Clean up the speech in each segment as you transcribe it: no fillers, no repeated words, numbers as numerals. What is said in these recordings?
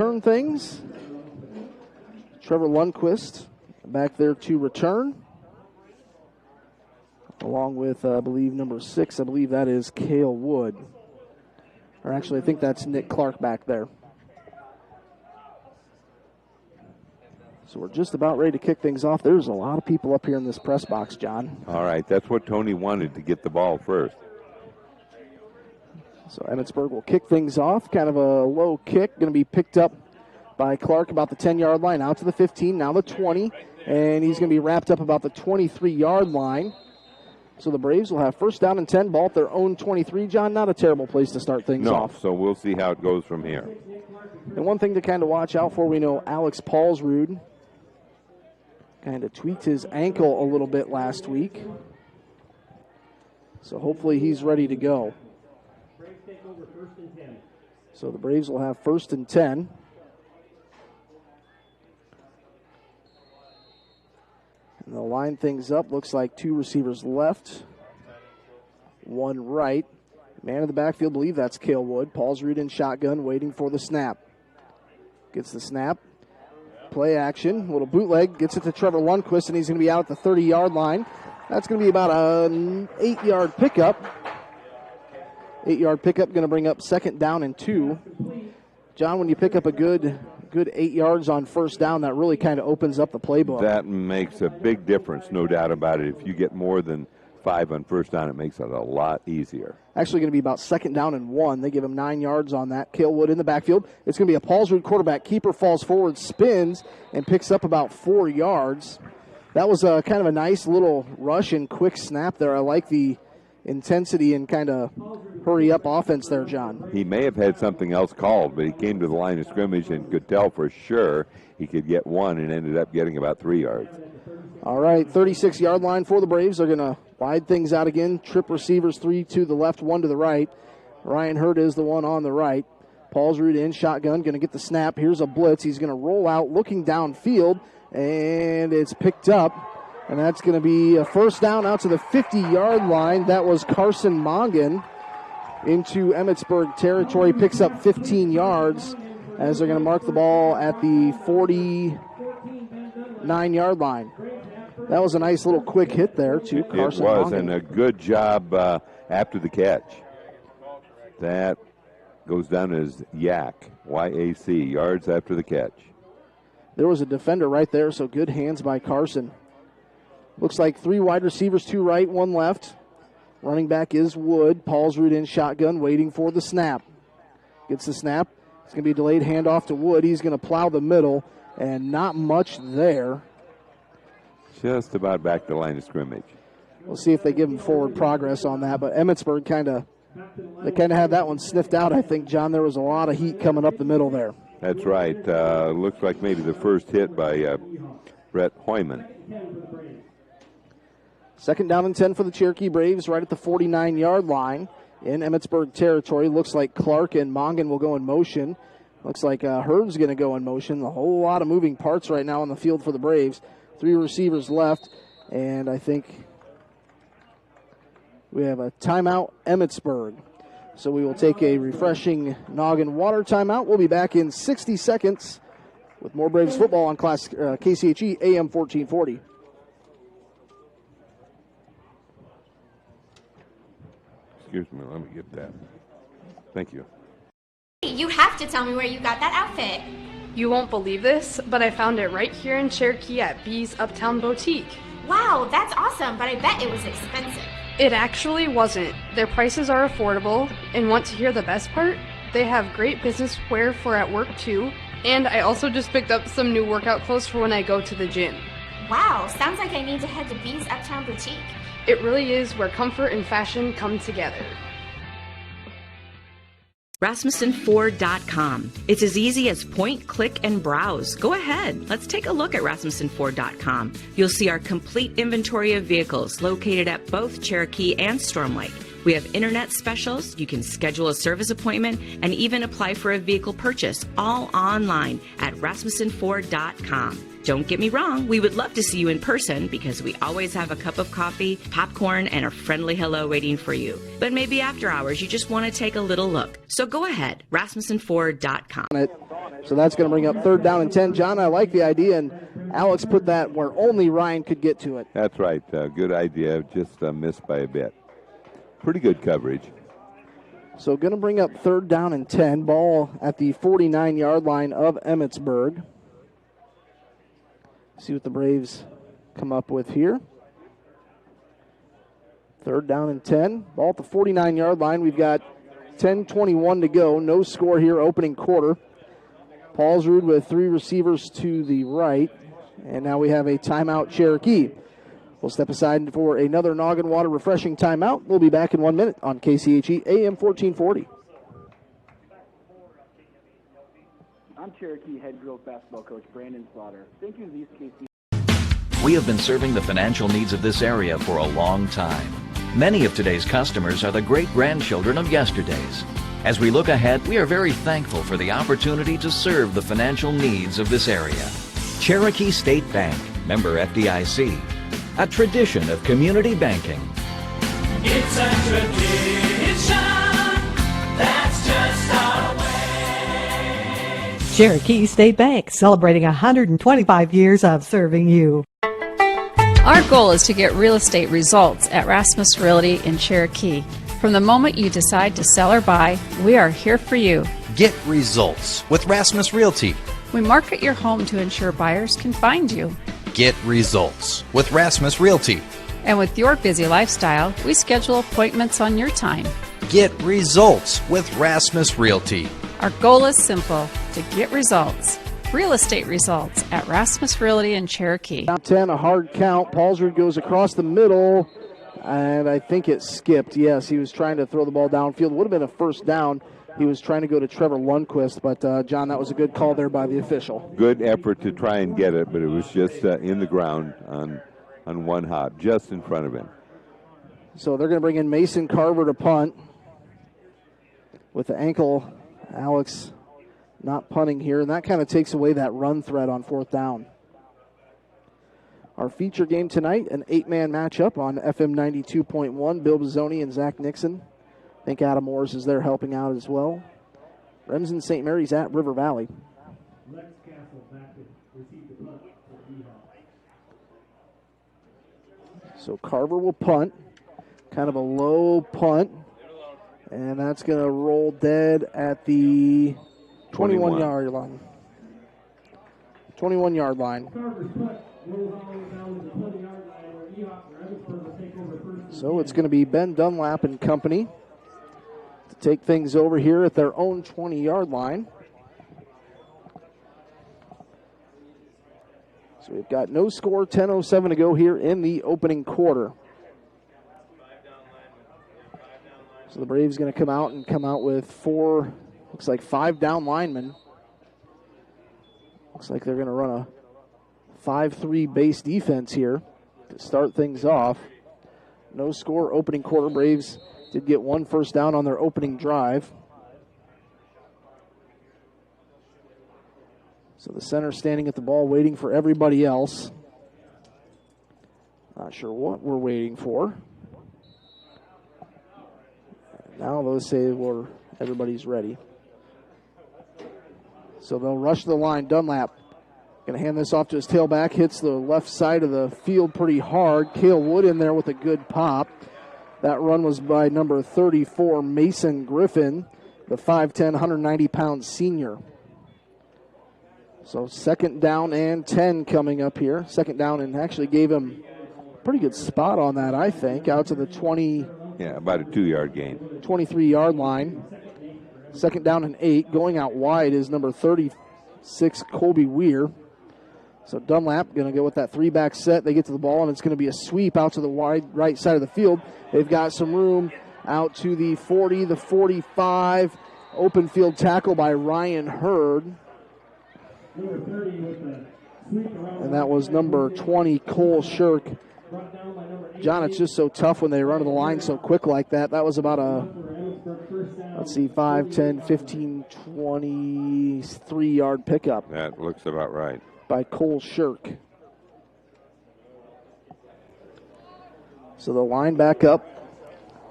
Turn things. Trevor Lundquist back there to return. Along with, I believe, number 6. I believe that is Cale Wood. Or actually, I think that's Nick Clark back there. So we're just about ready to kick things off. There's a lot of people up here in this press box, John. All right, that's what Tony wanted, to get the ball first. So Emmetsburg will kick things off. Kind of a low kick, going to be picked up by Clark about the 10-yard line, out to the 15, now the 20, and he's going to be wrapped up about the 23-yard line. So the Braves will have first down and 10, ball at their own 23. John, not a terrible place to start things off. So we'll see how it goes from here. And one thing to kind of watch out for, we know Alex Paulsrud kind of tweaked his ankle a little bit last week. So hopefully he's ready to go. So the Braves will have first and 10. And they'll line things up. Looks like 2 receivers left, 1 right. Man in the backfield, believe that's Cale Wood. Paulsrud in shotgun, waiting for the snap. Gets the snap. Play action, little bootleg, gets it to Trevor Lundquist, and he's going to be out at the 30-yard line. That's going to be about an 8-yard pickup. 8-yard pickup, going to bring up second down and 2. John, when you pick up a good 8 yards on first down, that really kind of opens up the playbook. That makes a big difference, no doubt about it. If you get more than 5 on first down, it makes it a lot easier. Actually going to be about second down and 1. They give him 9 yards on that. Cale Wood in the backfield. It's going to be a Paulsrud quarterback. Keeper falls forward, spins, and picks up about 4 yards. That was a kind of a nice little rush and quick snap there. I like the intensity and kind of hurry-up offense there, John. He may have had something else called, but he came to the line of scrimmage and could tell for sure he could get 1 and ended up getting about 3 yards. All right, 36-yard line for the Braves. They're going to wide things out again. Trip receivers, 3 to the left, 1 to the right. Ryan Hurd is the one on the right. Paulsrud in shotgun, going to get the snap. Here's a blitz. He's going to roll out, looking downfield, and it's picked up. And that's going to be a first down out to the 50-yard line. That was Carson Mongan into Emmetsburg territory. Picks up 15 yards as they're going to mark the ball at the 49-yard line. That was a nice little quick hit there to Carson Mongan. It was, and a good job after the catch. That goes down as YAC, Y-A-C, yards after the catch. There was a defender right there, so good hands by Carson. Looks like 3 wide receivers, 2 right, 1 left. Running back is Wood. Paulsrud in shotgun, waiting for the snap. Gets the snap. It's going to be a delayed handoff to Wood. He's going to plow the middle, and not much there. Just about back to the line of scrimmage. We'll see if they give him forward progress on that. But Emmetsburg kind of had that one sniffed out, I think, John. There was a lot of heat coming up the middle there. That's right. Looks like maybe the first hit by Brett Hoyman. Second down and 10 for the Cherokee Braves right at the 49-yard line in Emmetsburg territory. Looks like Clark and Mongan will go in motion. Looks like Hurd's going to go in motion. A whole lot of moving parts right now on the field for the Braves. 3 receivers left, and I think we have a timeout, Emmetsburg. So we will take a refreshing noggin water timeout. We'll be back in 60 seconds with more Braves football on KCHE AM 1440. Excuse me, let me get that. Thank you. You have to tell me where you got that outfit. You won't believe this, but I found it right here in Cherokee at B's Uptown Boutique. Wow, that's awesome, but I bet it was expensive. It actually wasn't. Their prices are affordable, and want to hear the best part? They have great business wear for at work too, and I also just picked up some new workout clothes for when I go to the gym. Wow, sounds like I need to head to B's Uptown Boutique. It really is where comfort and fashion come together. RasmussenFord.com. It's as easy as point, click, and browse. Go ahead. Let's take a look at RasmussenFord.com. You'll see our complete inventory of vehicles located at both Cherokee and Storm Lake. We have internet specials. You can schedule a service appointment and even apply for a vehicle purchase, all online at RasmussenFord.com. Don't get me wrong, we would love to see you in person because we always have a cup of coffee, popcorn, and a friendly hello waiting for you. But maybe after hours, you just want to take a little look. So go ahead, RasmussenFord.com. So that's going to bring up third down and 10. John, I like the idea, and Alex put that where only Ryan could get to it. That's right. Good idea. Just missed by a bit. Pretty good coverage. So going to bring up third down and 10. Ball at the 49-yard line of Emmetsburg. See what the Braves come up with here. Third down and 10. Ball at the 49-yard line. We've got 10:21 to go. No score here opening quarter. Paulsrud with three receivers to the right. And now we have a timeout Cherokee. We'll step aside for another Noggin Water refreshing timeout. We'll be back in 1 minute on KCHE AM 1440. I'm Cherokee head girls basketball coach Brandon Slaughter. Thank you to these KC. We have been serving the financial needs of this area for a long time. Many of today's customers are the great-grandchildren of yesterday's. As we look ahead, we are very thankful for the opportunity to serve the financial needs of this area. Cherokee State Bank, member FDIC. A tradition of community banking. It's a tradition that's just our way. Cherokee State Bank, celebrating 125 years of serving you. Our goal is to get real estate results at Rasmus Realty in Cherokee. From the moment you decide to sell or buy, we are here for you. Get results with Rasmus Realty. We market your home to ensure buyers can find you. Get results with Rasmus Realty. And with your busy lifestyle, we schedule appointments on your time. Get results with Rasmus Realty. Our goal is simple, to get results. Real estate results at Rasmus Realty in Cherokee. Top 10, a hard count. Paulsrud goes across the middle, and I think it skipped. Yes, he was trying to throw the ball downfield. Would have been a first down. He was trying to go to Trevor Lundquist, but, John, that was a good call there by the official. Good effort to try and get it, but it was just in the ground on one hop, just in front of him. So they're going to bring in Mason Carver to punt. With the ankle, Alex not punting here, and that kind of takes away that run threat on fourth down. Our feature game tonight, an 8-man matchup on FM 92.1. Bill Bizzoni and Zach Nixon. I think Adam Morris is there helping out as well. Remsen St. Mary's at River Valley. So Carver will punt. Kind of a low punt. And that's going to roll dead at the 21-yard line. 21-yard line. So it's going to be Ben Dunlap and company to take things over here at their own 20-yard line. So we've got no score, 10:07 to go here in the opening quarter. So the Braves going to come out with four, looks like 5 down linemen. Looks like they're going to run a 5-3 base defense here to start things off. No score, opening quarter. Braves did get one first down on their opening drive. So the center standing at the ball waiting for everybody else. Not sure what we're waiting for. Now those say everybody's ready. So they'll rush the line. Dunlap going to hand this off to his tailback. Hits the left side of the field pretty hard. Cale Wood in there with a good pop. That run was by number 34, Mason Griffin, the 5'10", 190-pound senior. So second down and 10 coming up here. Second down, and actually gave him a pretty good spot on that, I think, out to the 20. Yeah, about a 2-yard gain. 23-yard line. Second down and 8. Going out wide is number 36, Colby Weir. So Dunlap going to go with that 3-back set. They get to the ball, and it's going to be a sweep out to the wide right side of the field. They've got some room out to the 40, the 45. Open field tackle by Ryan Hurd. And that was number 20, Cole Shirk. John, it's just so tough when they run to the line so quick like that. That was about a, 5, 10, 15, 23-yard pickup. That looks about right. By Cole Shirk. So they'll line back up.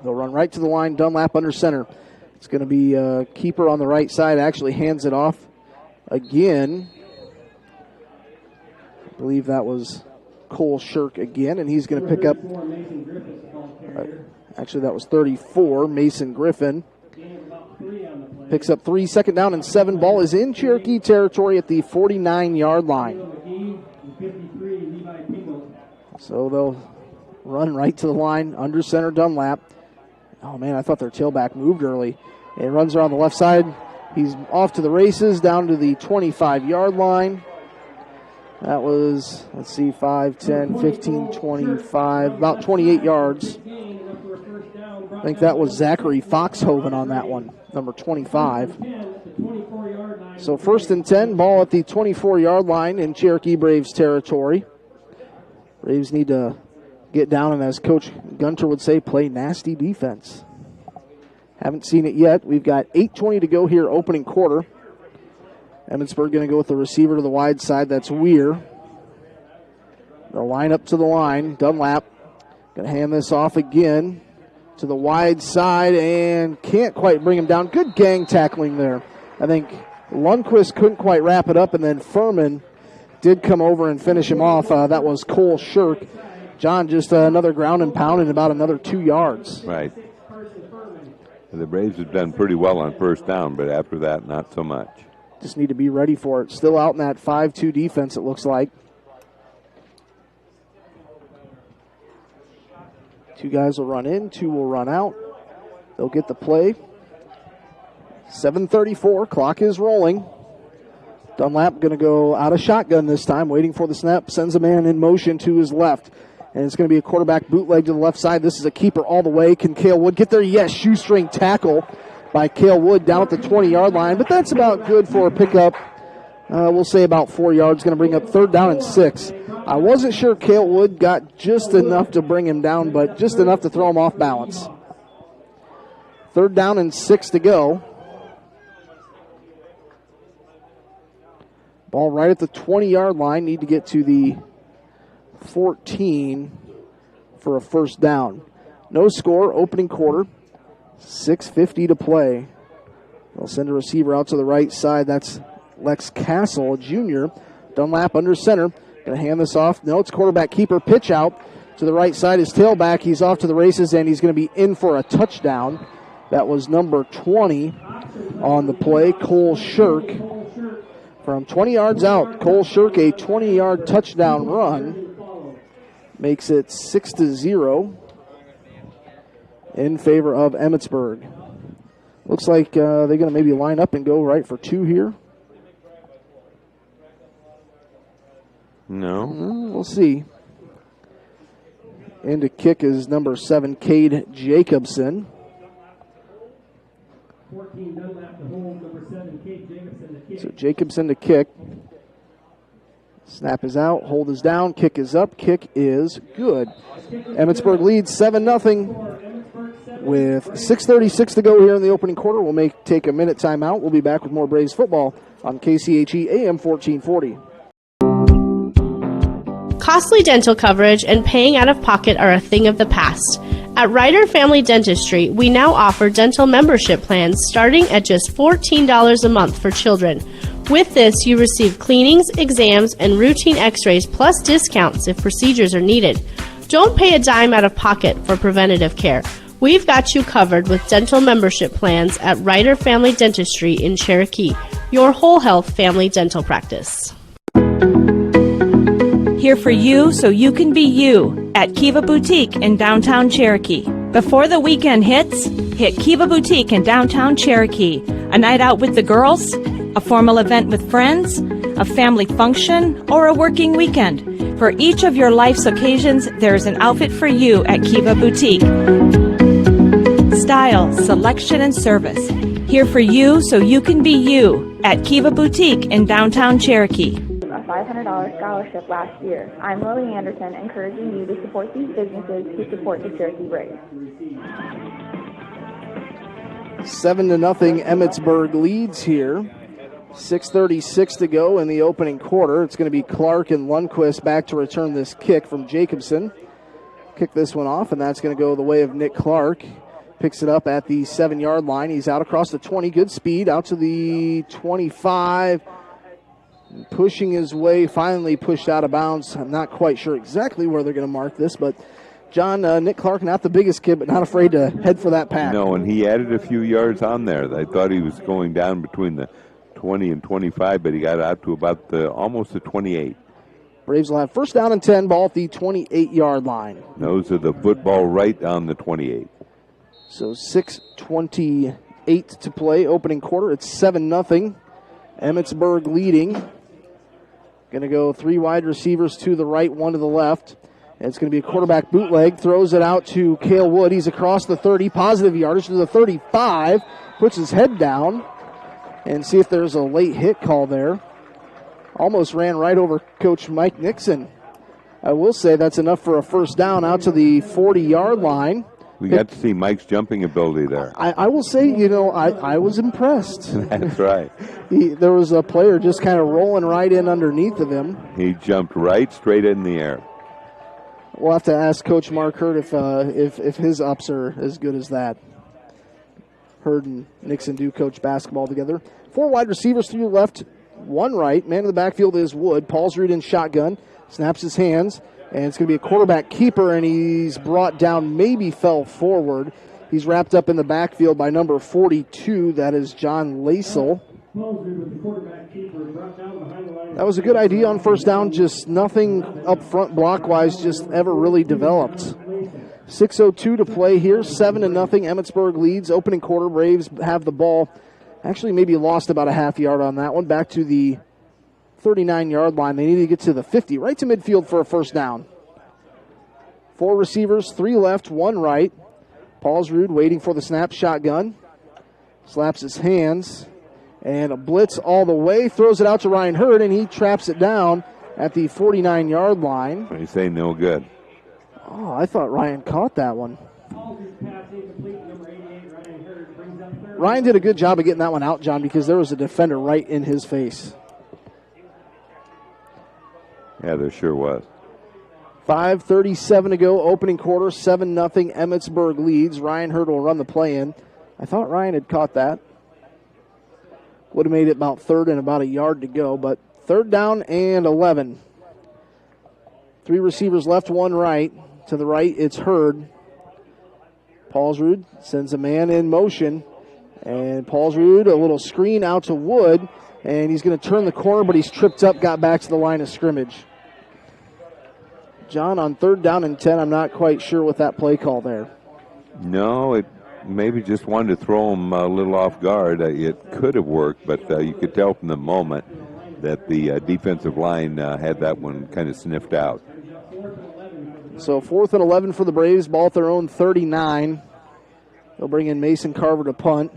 They'll run right to the line. Dunlap under center. It's going to be a keeper on the right side. Actually hands it off. again. I believe that was Cole Shirk again, and he's going to pick up, actually that was 34, Mason Griffin. Picks up 3, second down and 7. Ball is in Cherokee territory at the 49-yard line. So they'll run right to the line, under center Dunlap. Oh man, I thought their tailback moved early. It runs around the left side. He's off to the races, down to the 25-yard line. That was, 5, 10, 15, 25, about 28 yards. I think that was Zachary Foxhoven on that one, number 25. So 1st and 10, ball at the 24-yard line in Cherokee Braves territory. Braves need to get down and, as Coach Gunter would say, play nasty defense. Haven't seen it yet. We've got 8:20 to go here, opening quarter. Emmetsburg going to go with the receiver to the wide side. That's Weir. They'll line up to the line. Dunlap going to hand this off again to the wide side and can't quite bring him down. Good gang tackling there. I think Lundquist couldn't quite wrap it up, and then Furman did come over and finish him off. That was Cole Shirk. John, just another ground and pound and about another 2 yards. Right. The Braves have done pretty well on first down, but after that, not so much. Just need to be ready for it. Still out in that 5-2 defense, it looks like. 2 guys will run in, 2 will run out. They'll get the play. 7:34, clock is rolling. Dunlap going to go out of shotgun this time, waiting for the snap, sends a man in motion to his left. And it's going to be a quarterback bootleg to the left side. This is a keeper all the way. Can Cale Wood get there? Yes, shoestring tackle by Cale Wood down at the 20-yard line. But that's about good for a pickup. We'll say about 4 yards. Going to bring up 3rd down and 6. I wasn't sure Cale Wood got just enough to bring him down, but just enough to throw him off balance. 3rd down and 6 to go. Ball right at the 20-yard line. Need to get to the 14 for a 1st down. No score, opening quarter. 6:50 to play. They'll send a receiver out to the right side. That's Lex Castle, a junior. Dunlap under center. Going to hand this off. No, it's quarterback keeper. Pitch out to the right side. His tailback. He's off to the races, and he's going to be in for a touchdown. That was number 20 on the play, Cole Shirk. From 20 yards out, Cole Shirk, a 20-yard touchdown run. Makes it 6-0 in favor of Emmetsburg. Looks like they're going to maybe line up and go right for 2 here. No. We'll see. In to kick is number 7, Cade Jacobson. 14 Dunlap to hold, number 7, Cade Jacobson to kick. So Jacobson to kick. Snap is out, hold is down, kick is up, kick is good. Emmetsburg leads 7-0 with 6:36 to go here in the opening quarter. We'll take a minute timeout. We'll be back with more Braves football on KCHE AM 1440. Costly dental coverage and paying out of pocket are a thing of the past. At Ryder Family Dentistry, we now offer dental membership plans starting at just $14 a month for children. With this, you receive cleanings, exams, and routine x-rays plus discounts if procedures are needed. Don't pay a dime out of pocket for preventative care. We've got you covered with dental membership plans at Ryder Family Dentistry in Cherokee, your whole health family dental practice. Here for you so you can be you at Kiva Boutique in downtown Cherokee. Before the weekend hits, hit Kiva Boutique in downtown Cherokee. A night out with the girls, a formal event with friends, a family function, or a working weekend. For each of your life's occasions, there's an outfit for you at Kiva Boutique. Style, selection, and service. Here for you so you can be you at Kiva Boutique in downtown Cherokee. A $500 scholarship last year. I'm Lily Anderson, encouraging you to support these businesses who support the Cherokee Braves. 7-0 Emmetsburg leads here. 6:36 to go in the opening quarter. It's going to be Clark and Lundquist back to return this kick from Jacobson. Kick this one off, and that's going to go the way of Nick Clark. Picks it up at the 7-yard line. He's out across the 20. Good speed. Out to the 25. pushing his way, finally pushed out of bounds. I'm not quite sure exactly where they're going to mark this, but John, Nick Clark, not the biggest kid, but not afraid to head for that pack. No, and he added a few yards on there. I thought he was going down between the 20 and 25, but he got out to about almost the 28. Braves will have first down and 10, ball at the 28-yard line. Those are the football right on the 28. So 6:28 to play, opening quarter. It's 7-0. Emmetsburg leading. Going to go 3 wide receivers to the right, 1 to the left. And it's going to be a quarterback bootleg. Throws it out to Cale Wood. He's across the 30, positive yardage to the 35. Puts his head down and see if there's a late hit call there. Almost ran right over Coach Mike Nixon. I will say that's enough for a first down out to the 40-yard line. We got to see Mike's jumping ability there. I will say, I was impressed. That's right. There was a player just kind of rolling right in underneath of him. He jumped right straight in the air. We'll have to ask Coach Mark Hurd if his ups are as good as that. Hurd and Nixon do coach basketball together. 4 wide receivers to your left, 1 right. Man in the backfield is Wood. Paulsrud in shotgun. Snaps his hands. And it's going to be a quarterback keeper, and he's brought down, maybe fell forward. He's wrapped up in the backfield by number 42. That is John Lasel. That was a good idea on first down, just nothing up front block-wise just ever really developed. 6:02 to play here, 7-0. Emmetsburg leads. Opening quarter, Braves have the ball. Actually, maybe lost about a half yard on that one. Back to the 39-yard line. They need to get to the 50, right to midfield for a first down. 4 receivers, 3 left, 1 right. Paulsrud waiting for the snap, shotgun. Slaps his hands. And a blitz all the way. Throws it out to Ryan Hurd, and he traps it down at the 49-yard line. They say no good. Oh, I thought Ryan caught that one. Ryan did a good job of getting that one out, John, because there was a defender right in his face. Yeah, there sure was. 5:37 to go, opening quarter, 7-0. Emmetsburg leads. Ryan Hurd will run the play in. I thought Ryan had caught that. Would have made it about third and about a yard to go, but third down and 11. 3 receivers left, 1 right. To the right, it's Hurd. Paulsrud sends a man in motion, and Paulsrud, a little screen out to Wood, and he's going to turn the corner, but he's tripped up, got back to the line of scrimmage. John, on third down and 10, I'm not quite sure what that play call there. No, it maybe just wanted to throw him a little off guard. It could have worked, but you could tell from the moment that the defensive line had that one kind of sniffed out. So 4th and 11 for the Braves, ball at their own 39. They'll bring in Mason Carver to punt.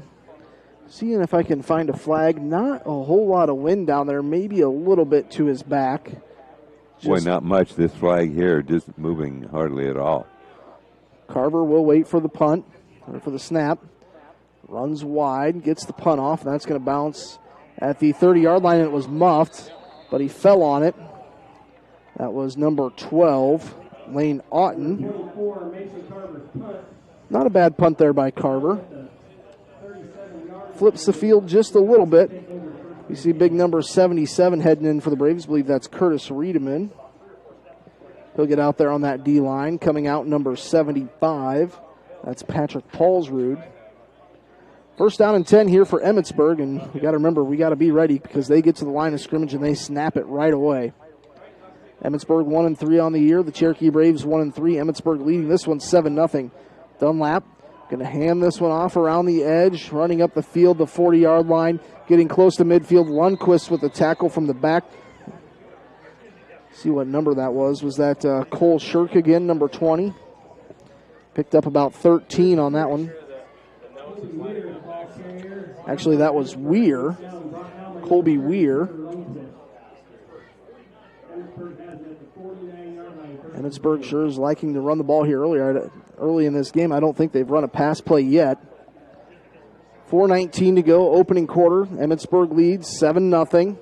Seeing if I can find a flag. Not a whole lot of wind down there, maybe a little bit to his back. Boy, not much. This flag here just moving hardly at all. Carver will wait for the punt, or for the snap. Runs wide, gets the punt off, and that's going to bounce at the 30-yard line. It was muffed, but he fell on it. That was number 12, Lane Otten. Not a bad punt there by Carver. Flips the field just a little bit. You see big number 77 heading in for the Braves. I believe that's Curtis Riedemann. He'll get out there on that D-line. Coming out number 75. That's Patrick Paulsrud. First down and 10 here for Emmetsburg, and we got to remember, we got to be ready because they get to the line of scrimmage and they snap it right away. Emmetsburg 1-3 on the year. The Cherokee Braves 1-3. Emmetsburg leading this one 7-0. Dunlap going to hand this one off around the edge, running up the field, the 40-yard line, getting close to midfield. Lundquist with the tackle from the back. See what number that was. Was that Cole Shirk again, number 20? Picked up about 13 on that one. Actually, that was Weir, Colby Weir. Emmetsburg sure is liking to run the ball here early in this game. I don't think they've run a pass play yet. 4:19 to go, opening quarter. Emmetsburg leads 7-0.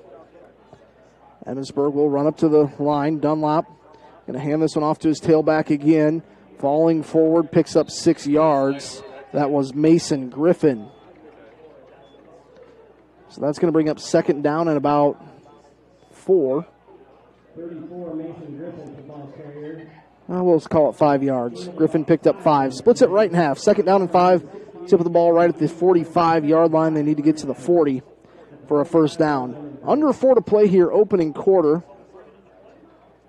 Emmetsburg will run up to the line. Dunlop going to hand this one off to his tailback again. Falling forward, picks up 6 yards. That was Mason Griffin. So that's going to bring up second down and about 4. 34, Mason Griffin, the ball carrier. We'll just call it 5 yards. Griffin picked up 5. Splits it right in half. 2nd down and 5. Tip of the ball right at the 45-yard line. They need to get to the 40 for a first down. Under 4 to play here, opening quarter.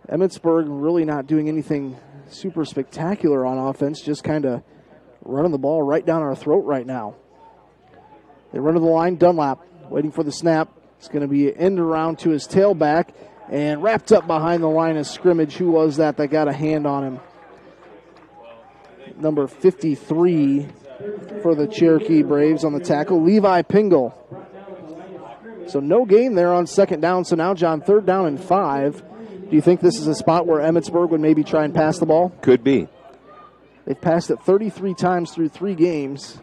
Emmetsburg really not doing anything super spectacular on offense, just kind of running the ball right down our throat right now. They run to the line. Dunlap waiting for the snap. It's going to be an end around to his tailback and wrapped up behind the line of scrimmage. Who was that got a hand on him? Number 53 for the Cherokee Braves on the tackle, Levi Pingle. So no gain there on 2nd down. So now, John, 3rd down and 5. Do you think this is a spot where Emmetsburg would maybe try and pass the ball? Could be. They've passed it 33 times through 3 games.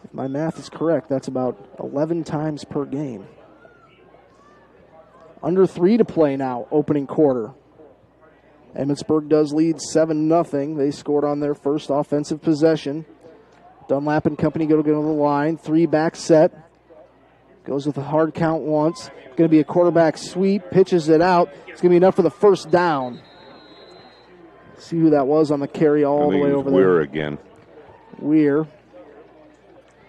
If my math is correct, that's about 11 times per game. Under 3 to play now, opening quarter. Emmetsburg does lead 7-0. They scored on their first offensive possession. Dunlap and company go to the line. 3-back set. Goes with a hard count once. Going to be a quarterback sweep. Pitches it out. It's going to be enough for the first down. See who that was on the carry all the way over there. Weir again. Weir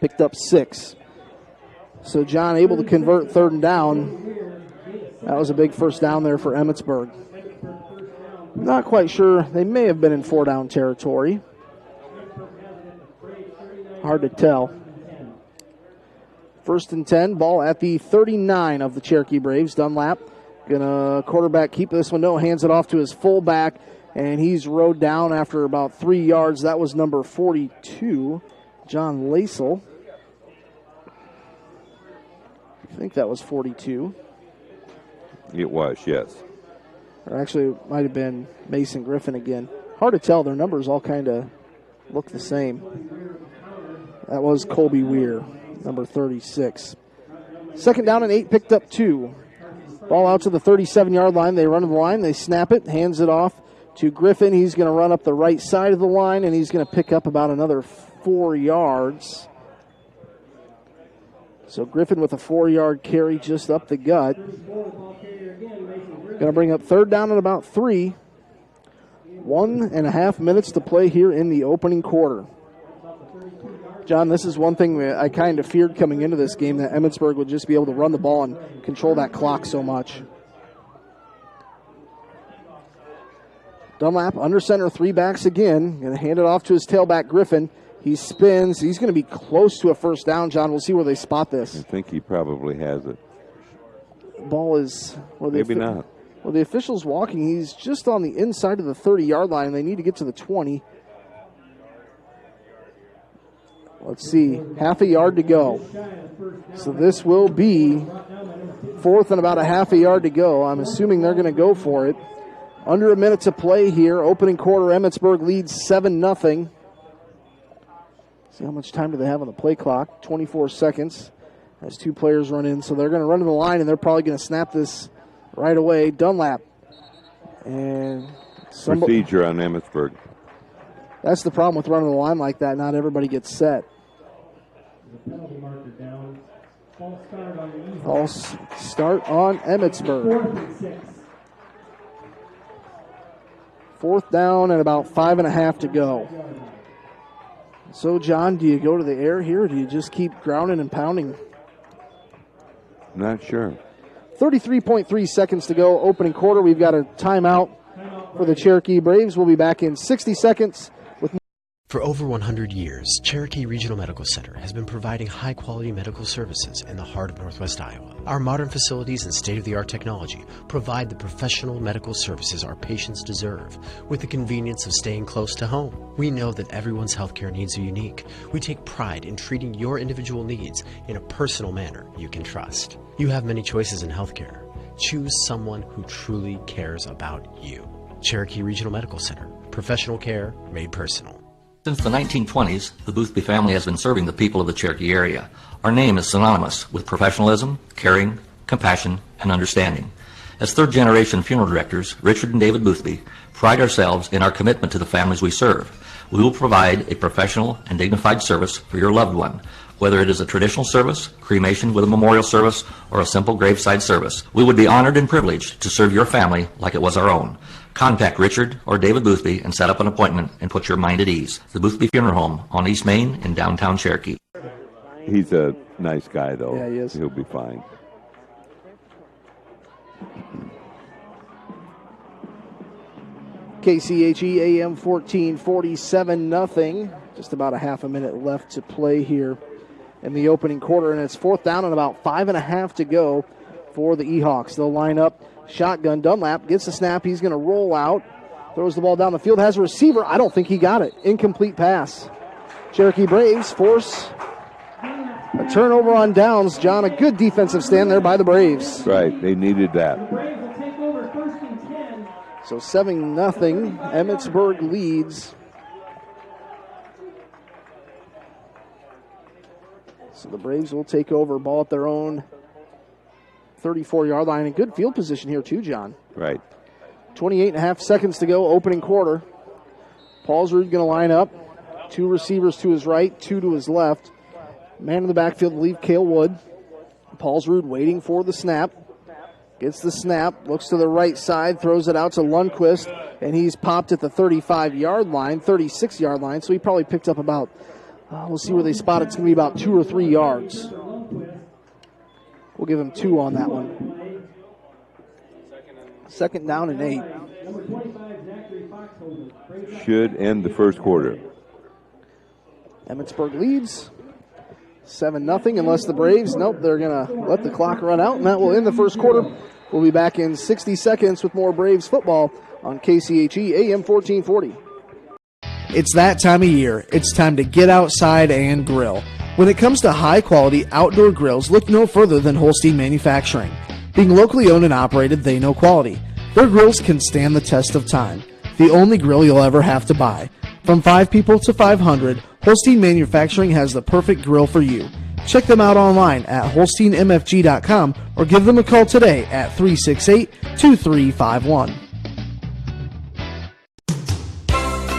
picked up 6. So John able to convert 3rd and down. That was a big first down there for Emmetsburg. Not quite sure. They may have been in 4-down territory. Hard to tell. 1st and 10. Ball at the 39 of the Cherokee Braves. Dunlap gonna quarterback keep this one. No, hands it off to his fullback, and he's rode down after about 3 yards. That was number 42, John Lasel. I think that was 42. It was, yes. Or actually, it might have been Mason Griffin again. Hard to tell. Their numbers all kind of look the same. That was Colby Weir, number 36. 2nd down and 8, picked up 2. Ball out to the 37-yard line. They run to the line. They snap it, hands it off to Griffin. He's going to run up the right side of the line, and he's going to pick up about another 4 yards. So Griffin with a 4-yard carry just up the gut. Going to bring up 3rd down and about 3. 1.5 minutes to play here in the opening quarter. John, this is one thing I kind of feared coming into this game, that Emmetsburg would just be able to run the ball and control that clock so much. Dunlap under center, 3 backs again. Going to hand it off to his tailback, Griffin. He spins. He's going to be close to a first down, John. We'll see where they spot this. I think he probably has it. Ball is... Maybe not. Well, the official's walking. He's just on the inside of the 30-yard line. They need to get to the 20. Let's see. Half a yard to go. So this will be 4th and about a half a yard to go. I'm assuming they're going to go for it. Under a minute to play here. Opening quarter, Emmetsburg leads 7-0. See how much time do they have on the play clock. 24 seconds as 2 players run in. So they're going to run to the line, and they're probably going to snap this right away. Dunlap. And procedure on Emmetsburg. That's the problem with running the line like that. Not everybody gets set. False start on Emmetsburg. 4th down and about 5.5 to go. So, John, do you go to the air here, or do you just keep grounding and pounding? Not sure. 33.3 seconds to go. Opening quarter. We've got a timeout for the Cherokee Braves. We'll be back in 60 seconds. For over 100 years, Cherokee Regional Medical Center has been providing high-quality medical services in the heart of Northwest Iowa. Our modern facilities and state-of-the-art technology provide the professional medical services our patients deserve, with the convenience of staying close to home. We know that everyone's healthcare needs are unique. We take pride in treating your individual needs in a personal manner you can trust. You have many choices in healthcare. Choose someone who truly cares about you. Cherokee Regional Medical Center. Professional care made personal. Since the 1920s, the Boothby family has been serving the people of the Cherokee area. Our name is synonymous with professionalism, caring, compassion, and understanding. As third-generation funeral directors, Richard and David Boothby pride ourselves in our commitment to the families we serve. We will provide a professional and dignified service for your loved one, Whether it is a traditional service, cremation with a memorial service, or a simple graveside service, we would be honored and privileged to serve your family like it was our own. Contact Richard or David Boothby and set up an appointment and put your mind at ease. The Boothby Funeral Home on East Main in downtown Cherokee. He's a nice guy, though. Yeah, he is. He'll be fine. KCHE AM 1447-0. Just about a half a minute left to play here in the opening quarter, and it's 4th down and about 5.5 to go for the Ehawks. They'll line up shotgun. Dunlap gets the snap. He's going to roll out, throws the ball down the field, has a receiver. I don't think he got it. Incomplete pass. Cherokee Braves force a turnover on downs. John, a good defensive stand there by the Braves. Right, they needed that. So 7-0, Emmetsburg leads. So the Braves will take over, ball at their own 34-yard line. And good field position here too, John. Right. 28.5 seconds to go, opening quarter. Paulsrud going to line up. 2 receivers to his right, 2 to his left. Man in the backfield will leave Cale Wood. Paulsrud waiting for the snap. Gets the snap, looks to the right side, throws it out to Lundquist, and he's popped at the 35-yard line, 36-yard line, so he probably picked up about, we'll see where they spot it. It's going to be about 2 or 3 yards. We'll give him 2 on that one. 2nd down and 8. Should end the first quarter. Emmetsburg leads 7-0 unless the Braves, they're going to let the clock run out, and that will end the first quarter. We'll be back in 60 seconds with more Braves football on KCHE AM 1440. It's that time of year. It's time to get outside and grill. When it comes to high-quality outdoor grills, look no further than Holstein Manufacturing. Being locally owned and operated, they know quality. Their grills can stand the test of time. The only grill you'll ever have to buy. From 5 people to 500, Holstein Manufacturing has the perfect grill for you. Check them out online at holsteinmfg.com or give them a call today at 368-2351.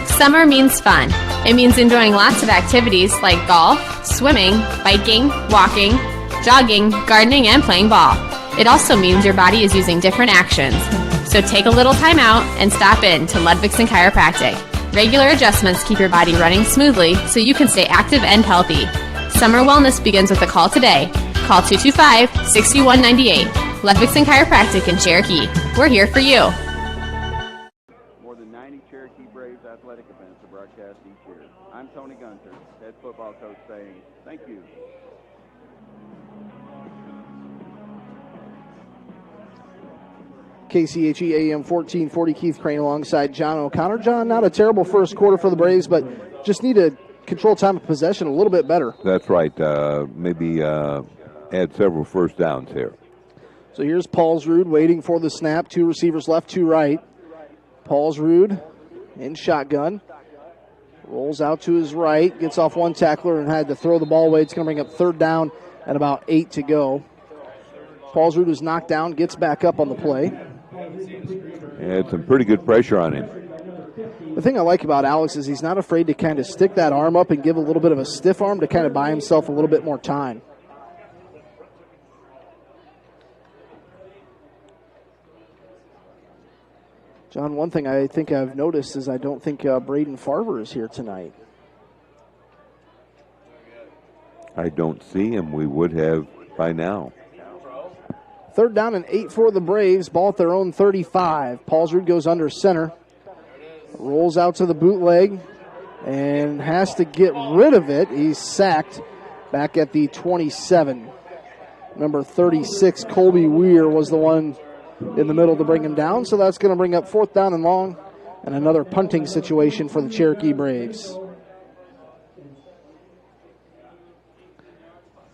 Summer means fun. It means enjoying lots of activities like golf, swimming, biking, walking, jogging, gardening, and playing ball. It also means your body is using different actions. So take a little time out and stop in to Ludwigson Chiropractic. Regular adjustments keep your body running smoothly so you can stay active and healthy. Summer wellness begins with a call today. Call 225-6198. Ludwigson Chiropractic in Cherokee. We're here for you. More than 90 Cherokee Braves athletic events are broadcast each year. I'm Tony Gunter, head football coach, saying thank you. KCHE AM 1440, Keith Crane alongside John O'Connor. John, not a terrible first quarter for the Braves, but just need to control time of possession a little bit better. That's right. Maybe add several first downs here. So here's Paulsrud waiting for the snap. 2 receivers left, 2 right. Paulsrud in shotgun. Rolls out to his right, gets off one tackler and had to throw the ball away. It's going to bring up 3rd down and about 8 to go. Paulsrud was knocked down, gets back up on the play. Had some pretty good pressure on him. The thing I like about Alex is he's not afraid to kind of stick that arm up and give a little bit of a stiff arm to kind of buy himself a little bit more time. John, one thing I think I've noticed is I don't think Braden Farver is here tonight. I don't see him. We would have by now. 3rd down and 8 for the Braves. Ball at their own 35. Paulsrud goes under center. Rolls out to the bootleg and has to get rid of it. He's sacked back at the 27. Number 36, Colby Weir, was the one in the middle to bring him down. So that's going to bring up 4th down and long and another punting situation for the Cherokee Braves.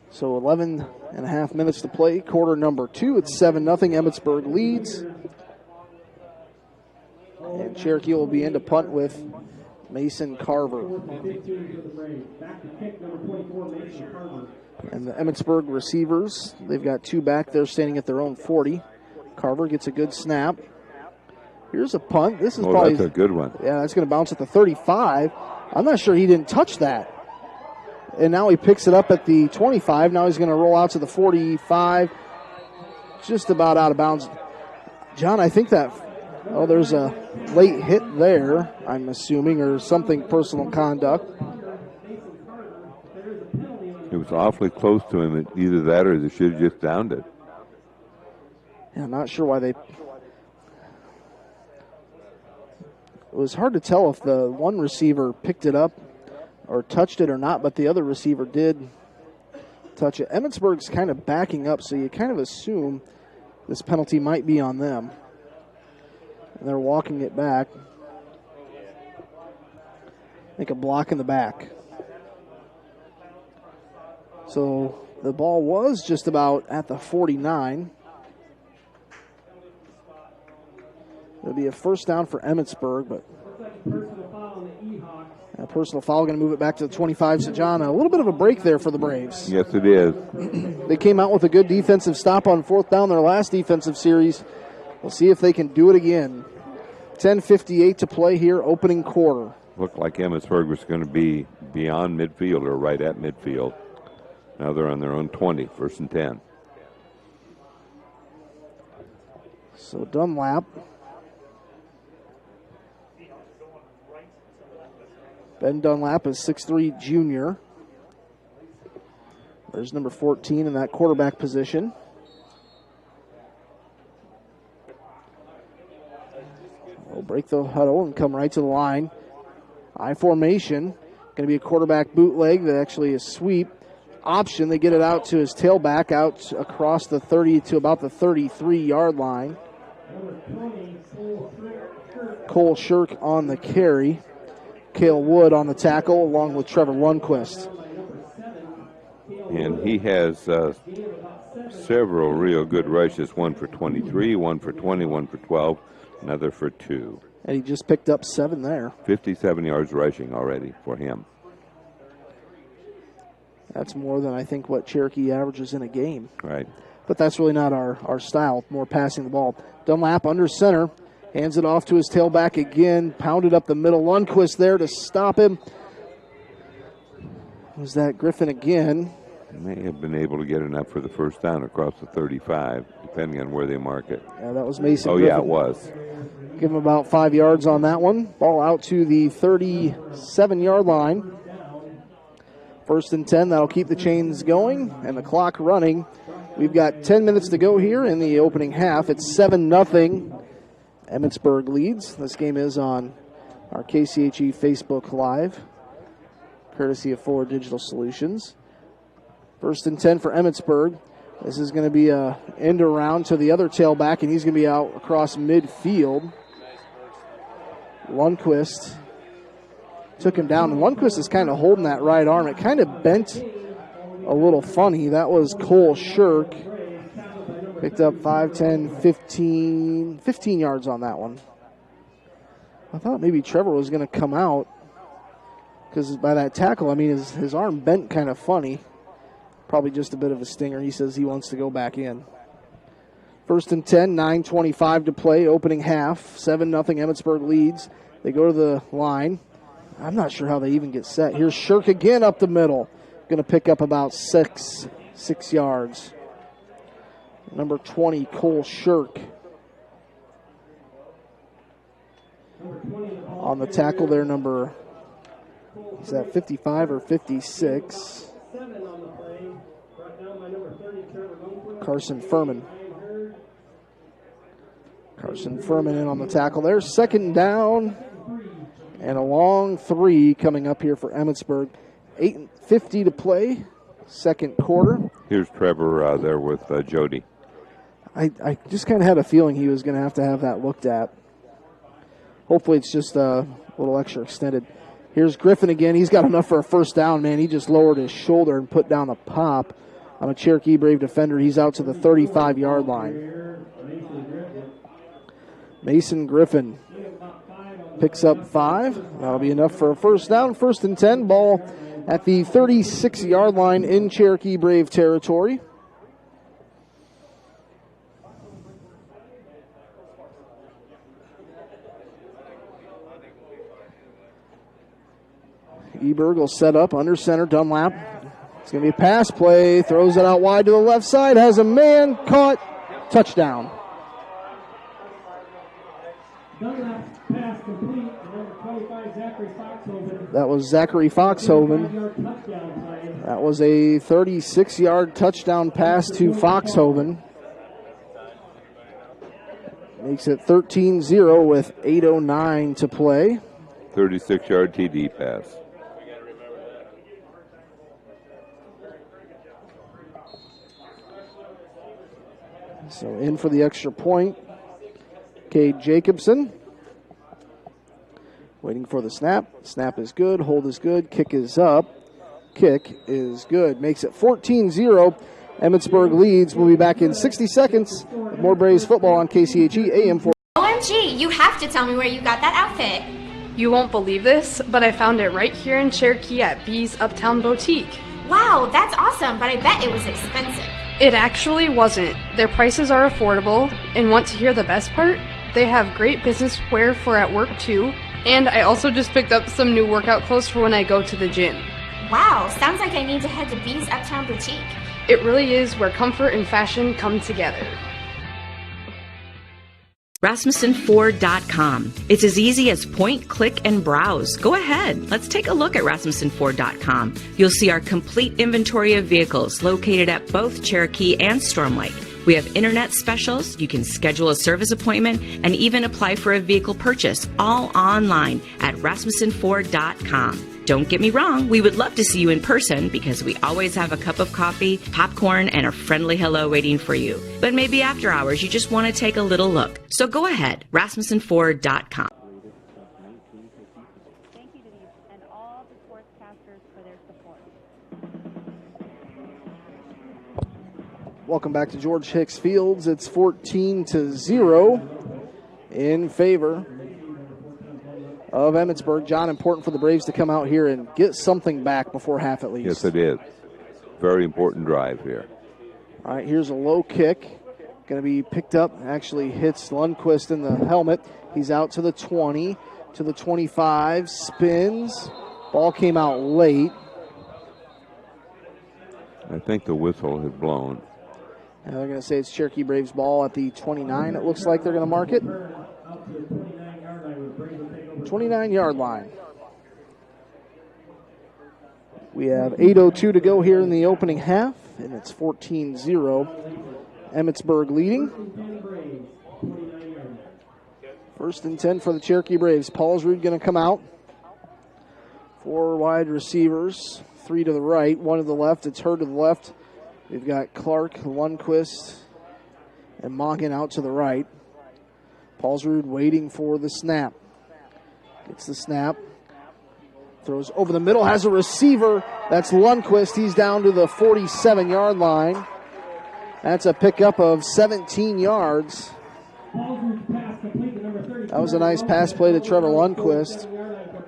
So 11 and a half minutes to play. Quarter number 2. It's 7-0. Emmetsburg leads. And Cherokee will be in to punt with Mason Carver. And the Emmetsburg receivers, they've got 2 back there standing at their own 40. Carver gets a good snap. Here's a punt. This is probably that's a good one. Yeah, it's going to bounce at the 35. I'm not sure he didn't touch that. and now he picks it up at the 25. Now he's going to roll out to the 45, just about out of bounds. John, I think that, there's a late hit there, I'm assuming, or something personal conduct. It was awfully close to him. Either that or they should have just downed it. Yeah, I'm not sure why they... It was hard to tell if the one receiver picked it up or touched it or not, but the other receiver did touch it. Emmetsburg's kind of backing up, so you kind of assume this penalty might be on them. And they're walking it back. Make a block in the back. So the ball was just about at the 49. It'll be a first down for Emmetsburg, but a personal foul going to move it back to the 25. So, John, a little bit of a break there for the Braves. Yes, it is. They came out with a good defensive stop on fourth down their last defensive series. We'll see if they can do it again. 10:58 to play here, opening quarter. Looked like Emmetsburg was going to be beyond midfield or right at midfield. Now they're on their own 20, first and 10. So Dunlap. Ben Dunlap is 6'3" junior. There's number 14 in that quarterback position. We'll break the huddle and come right to the line. I formation. Going to be a quarterback bootleg that actually is sweep. Option, they get it out to his tailback, out across the 30 to about the 33-yard line. Cole Shirk on the carry. Cale Wood on the tackle, along with Trevor Lundquist. And he has several real good rushes, one for 23, one for 20, one for 12, another for 2. And he just picked up 7 there. 57 yards rushing already for him. That's more than I think what Cherokee averages in a game. Right. But that's really not our style, more passing the ball. Dunlap under center, hands it off to his tailback again, pounded up the middle. Lundquist there to stop him. Was that Griffin again? May have been able to get enough for the first down across the 35, depending on where they mark it. Yeah, that was Mason Oh, Griffin. yeah, it was. Give him about 5 yards on that one. Ball out to the 37-yard line. First and 10, that'll keep the chains going and the clock running. We've got 10 minutes to go here in the opening half. It's 7-0. Emmetsburg leads. This game is on our KCHE Facebook Live, courtesy of Forward Digital Solutions. First and 10 for Emmetsburg. This is going to be a end around to the other tailback, and he's going to be out across midfield. Lundquist took him down, and Lundquist is kind of holding that right arm. It kind of bent a little funny. That was Cole Shirk. Picked up 5, 10, 15 yards on that one. I thought maybe Trevor was going to come out because by that tackle, I mean, his arm bent kind of funny. Probably just a bit of a stinger. He says he wants to go back in. First and 10, 9:25 to play, opening half. 7-0 Emmetsburg leads. They go to the line. I'm not sure how they even get set. Here's Shirk again up the middle. Going to pick up about 6 yards. Number 20, Cole Shirk. On the tackle there, number, is that 55 or 56? Carson Furman. Carson Furman in on the tackle there. Second down. And a long 3 coming up here for Emmetsburg. 8:50 to play, second quarter. Here's Trevor there with Jody. I just kind of had a feeling he was going to have that looked at. Hopefully it's just a little extra extended. Here's Griffin again. He's got enough for a first down, man. He just lowered his shoulder and put down a pop on a Cherokee Brave defender. He's out to the 35-yard line. Mason Griffin picks up 5. That'll be enough for a first down. First and 10. Ball at the 36-yard line in Cherokee Brave territory. Eberg will set up under center. Dunlap. It's going to be a pass play. Throws it out wide to the left side. Has a man caught. Touchdown. Dunlap pass complete. Number 25, Zachary Foxhoven. That was Zachary Foxhoven. That was a 36-yard touchdown pass to Foxhoven. Makes it 13-0 with 8:09 to play. 36-yard TD pass. So in for the extra point, Cade Jacobson. Waiting for the snap. Snap is good. Hold is good. Kick is up. Kick is good. Makes it 14-0. Emmetsburg leads. We'll be back in 60 seconds. More Braves football on KCHE AM 4. OMG, you have to tell me where you got that outfit. You won't believe this, but I found it right here in Cherokee at B's Uptown Boutique. Wow, that's awesome, but I bet it was expensive. It actually wasn't. Their prices are affordable, and want to hear the best part? They have great business wear for at work too, and I also just picked up some new workout clothes for when I go to the gym. Wow, sounds like I need to head to B's Uptown Boutique. It really is where comfort and fashion come together. RasmussenFord.com. It's as easy as point, click, and browse. Go ahead. Let's take a look at RasmussenFord.com. You'll see our complete inventory of vehicles located at both Cherokee and Storm Lake. We have internet specials. You can schedule a service appointment and even apply for a vehicle purchase, all online at RasmussenFord.com. Don't get me wrong, we would love to see you in person because we always have a cup of coffee, popcorn, and a friendly hello waiting for you. But maybe after hours, you just want to take a little look. So go ahead, RasmussenFord.com. Thank you to these and all the sportscasters for their support. Welcome back to George Hicks Fields. It's 14-0 in favor of Emmetsburg. John, important for the Braves to come out here and get something back before half at least. Yes, it is. Very important drive here. All right, here's a low kick. Going to be picked up. Actually hits Lundquist in the helmet. He's out to the 20, to the 25, spins. Ball came out late. I think the whistle had blown. And they're going to say it's Cherokee Braves ball at the 29. It looks like they're going to mark it. 29-yard line. We have 8:02 to go here in the opening half, and it's 14-0. Emmetsburg leading. 1st and 10 for the Cherokee Braves. Paulsrud going to come out. 4 wide receivers, 3 to the right, 1 to the left. It's Hurd to the left. We've got Clark, Lundquist, and Moggen out to the right. Paulsrud waiting for the snap. Gets the snap. Throws over the middle. Has a receiver. That's Lundquist. He's down to the 47-yard line. That's a pickup of 17 yards. That was a nice pass play to Trevor Lundquist.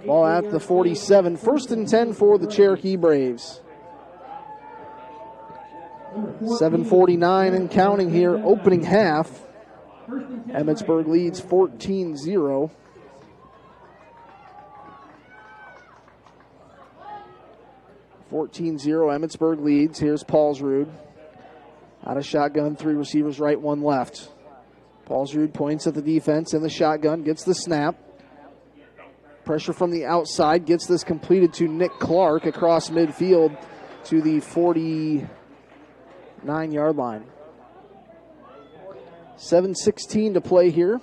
Ball at the 47. 1st and 10 for the Cherokee Braves. 7:49 and counting here. Opening half. Emmetsburg leads 14-0. Emmetsburg leads. Here's Paulsrud. Out of shotgun, 3 receivers right, 1 left. Paulsrud points at the defense in the shotgun, gets the snap. Pressure from the outside, gets this completed to Nick Clark across midfield to the 49-yard line. 7:16 to play here.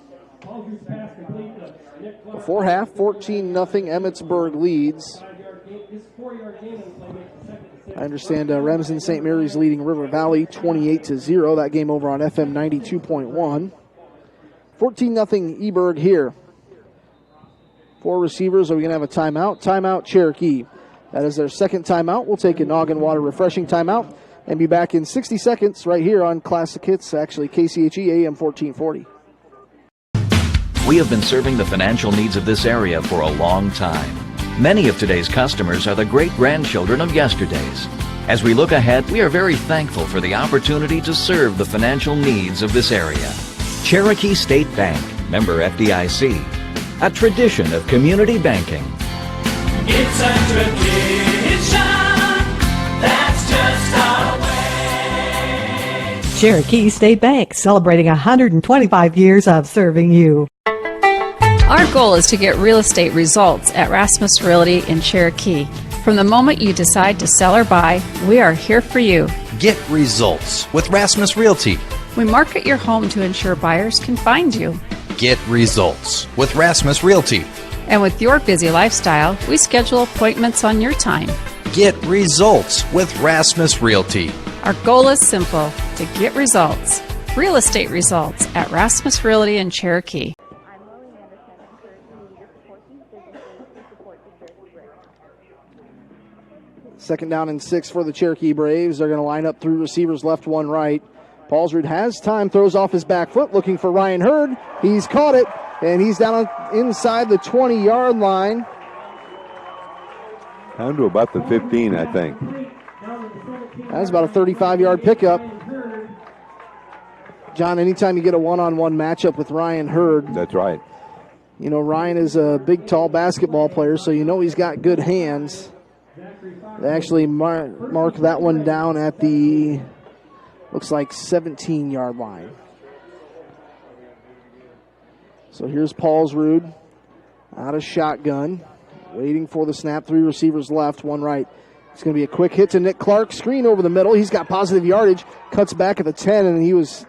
Before half, 14-0 Emmetsburg leads. I understand Remsen St. Mary's leading River Valley 28-0. That game over on FM 92.1. 14-0 Eberg here. 4 receivers. Are we going to have a timeout? Timeout Cherokee. That is their second timeout. We'll take a Noggin Water refreshing timeout and be back in 60 seconds right here on Classic Hits, actually KCHE AM 1440. We have been serving the financial needs of this area for a long time. Many of today's customers are the great-grandchildren of yesterday's. As we look ahead, we are very thankful for the opportunity to serve the financial needs of this area. Cherokee State Bank, member FDIC, a tradition of community banking. It's a tradition. That's just our way. Cherokee State Bank, celebrating 125 years of serving you. Our goal is to get real estate results at Rasmus Realty in Cherokee. From the moment you decide to sell or buy, we are here for you. Get results with Rasmus Realty. We market your home to ensure buyers can find you. Get results with Rasmus Realty. And with your busy lifestyle, we schedule appointments on your time. Get results with Rasmus Realty. Our goal is simple, to get results. Real estate results at Rasmus Realty in Cherokee. Second down and 6 for the Cherokee Braves. They're going to line up three receivers, left, one right. Paulsrud has time, throws off his back foot, looking for Ryan Hurd. He's caught it, and he's down inside the 20-yard line. Down to about the 15, I think. That's about a 35-yard pickup. John, anytime you get a one-on-one matchup with Ryan Hurd. That's right. You know, Ryan is a big, tall basketball player, so you know he's got good hands. They actually mark that one down at the, looks like 17-yard line. So here's Paulsrud out of shotgun, waiting for the snap. Three receivers left, one right. It's going to be a quick hit to Nick Clark. Screen over the middle. He's got positive yardage. Cuts back at the 10, and he was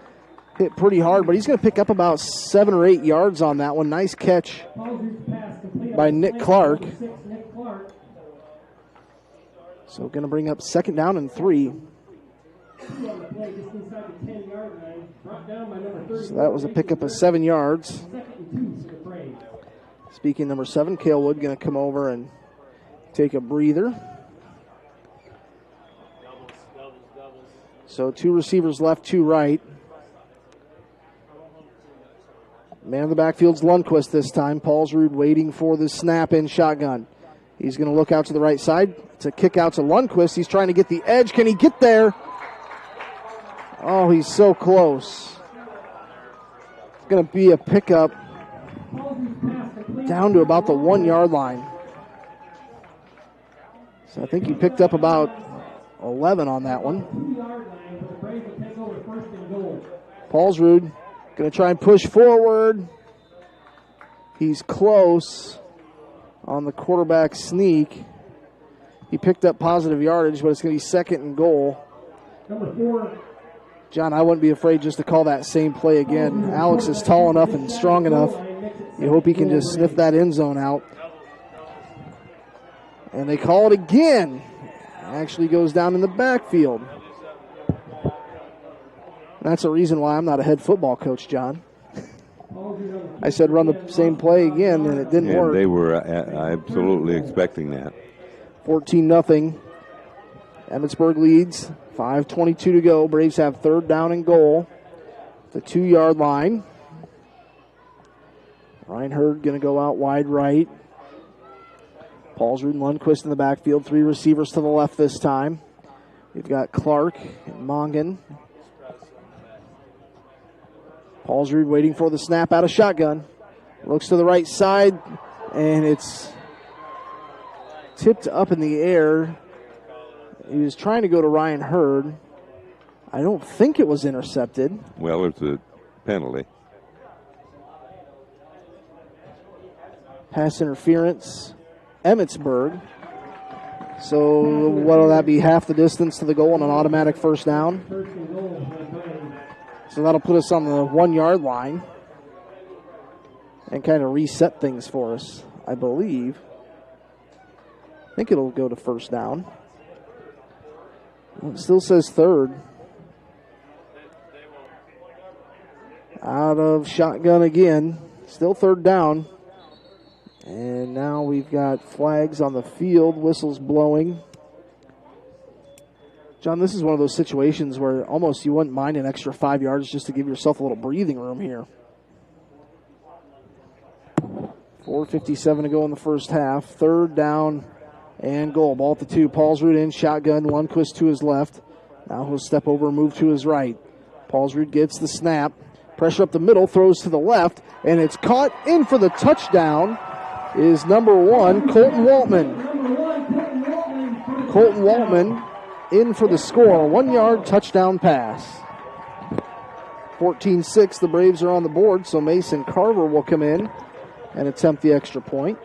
hit pretty hard, but he's going to pick up about 7 or 8 yards on that one. Nice catch by Nick Clark. So going to bring up second down and 3. So that was a pickup of 7 yards. Speaking number 7, Cale Wood going to come over and take a breather. So 2 receivers left, 2 right. Man in the backfield's Lundquist this time. Paulsrud waiting for the snap in shotgun. He's going to look out to the right side. It's a kick out to Lundquist. He's trying to get the edge. Can he get there? Oh, he's so close. It's going to be a pickup down to about the 1-yard line. So I think he picked up about 11 on that one. Paulsrud going to try and push forward. He's close on the quarterback sneak. He picked up positive yardage, but it's going to be second and goal. Number 4. John, I wouldn't be afraid just to call that same play again. Alex is tall enough and strong enough. You hope he can just sniff that end zone out. And they call it again. Actually goes down in the backfield. That's a reason why I'm not a head football coach, John. I said run the same play again, and it didn't work. They were absolutely expecting that. 14-0. Emmetsburg leads. 5:22 to go. Braves have third down and goal. The 2-yard line. Ryan Hurd going to go out wide right. Paulsrud and Lundquist in the backfield. 3 receivers to the left this time. We've got Clark and Mongan. Paulsrud waiting for the snap out of shotgun. Looks to the right side, and it's tipped up in the air. He was trying to go to Ryan Hurd. I don't think it was intercepted. Well, it's a penalty. Pass interference, Emmetsburg. So what'll that be, half the distance to the goal and an automatic first down? So that'll put us on the 1-yard line and kind of reset things for us, I believe. I think it'll go to first down. It still says third. Out of shotgun again. Still third down. And now we've got flags on the field, whistles blowing. John, this is one of those situations where almost you wouldn't mind an extra 5 yards just to give yourself a little breathing room here. 4:57 to go in the first half. Third down and goal. Ball at the 2. Paulsrud in shotgun. Lundquist to his left. Now he'll step over and move to his right. Paulsrud gets the snap. Pressure up the middle. Throws to the left. And it's caught in for the touchdown is number 1, Colton Waltman. Colton Waltman in for the score. 1-yard touchdown pass. 14-6, the Braves are on the board, so Mason Carver will come in and attempt the extra point.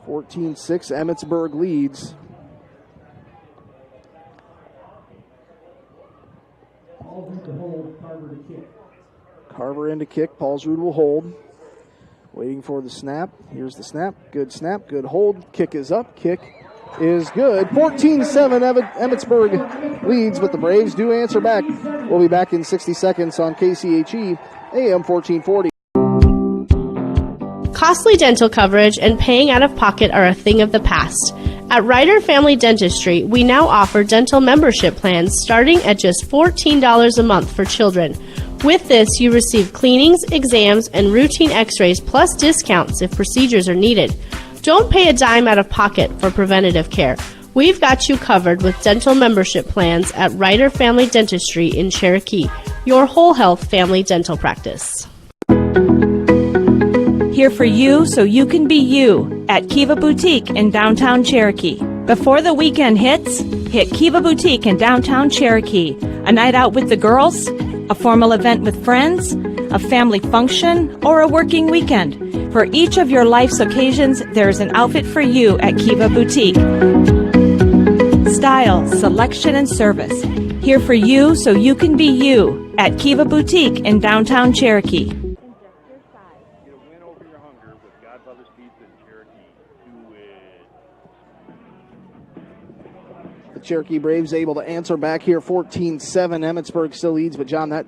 Emmetsburg leads. Carver in to kick. Paulsrud will hold. Waiting for the snap. Here's the snap. Good snap. Good hold. Kick is up. Kick is good. 14-7 Emmetsburg leads, but the Braves do answer back. We'll be back in 60 seconds on KCHE AM 1440. Costly dental coverage and paying out of pocket are a thing of the past. At Ryder Family Dentistry, we now offer dental membership plans starting at just $14 a month for children. With this, you receive cleanings, exams, and routine x-rays plus discounts if procedures are needed. Don't pay a dime out of pocket for preventative care. We've got you covered with dental membership plans at Ryder Family Dentistry in Cherokee, your whole health family dental practice. Here for you so you can be you at Kiva Boutique in downtown Cherokee. Before the weekend hits, hit Kiva Boutique in downtown Cherokee. A night out with the girls, a formal event with friends, a family function, or a working weekend. For each of your life's occasions, there's an outfit for you at Kiva Boutique. Style, selection, and service. Here for you so you can be you at Kiva Boutique in downtown Cherokee. The Cherokee Braves able to answer back here. 14-7. Emmetsburg still leads, but John, that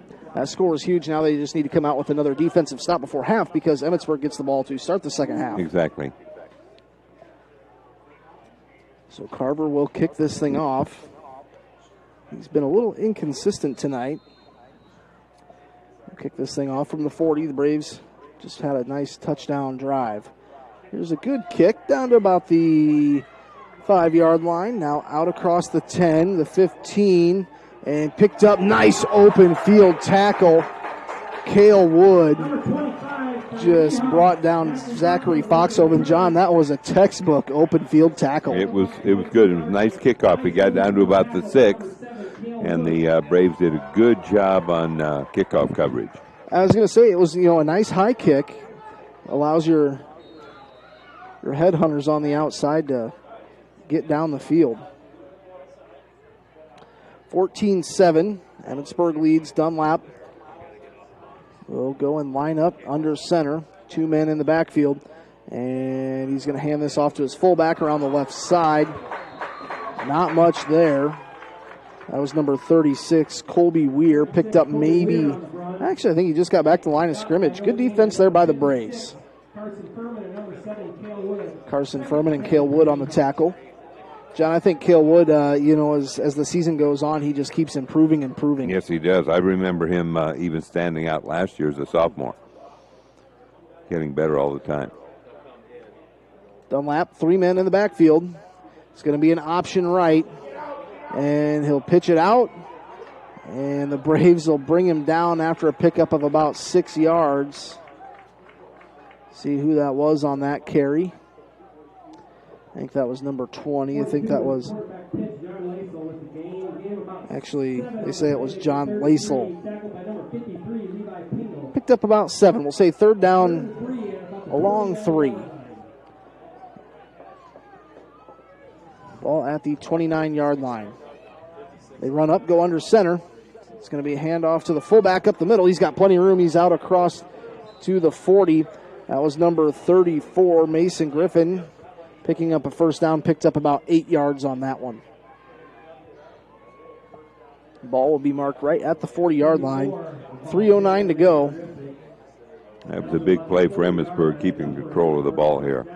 score is huge. Now they just need to come out with another defensive stop before half because Emmetsburg gets the ball to start the second half. Exactly. So Carver will kick this thing off. He's been a little inconsistent tonight. He'll kick this thing off from the 40. The Braves just had a nice touchdown drive. Here's a good kick down to about the 5-yard line. Now out across the 10, the 15, and picked up. Nice open field tackle. Cale Wood just brought down Zachary Foxhoven. John, that was a textbook open field tackle. It was good. It was a nice kickoff. He got down to about the 6, and the Braves did a good job on kickoff coverage. I was going to say, it was a nice high kick. Allows your headhunters on the outside to get down the field. 14-7. Emmetsburg leads. Dunlap will go and line up under center. 2 men in the backfield. And he's going to hand this off to his fullback around the left side. Not much there. That was number 36, Colby Weir. Picked up maybe... Actually, I think he just got back to the line of scrimmage. Good defense there by the Braves. Carson Furman and Cale Wood on the tackle. John, I think Cale Wood, as the season goes on, he just keeps improving. Yes, he does. I remember him even standing out last year as a sophomore. Getting better all the time. Dunlap, 3 men in the backfield. It's going to be an option right. And he'll pitch it out. And the Braves will bring him down after a pickup of about 6 yards. See who that was on that carry. I think that was number 20. I think that was... Actually, they say it was John Laisel. Picked up about 7. We'll say third down along 3. Ball at the 29-yard line. They run up, go under center. It's going to be a handoff to the fullback up the middle. He's got plenty of room. He's out across to the 40. That was number 34, Mason Griffin. Picking up a first down, picked up about 8 yards on that one. Ball will be marked right at the 40-yard line. 3:09 to go. That was a big play for Emmetsburg, keeping control of the ball here.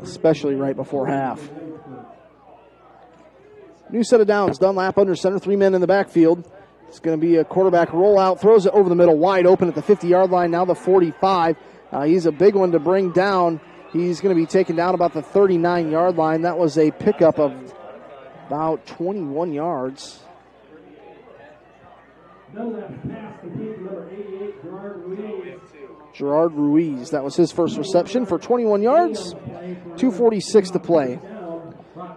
Especially right before half. New set of downs. Dunlap under center, 3 men in the backfield. It's going to be a quarterback rollout. Throws it over the middle, wide open at the 50-yard line. Now the 45. He's a big one to bring down. He's going to be taken down about the 39-yard line. That was a pickup of about 21 yards. Gerard Ruiz, that was his first reception for 21 yards, 2:46 to play.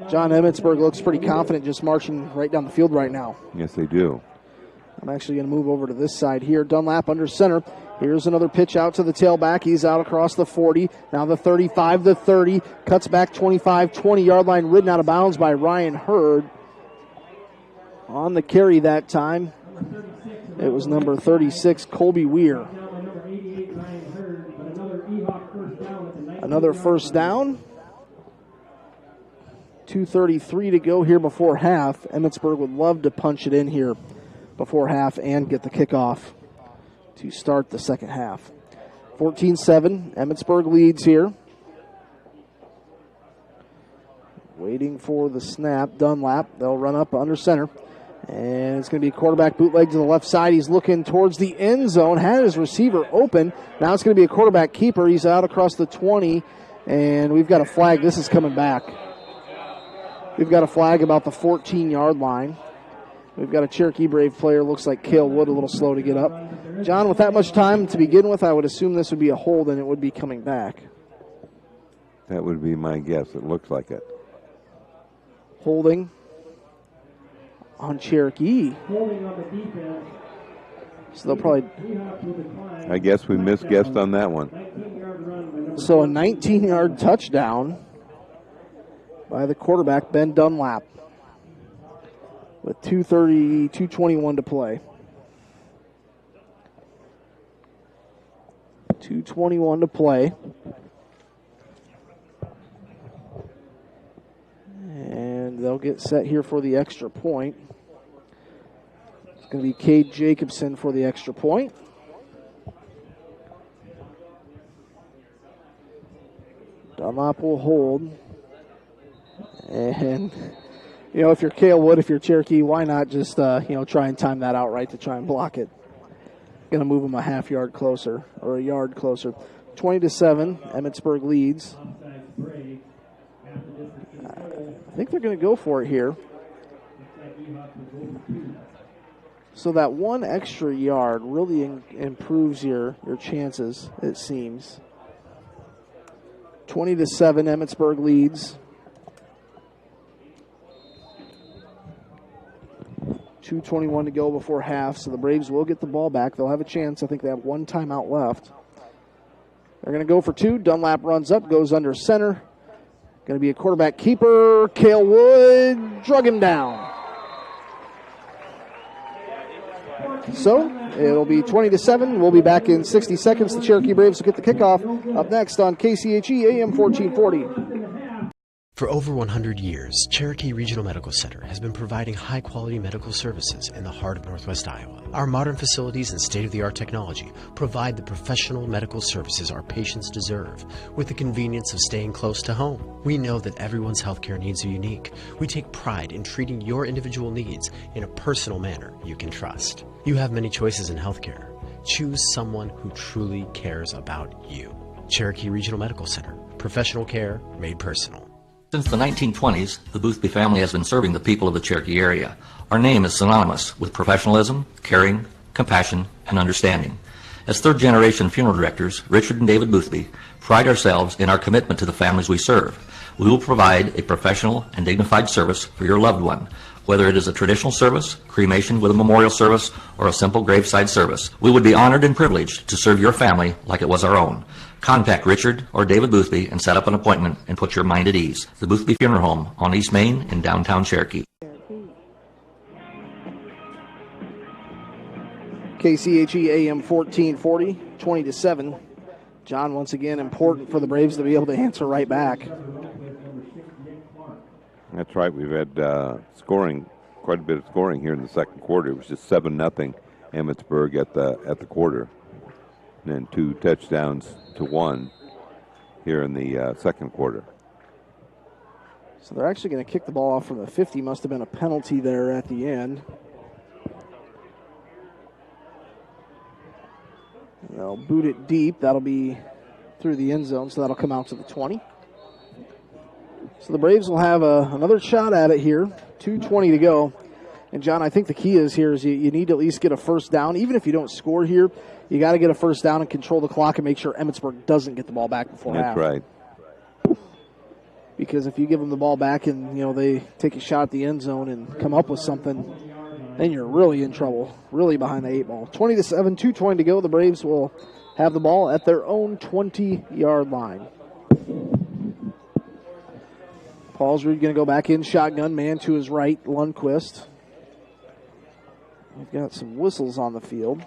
John Emmetsburg looks pretty confident just marching right down the field right now. Yes, they do. I'm actually going to move over to this side here. Dunlap under center. Here's another pitch out to the tailback. He's out across the 40. Now the 35, the 30. Cuts back 25, 20-yard line, ridden out of bounds by Ryan Hurd. On the carry that time, it was number 36, Colby Weir. Another first down. 2:33 to go here before half. Emmetsburg would love to punch it in here before half and get the kickoff to start the second half. 14-7, Emmetsburg leads here. Waiting for the snap, Dunlap. They'll run up under center. And it's going to be a quarterback bootleg to the left side. He's looking towards the end zone, had his receiver open. Now it's going to be a quarterback keeper. He's out across the 20, and we've got a flag. This is coming back. We've got a flag about the 14-yard line. We've got a Cherokee Brave player, looks like Cale Wood, a little slow to get up. John, with that much time to begin with, I would assume this would be a hold and it would be coming back. That would be my guess. It looks like it. Holding on Cherokee. So they'll probably... I guess we misguessed on that one. So a 19-yard touchdown by the quarterback, Ben Dunlap, with 2:21 to play. 2:21 to play. And they'll get set here for the extra point. It's going to be Cade Jacobson for the extra point. Dunlap will hold. And, you know, if you're Cale Wood, if you're Cherokee, why not just, try and time that out right to try and block it. Going to move them a half yard closer, or a yard closer. 20-7, Emmetsburg leads. I think they're going to go for it here. So that one extra yard really improves your chances, it seems. 20-7, Emmetsburg leads. 2:21 to go before half, so the Braves will get the ball back. They'll have a chance. I think they have one timeout left. They're going to go for two. Dunlap runs up, goes under center. Going to be a quarterback keeper. Cale Wood drug him down. So it'll be 20-7. We'll be back in 60 seconds. The Cherokee Braves will get the kickoff. Up next on KCHE AM 1440. For over 100 years, Cherokee Regional Medical Center has been providing high-quality medical services in the heart of Northwest Iowa. Our modern facilities and state-of-the-art technology provide the professional medical services our patients deserve, with the convenience of staying close to home. We know that everyone's healthcare needs are unique. We take pride in treating your individual needs in a personal manner you can trust. You have many choices in healthcare. Choose someone who truly cares about you. Cherokee Regional Medical Center. Professional care made personal. Since the 1920s, the Boothby family has been serving the people of the Cherokee area. Our name is synonymous with professionalism, caring, compassion, and understanding. As third-generation funeral directors, Richard and David Boothby pride ourselves in our commitment to the families we serve. We will provide a professional and dignified service for your loved one, whether it is a traditional service, cremation with a memorial service, or a simple graveside service. We would be honored and privileged to serve your family like it was our own. Contact Richard or David Boothby and set up an appointment and put your mind at ease. The Boothby Funeral Home on East Main in downtown Cherokee. KCHE AM 1440, 20-7. John, once again, important for the Braves to be able to answer right back. That's right. We've had quite a bit of scoring here in the second quarter. It was just 7-0 Emmetsburg at the quarter. And then 2 touchdowns to 1 here in the second quarter. So they're actually going to kick the ball off from the 50. Must have been a penalty there at the end. They'll boot it deep. That'll be through the end zone, so that'll come out to the 20. So the Braves will have another shot at it here. 2:20 to go. And, John, I think the key is here is you need to at least get a first down. Even if you don't score here, you got to get a first down and control the clock and make sure Emmetsburg doesn't get the ball back before half. That's right. Because if you give them the ball back and, they take a shot at the end zone and come up with something, then you're really in trouble, really behind the 8 ball. 20-7, 2:20 to go. The Braves will have the ball at their own 20-yard line. Paulsrud going to go back in shotgun, man to his right, Lundquist. We've got some whistles on the field.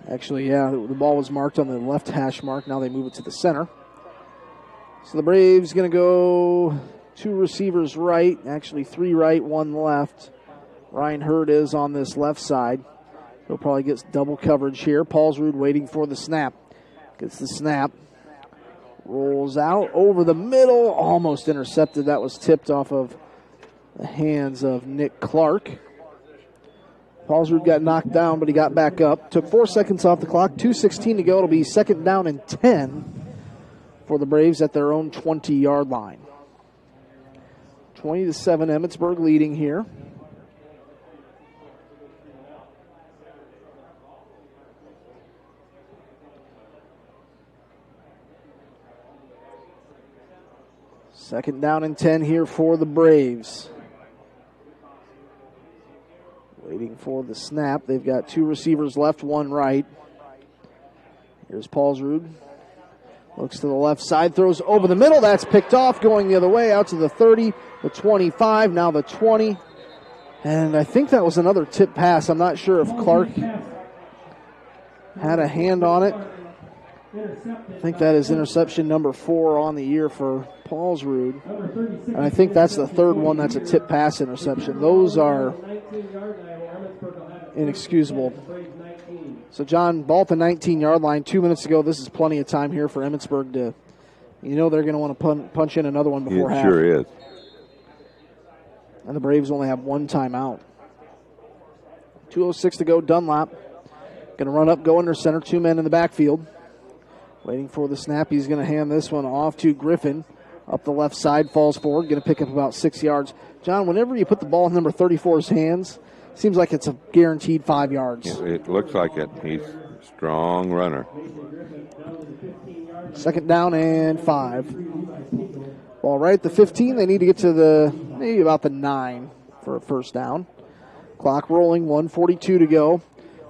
Actually, yeah, the ball was marked on the left hash mark. Now they move it to the center. So the Braves going to go 2 receivers right, actually 3 right, 1 left. Ryan Hurd is on this left side. He'll probably get double coverage here. Paulsrud waiting for the snap. Gets the snap. Rolls out over the middle. Almost intercepted. That was tipped off of the hands of Nick Clark. Paulsrud got knocked down, but he got back up. Took 4 seconds off the clock. 2:16 to go. It'll be 2nd down and 10 for the Braves at their own 20-yard line. 20-7, Emmetsburg leading here. Second down and 10 here for the Braves. Waiting for the snap. They've got 2 receivers left, 1 right. Here's Paulsrud. Looks to the left side, throws over the middle. That's picked off, going the other way, out to the 30, the 25, now the 20. And I think that was another tip pass. I'm not sure if Clark had a hand on it. I think that is interception number 4 on the year for Paulsrud. And I think that's the 3rd one that's a tip pass interception. Those are inexcusable. So, John, ball at the 19-yard line, 2 minutes to go. This is plenty of time here for Emmetsburg to, they're going to want to punch in another one before half. It sure is. And the Braves only have 1 timeout. 2:06 to go. Dunlap going to run up, go under center. 2 men in the backfield. Waiting for the snap. He's going to hand this one off to Griffin. Up the left side, falls forward. Going to pick up about 6 yards. John, whenever you put the ball in number 34's hands, seems like it's a guaranteed 5 yards. It looks like it. He's a strong runner. 2nd down and 5. Ball right at the 15. They need to get to maybe about the 9 for a first down. Clock rolling, 1:42 to go.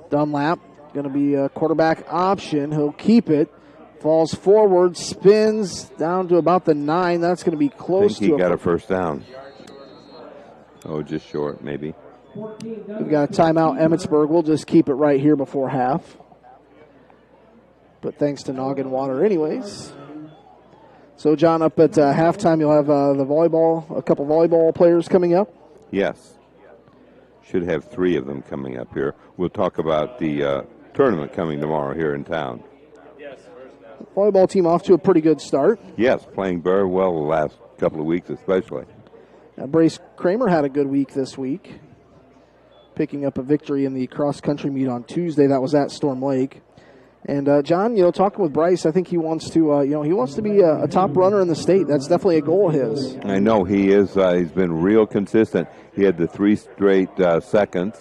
Dunlap going to be a quarterback option. He'll keep it. Falls forward, spins down to about the 9. That's going to be close to he got a first down. Oh, just short, maybe. We've got a timeout, Emmetsburg. We'll just keep it right here before half. But thanks to Noggin Water anyways. So, John, up at halftime, you'll have a couple volleyball players coming up? Yes. Should have 3 of them coming up here. We'll talk about the tournament coming tomorrow here in town. Volleyball team off to a pretty good start. Yes, playing very well the last couple of weeks especially. Brace Kramer had a good week this week, picking up a victory in the cross-country meet on Tuesday. That was at Storm Lake. And, John, talking with Bryce, I think he wants to be a top runner in the state. That's definitely a goal of his. I know he is. He's been real consistent. He had the 3 straight seconds.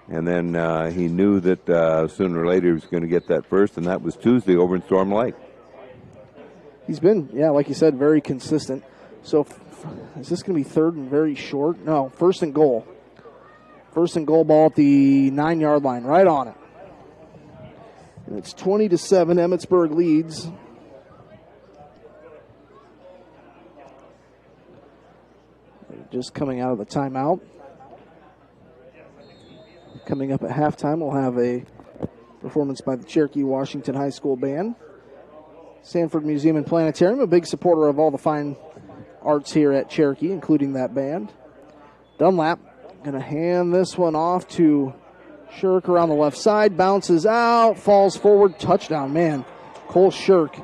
And then he knew that sooner or later he was going to get that first, and that was Tuesday over in Storm Lake. He's been, like you said, very consistent. So is this going to be 3rd and very short? No, 1st and goal. 1st and goal, ball at the 9-yard line, right on it. And it's 20-7, Emmetsburg leads. Just coming out of the timeout. Coming up at halftime, we'll have a performance by the Cherokee Washington High School Band. Sanford Museum and Planetarium, a big supporter of all the fine arts here at Cherokee, including that band. Dunlap going to hand this one off to Shirk around the left side. Bounces out, falls forward, touchdown. Man, Cole Shirk.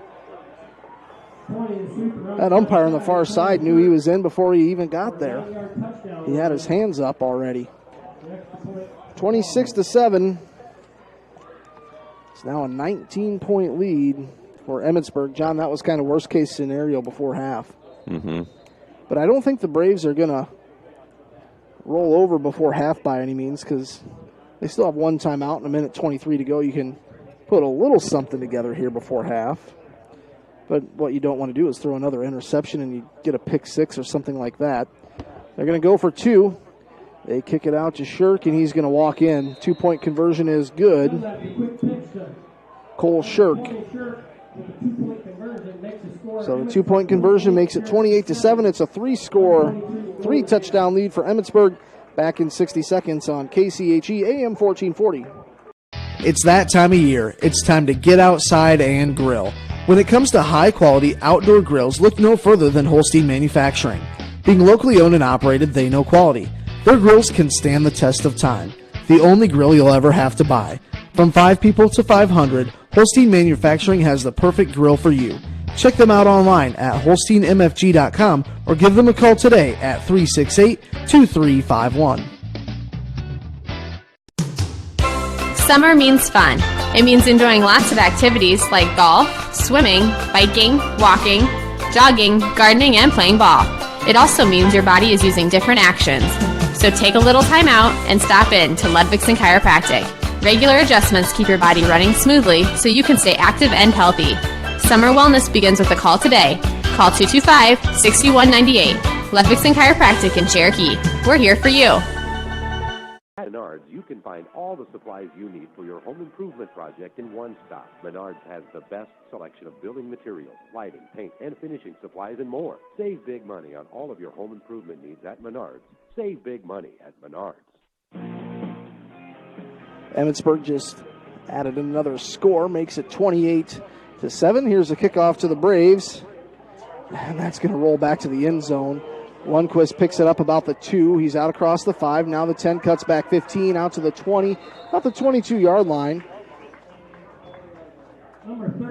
That umpire on the far side knew he was in before he even got there. He had his hands up already. 26-7. It's now a 19-point lead for Emmetsburg. John, that was kind of worst-case scenario before half. Mm-hmm. But I don't think the Braves are going to roll over before half by any means because they still have one timeout and 1:23 to go. You can put a little something together here before half. But what you don't want to do is throw another interception and you get a pick six or something like that. They're going to go for two. They kick it out to Shirk, and he's going to walk in. 2-point conversion is good. Cole Shirk. So the 2-point conversion makes it 28-7. It's a three-touchdown lead for Emmetsburg. Back in 60 seconds on KCHE AM 1440. It's that time of year. It's time to get outside and grill. When it comes to high-quality outdoor grills, look no further than Holstein Manufacturing. Being locally owned and operated, they know quality. Their grills can stand the test of time. The only grill you'll ever have to buy. From 5 people to 500, Holstein Manufacturing has the perfect grill for you. Check them out online at holsteinmfg.com or give them a call today at 368-2351. Summer means fun. It means enjoying lots of activities like golf, swimming, biking, walking, jogging, gardening, and playing ball. It also means your body is using different actions. So take a little time out and stop in to Ludwigson Chiropractic. Regular adjustments keep your body running smoothly so you can stay active and healthy. Summer wellness begins with a call today. Call 225-6198. Ludwigson Chiropractic in Cherokee. We're here for you. At Menards, you can find all the supplies you need for your home improvement project in one stop. Menards has the best selection of building materials, lighting, paint, and finishing supplies, and more. Save big money on all of your home improvement needs at Menards. Save big money at Menards. Emmetsburg just added another score, makes it 28-7. Here's a kickoff to the Braves, and that's going to roll back to the end zone. Lundquist picks it up about the 2. He's out across the 5. Now the 10 cuts back 15 out to the 20, about the 22-yard line.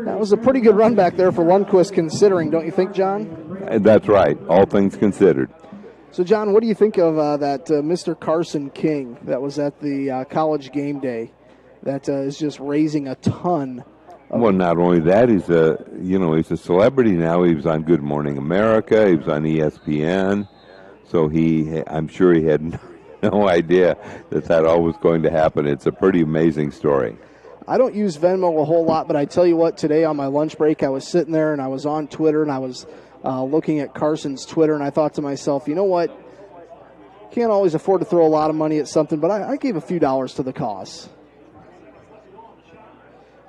That was a pretty good run back there for Lundquist considering, don't you think, John? That's right, all things considered. So, John, what do you think of that Mr. Carson King that was at the college game day that is just raising a ton? Well, not only that, he's a celebrity now. He was on Good Morning America. He was on ESPN. So I'm sure he had no idea that all was going to happen. It's a pretty amazing story. I don't use Venmo a whole lot, but I tell you what, today on my lunch break, I was sitting there and I was on Twitter and I was looking at Carson's Twitter, and I thought to myself, you know what? Can't always afford to throw a lot of money at something, but I gave a few dollars to the cause.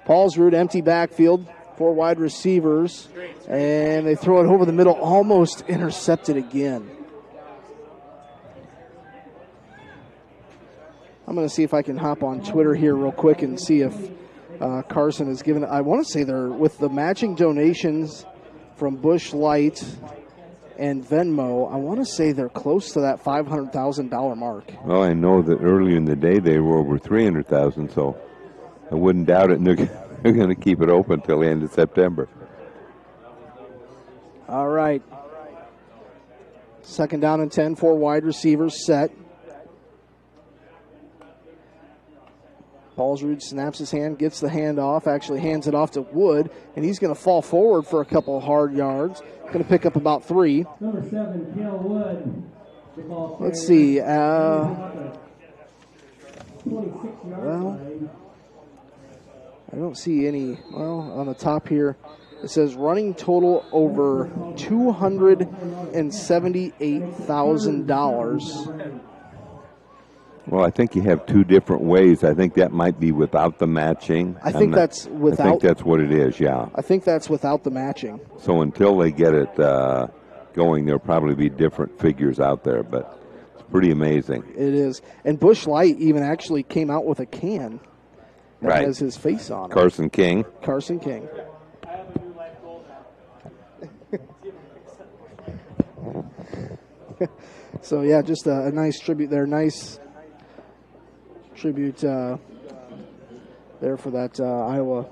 Paulsrud, empty backfield, 4 wide receivers, and they throw it over the middle, almost intercepted again. I'm going to see if I can hop on Twitter here real quick and see if Carson has given, I want to say they're with the matching donations from Busch Light and Venmo, I want to say they're close to that $500,000 mark. Well, I know that earlier in the day they were over $300,000, so I wouldn't doubt it, and they're going to keep it open until the end of September. All right. 2nd down and 10, 4 wide receivers set. Paulsrud snaps his hand, gets the handoff, actually hands it off to Wood, and he's going to fall forward for a couple of hard yards. Going to pick up about 3. Number 7, Cale Wood. Let's see. 26-yard line. I don't see any. Well, on the top here, it says running total over $278,000. Well, I think you have 2 different ways. I think that might be without the matching. I think that's without. I think that's what it is, yeah. I think that's without the matching. So until they get it going, there'll probably be different figures out there, but it's pretty amazing. It is. And Busch Light even actually came out with a can that has his face on it. Carson King. Carson King. So, yeah, just a nice tribute there. Nice tribute there for that Iowa,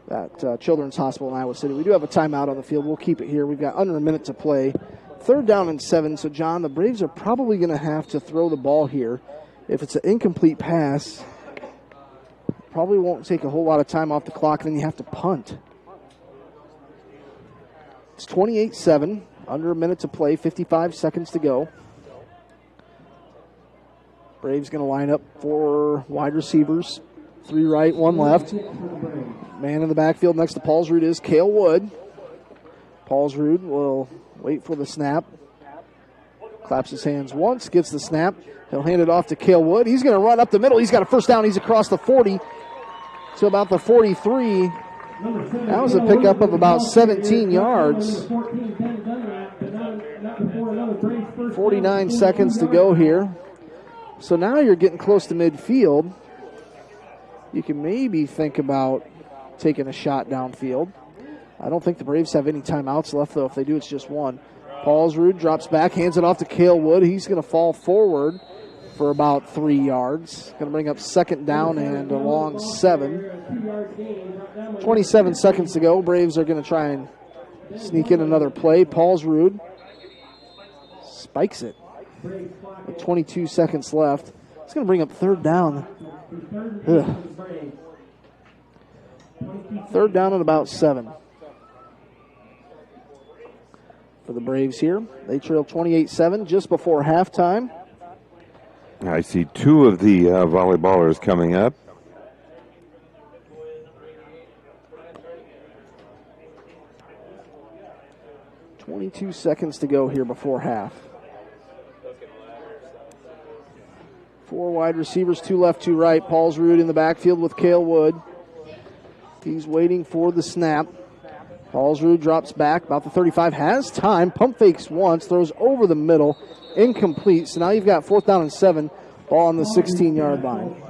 that Children's Hospital in Iowa City. We do have a timeout on the field. We'll keep it here. We've got under a minute to play. 3rd down and 7. So, John, the Braves are probably going to have to throw the ball here. If it's an incomplete pass, probably won't take a whole lot of time off the clock. Then you have to punt. It's 28-7. Under a minute to play, 55 seconds to go. Braves going to line up for wide receivers. 3 right, 1 left. Man in the backfield next to Paulsrud is Cale Wood. Paulsrud will wait for the snap. Claps his hands once, gets the snap. He'll hand it off to Cale Wood. He's going to run up the middle. He's got a first down. He's across the 40 to about the 43. That was a pickup of about 17 yards. 49 seconds to go here. So now you're getting close to midfield. You can maybe think about taking a shot downfield. I don't think the Braves have any timeouts left, though. If they do, it's just one. Paulsrud drops back, hands it off to Cale Wood. He's going to fall forward for about 3 yards. Going to bring up second down and a long 7. 27 seconds to go. Braves are going to try and sneak in another play. Paulsrud spikes it with 22 seconds left. It's going to bring up third down. Ugh. Third down at about 7. For the Braves here. They trail 28-7 just before halftime. I see 2 of the volleyballers coming up. .22 seconds to go here before half. 4 wide receivers, 2 left, 2 right. Paulsrud in the backfield with Cale Wood. He's waiting for the snap. Paulsrud drops back about the 35, has time, pump fakes once, throws over the middle, incomplete. So now you've got 4th down and 7, ball on the 16-yard line.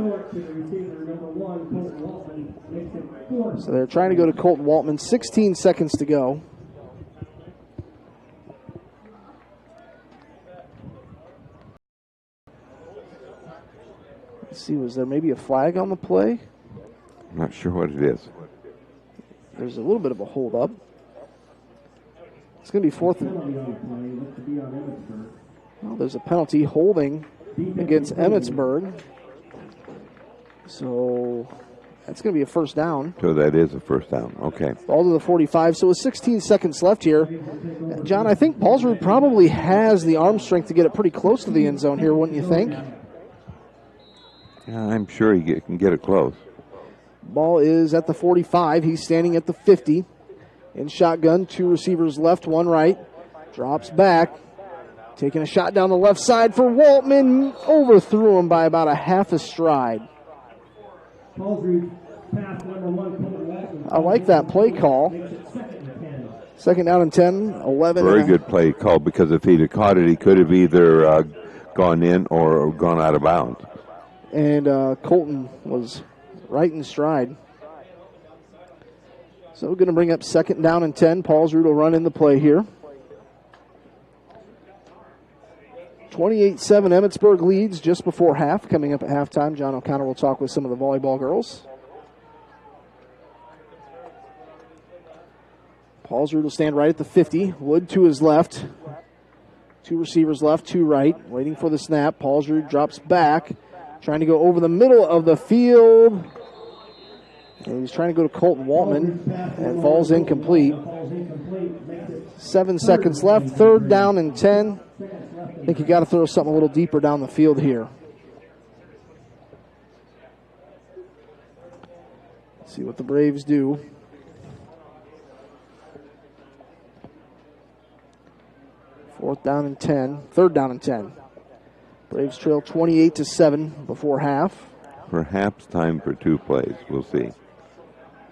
So they're trying to go to Colton Waltman, 16 seconds to go. Let's see, was there maybe a flag on the play? I'm not sure what it is. There's a little bit of a hold up. It's going to be 4th. Well, there's a penalty holding against Emmetsburg. So that's going to be a first down. So that is a first down. Okay. Ball to the 45. So with 16 seconds left here, John, I think Paulsrud probably has the arm strength to get it pretty close to the end zone here, wouldn't you think? Yeah, I'm sure he can get it close. Ball is at the 45. He's standing at the 50. In shotgun, 2 receivers left, 1 right. Drops back. Taking a shot down the left side for Waltman. Overthrew him by about a half a stride. I like that play call. Second down and 10, 11. Very good play call, because if he'd have caught it, he could have either gone in or gone out of bounds. And Colton was right in stride. So we're going to bring up second down and 10. Paulsrud will run in the play here. 28-7 Emmetsburg leads just before half. Coming up at halftime, John O'Connor will talk with some of the volleyball girls. Paulsrud will stand right at the 50. Wood to his left. 2 receivers left, 2 right. Waiting for the snap. Paulsrud drops back. Trying to go over the middle of the field. And he's trying to go to Colton Waltman and falls incomplete. 7 seconds left. Third down and 10. I think you got to throw something a little deeper down the field here. Let's see what the Braves do. Third down and 10. Braves trail 28-7 before half. Perhaps time for 2 plays. We'll see.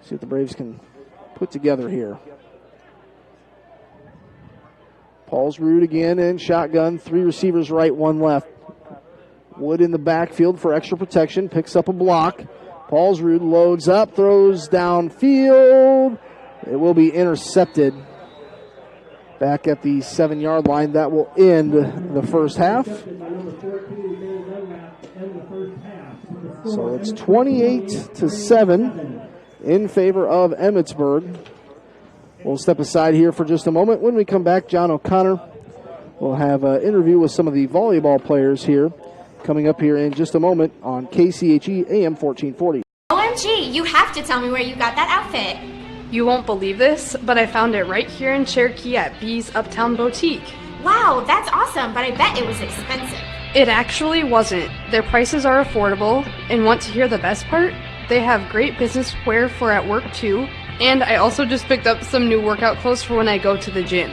See what the Braves can put together here. Paulsrud again in shotgun. 3 receivers right, 1 left. Wood in the backfield for extra protection. Picks up a block. Paulsrud loads up, throws downfield. It will be intercepted. Back at the 7-yard line. That will end the first half. So it's 28-7 in favor of Emmetsburg. We'll step aside here for just a moment. When we come back, John O'Connor will have an interview with some of the volleyball players here coming up here in just a moment on KCHE AM 1440. OMG, you have to tell me where you got that outfit. You won't believe this, but I found it right here in Cherokee at B's Uptown Boutique. Wow, that's awesome, but I bet it was expensive. It actually wasn't. Their prices are affordable, and want to hear the best part? They have great business wear for at work too, and I also just picked up some new workout clothes for when I go to the gym.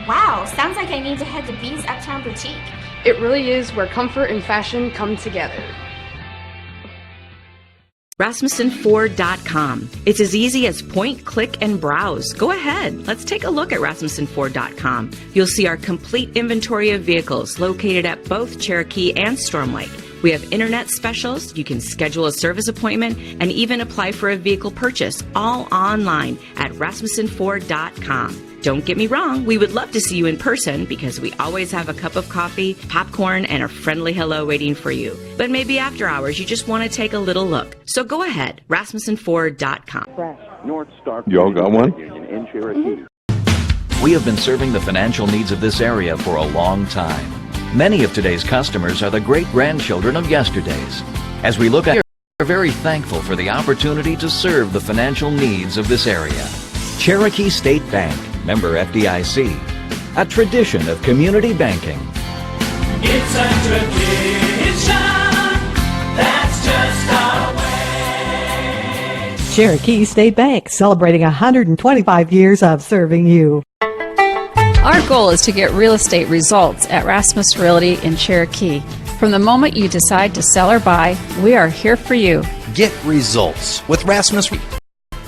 Wow, sounds like I need to head to B's Uptown Boutique. It really is where comfort and fashion come together. RasmussenFord.com. It's as easy as point, click, and browse. Go ahead. Let's take a look at RasmussenFord.com. You'll see our complete inventory of vehicles located at both Cherokee and Storm Lake. We have internet specials, you can schedule a service appointment, and even apply for a vehicle purchase, all online at RasmussenFord.com. Don't get me wrong, we would love to see you in person because we always have a cup of coffee, popcorn, and a friendly hello waiting for you. But maybe after hours, you just want to take a little look. So go ahead, RasmussenFord.com. North Star You all got one? Union in Cherokee. We have been serving the financial needs of this area for a long time. Many of today's customers are the great-grandchildren of yesterday's. As we look at, we're very thankful for the opportunity to serve the financial needs of this area. Cherokee State Bank, member FDIC, a tradition of community banking. It's a tradition that's just our way. Cherokee State Bank, celebrating 125 years of serving you. Our goal is to get real estate results at Rasmus Realty in Cherokee. From the moment you decide to sell or buy, we are here for you. Get results with Rasmus.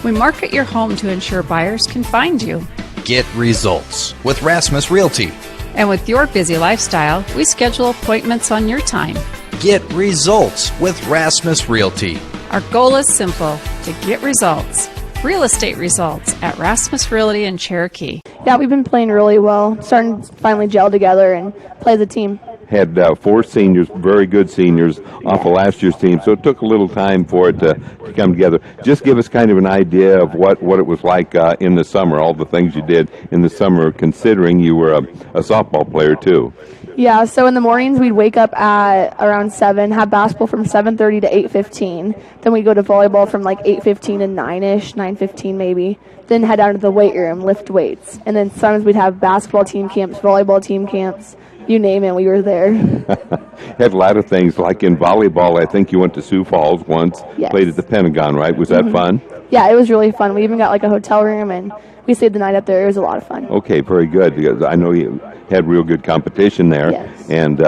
We market your home to ensure buyers can find you. Get results with Rasmus Realty. And with your busy lifestyle, we schedule appointments on your time. Get results with Rasmus Realty. Our goal is simple, to get results. Real estate results at Rasmus Realty in Cherokee. Yeah, we've been playing really well, starting to finally gel together and play as a team. Had 4 seniors, very good seniors, off of last year's team, so it took a little time for it to come together. Just give us kind of an idea of what it was like in the summer, all the things you did in the summer, considering you were a softball player too. Yeah, so in the mornings we'd wake up at around 7, have basketball from 7:30 to 8:15. Then we'd go to volleyball from like 8:15 to 9-ish, 9:15 maybe. Then head down to the weight room, lift weights. And then sometimes we'd have basketball team camps, volleyball team camps, you name it, we were there. Had a lot of things, like in volleyball, I think you went to Sioux Falls once, Yes. played at the Pentagon, right? Was that fun? Yeah, it was really fun. We even got like a hotel room and we stayed the night up there. It was a lot of fun. Okay, very good, because I know you had real good competition there. Yes. And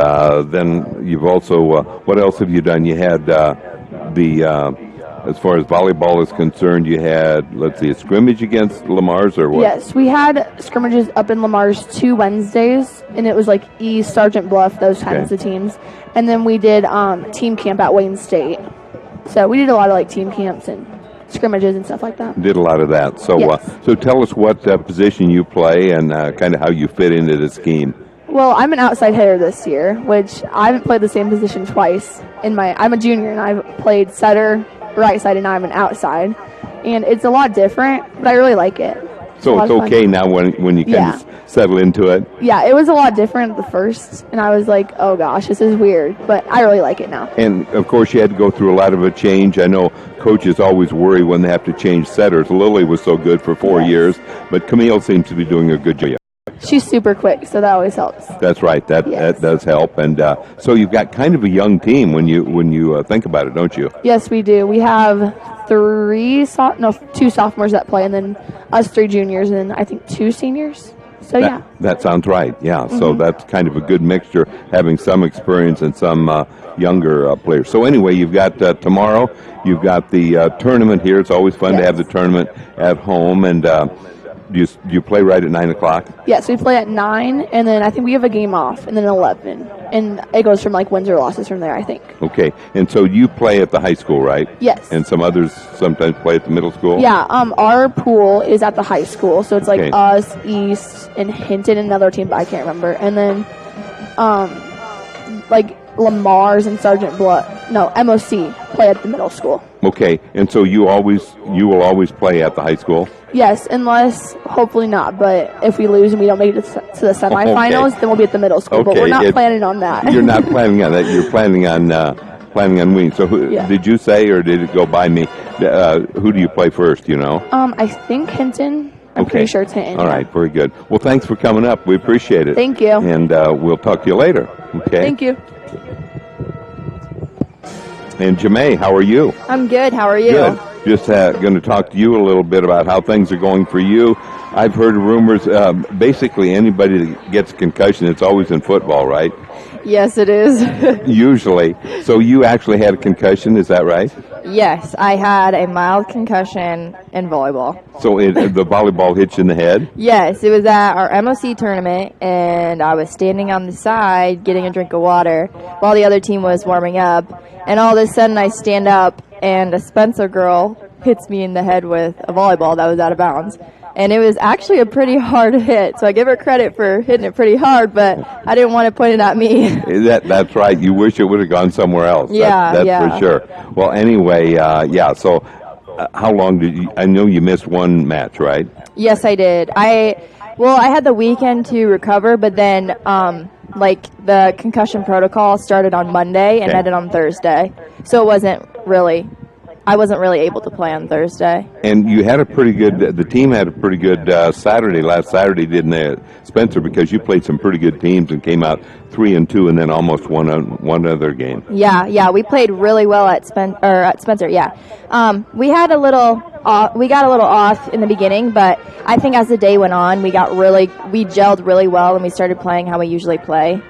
then you've also, what else have you done? You had as far as volleyball is concerned, you had, let's see, a scrimmage against Lamar's or what? Yes, we had scrimmages up in Lamar's 2 Wednesdays, and it was like East, Sergeant Bluff, those kinds of teams. And then we did team camp at Wayne State. So we did a lot of like team camps and scrimmages and stuff like that. Did a lot of that. So, Yes. so tell us what position you play and kind of how you fit into the scheme. Well, I'm an outside hitter this year, which I haven't played the same position twice. I'm a junior, and I've played setter, right side, and now I'm an outside. And it's a lot different, but I really like it. So it's okay now when you kind of settle into it? Yeah, it was a lot different at the first, and I was like, oh gosh, this is weird, but I really like it now. And, of course, you had to go through a lot of a change. I know coaches always worry when they have to change setters. Lily was so good for 4 years, but Camille seems to be doing a good job. She's super quick, so that always helps. That's right. That does help. And so you've got kind of a young team when you think about it, don't you? Yes, we do. We have 2 sophomores that play, and then us 3 juniors, and I think 2 seniors. So, yeah. That sounds right, yeah. So that's kind of a good mixture, having some experience and some younger players. So anyway, you've got tomorrow, you've got the tournament here. It's always fun to have the tournament at home. And do you play right at 9 o'clock? Yes, we play at 9, and then I think we have a game off, and then 11. And it goes from like wins or losses from there, I think. Okay, and so you play at the high school, right? Yes. And some others sometimes play at the middle school? Yeah, our pool is at the high school, so it's like Okay. us, East, and Hinton, and another team, but I can't remember. And then, like Lamar's and Sergeant MOC play at the middle school. Okay, and so you will always play at the high school? Yes, unless, hopefully not, but if we lose and we don't make it to the semifinals, then we'll be at the middle school, but we're not planning on that. You're not planning on that. You're planning on planning on winning. So Yeah. did you say, or did it go by me? Who do you play first, you know? I think Hinton. I'm pretty sure it's Hinton. All right, very good. Well, thanks for coming up. We appreciate it. Thank you. And we'll talk to you later. Okay? Thank you. And Jamae, how are you? I'm good. How are you? Good. Just going to talk to you a little bit about how things are going for you. I've heard rumors, basically anybody that gets a concussion, it's always in football, right? Yes, it is. Usually. So you actually had a concussion, is that right? Yes, I had a mild concussion in volleyball. So the volleyball hit you in the head? Yes, it was at our MOC tournament, and I was standing on the side getting a drink of water while the other team was warming up. And all of a sudden I stand up, and a Spencer girl hits me in the head with a volleyball that was out of bounds. And it was actually a pretty hard hit, so I give her credit for hitting it pretty hard, but I didn't want to point it at me. That's right. You wish it would have gone somewhere else. Yeah, that's yeah. for sure. Well, anyway, so how long did you, I know you missed one match, right? Yes, I did. I had the weekend to recover, but then the concussion protocol started on Monday and ended on Thursday. So I wasn't really able to play on Thursday. And you had the team had a pretty good Saturday, last Saturday, didn't they, Spencer, because you played some pretty good teams and came out 3-2 and then almost won one other game. Yeah, we played really well at Spencer, yeah. We got a little off in the beginning, but I think as the day went on, we gelled really well and we started playing how we usually play.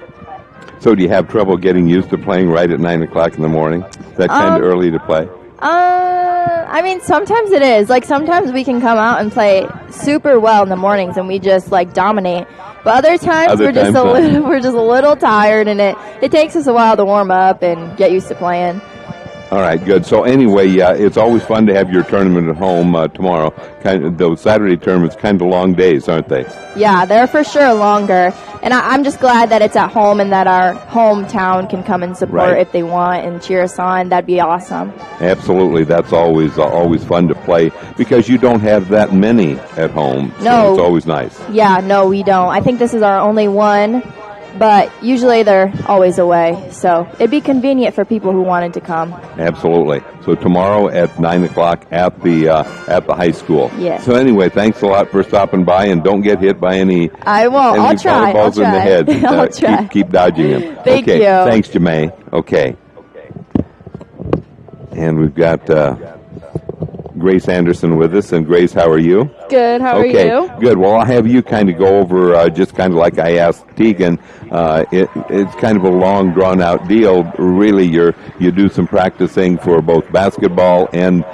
So do you have trouble getting used to playing right at 9 o'clock in the morning? Is that kind of early to play? I mean, sometimes it is. Like, sometimes we can come out and play super well in the mornings and we just, dominate. But other times we're just a little tired, and it takes us a while to warm up and get used to playing. All right, good. So anyway, it's always fun to have your tournament at home tomorrow. Those Saturday tournaments, kind of long days, aren't they? Yeah, they're for sure longer. And I'm just glad that it's at home and that our hometown can come and support if they want and cheer us on. That'd be awesome. Absolutely. That's always fun to play because you don't have that many at home. So No. it's always nice. Yeah, no, we don't. I think this is our only one, but usually they're always away. So it'd be convenient for people who wanted to come. Absolutely. So tomorrow at 9 o'clock at the high school. Yes. So anyway, thanks a lot for stopping by, and don't get hit by any. I won't. I'll try. volleyballs in the head. I'll try. Keep dodging them. Thank okay. you. Thanks, Jamae. Okay. And we've got Grace Anderson with us. And Grace, how are you? Good. How are you? Good. Well, I'll have you kind of go over just kind of like I asked Tegan. It's kind of a long, drawn-out deal. Really, you do some practicing for both basketball and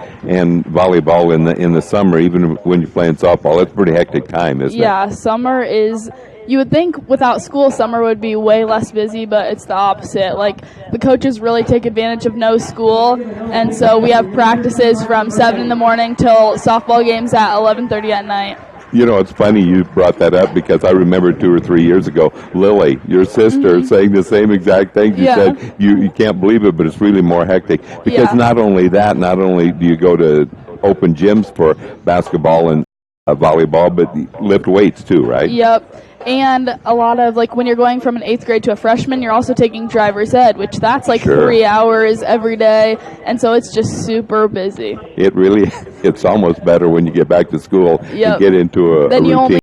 volleyball in the summer, even when you're playing softball. It's a pretty hectic time, isn't it? Yeah, summer is. You would think without school, summer would be way less busy, but it's the opposite. Like, the coaches really take advantage of no school, and so we have practices from 7 in the morning till softball games at 11:30 at night. You know, it's funny you brought that up because I remember 2 or 3 years ago, Lily, your sister, saying the same exact thing. She said, you can't believe it, but it's really more hectic. Because not only do you go to open gyms for basketball and volleyball, but lift weights too, right? Yep. And a lot of, when you're going from an 8th grade to a freshman, you're also taking driver's ed, which that's 3 hours every day. And so it's just super busy. It's almost better when you get back to school and get into a Then you routine. only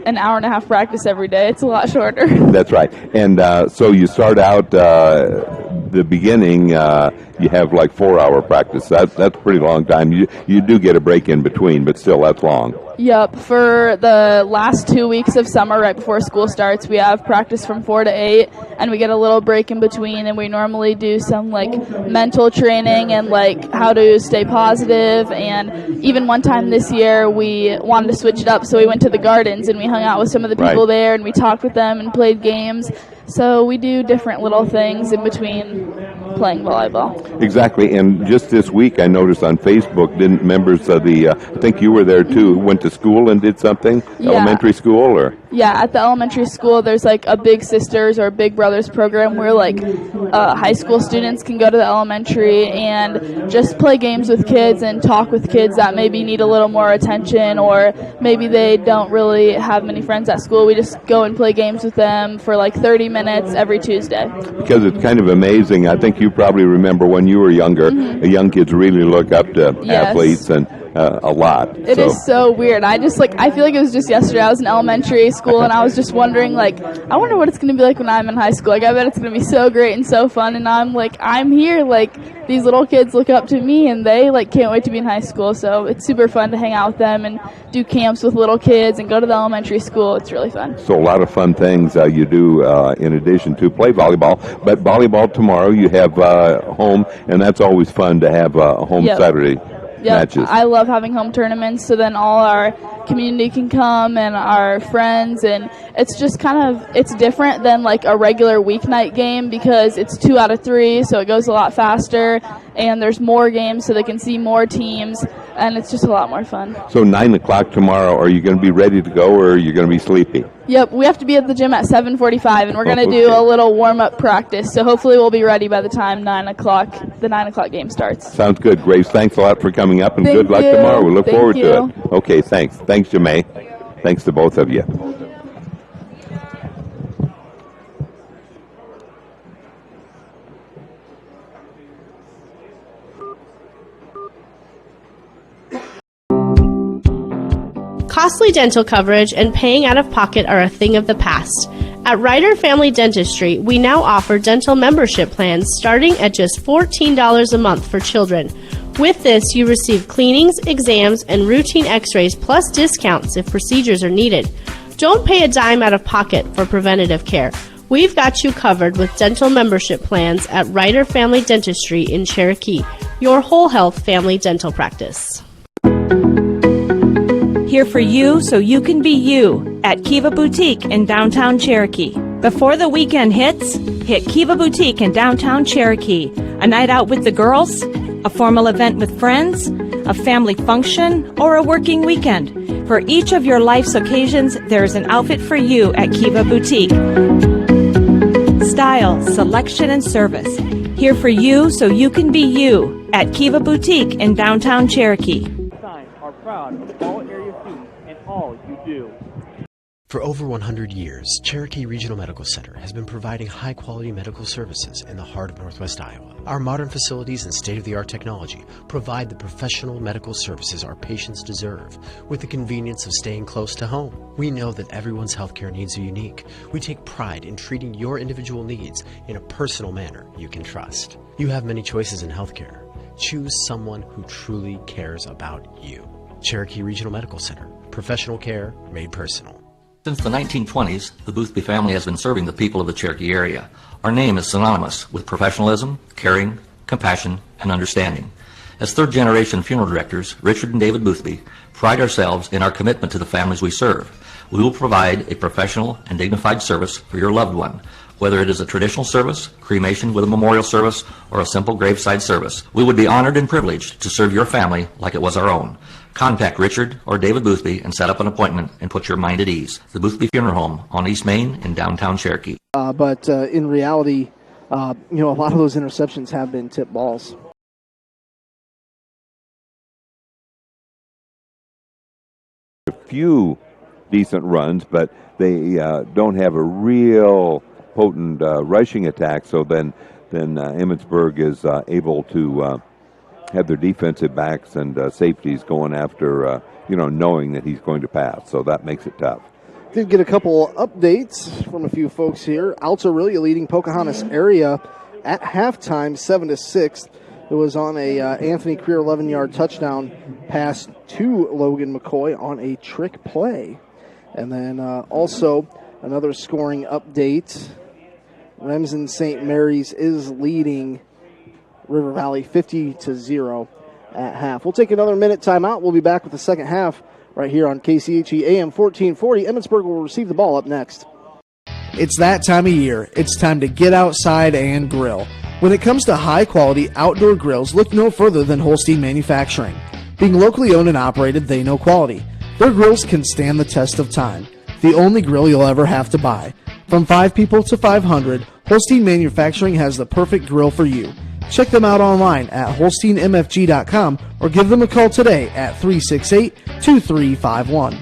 an hour and a half practice every day. It's a lot shorter. That's right. And so you start out the beginning, you have 4-hour practice. That's a pretty long time. You do get a break in between, but still that's long. Yep. For the last 2 weeks of summer, right before school starts, we have practice from 4 to 8, and we get a little break in between, and we normally do some mental training and how to stay positive. And even one time this year, we wanted to switch it up, so we went to the gardens and we hung out with some of the people there, and we talked with them and played games. So we do different little things in between playing volleyball. Exactly, and just this week I noticed on Facebook, didn't members of I think you were there too, went to school and did something, elementary school or? Yeah, at the elementary school, there's like a Big Sisters or Big Brothers program where like high school students can go to the elementary and just play games with kids and talk with kids that maybe need a little more attention, or maybe they don't really have many friends at school. We just go and play games with them for like 30 minutes every Tuesday. Because it's kind of amazing. I think you probably remember when you were younger, young kids really look up to athletes and a lot. It is so weird. I feel like it was just yesterday. I was in elementary school and I was just wondering, like, I wonder what it's going to be like when I'm in high school. Like, I bet it's going to be so great and so fun. And I'm like, I'm here. Like, these little kids look up to me and they like can't wait to be in high school. So it's super fun to hang out with them and do camps with little kids and go to the elementary school. It's really fun. So a lot of fun things you do in addition to play volleyball. But volleyball tomorrow you have home, and that's always fun to have home Saturday. Matches. I love having home tournaments, so then all our community can come and our friends, and it's just it's different than like a regular weeknight game because it's 2 out of 3, so it goes a lot faster, and there's more games so they can see more teams, and it's just a lot more fun. So 9 o'clock tomorrow, are you going to be ready to go, or are you going to be sleepy? Yep, we have to be at the gym at 7:45, and we're going to do a little warm-up practice, so hopefully we'll be ready by the time the 9 o'clock game starts. Sounds good, Grace. Thanks a lot for coming up, and good luck tomorrow. We look forward to it. Okay, thanks. Thanks, Jamae. Thanks to both of you. Costly dental coverage and paying out of pocket are a thing of the past. At Ryder Family Dentistry, we now offer dental membership plans starting at just $14 a month for children. With this, you receive cleanings, exams, and routine x-rays plus discounts if procedures are needed. Don't pay a dime out of pocket for preventative care. We've got you covered with dental membership plans at Ryder Family Dentistry in Cherokee, your whole health family dental practice. Here for you so you can be you at Kiva Boutique in downtown Cherokee. Before the weekend hits, hit Kiva Boutique in downtown Cherokee. A night out with the girls, a formal event with friends, a family function, or a working weekend. For each of your life's occasions, there's an outfit for you at Kiva Boutique. Style, selection, and service. Here for you so you can be you at Kiva Boutique in downtown Cherokee. Are proud of all area students and all you do. For over 100 years, Cherokee Regional Medical Center has been providing high-quality medical services in the heart of Northwest Iowa. Our modern facilities and state-of-the-art technology provide the professional medical services our patients deserve, with the convenience of staying close to home. We know that everyone's healthcare needs are unique. We take pride in treating your individual needs in a personal manner you can trust. You have many choices in healthcare. Choose someone who truly cares about you. Cherokee Regional Medical Center. Professional care made personal. Since the 1920s, the Boothby family has been serving the people of the Cherokee area. Our name is synonymous with professionalism, caring, compassion, and understanding. As third-generation funeral directors, Richard and David Boothby pride ourselves in our commitment to the families we serve. We will provide a professional and dignified service for your loved one, whether it is a traditional service, cremation with a memorial service, or a simple graveside service. We would be honored and privileged to serve your family like it was our own. Contact Richard or David Boothby and set up an appointment and put your mind at ease. The Boothby Funeral Home on East Main in downtown Cherokee. But in reality, a lot of those interceptions have been tip balls. A few decent runs, but they don't have a real potent rushing attack, so then Emmetsburg is able to have their defensive backs and safeties going after, knowing that he's going to pass, so that makes it tough. Did get a couple updates from a few folks here. Alta really leading Pocahontas area at halftime, 7-6. It was on a Anthony Creer 11-yard touchdown pass to Logan McCoy on a trick play. And then also another scoring update. Remsen St. Mary's is leading River Valley 50-0 at half. We'll take another minute timeout. We'll be back with the second half right here on KCHE AM 1440. Emmetsburg will receive the ball up next. It's that time of year. It's time to get outside and grill. When it comes to high-quality outdoor grills, look no further than Holstein Manufacturing. Being locally owned and operated, they know quality. Their grills can stand the test of time. the only grill you'll ever have to buy. From 5 people to 500, Holstein Manufacturing has the perfect grill for you. Check them out online at holsteinmfg.com or give them a call today at 368-2351.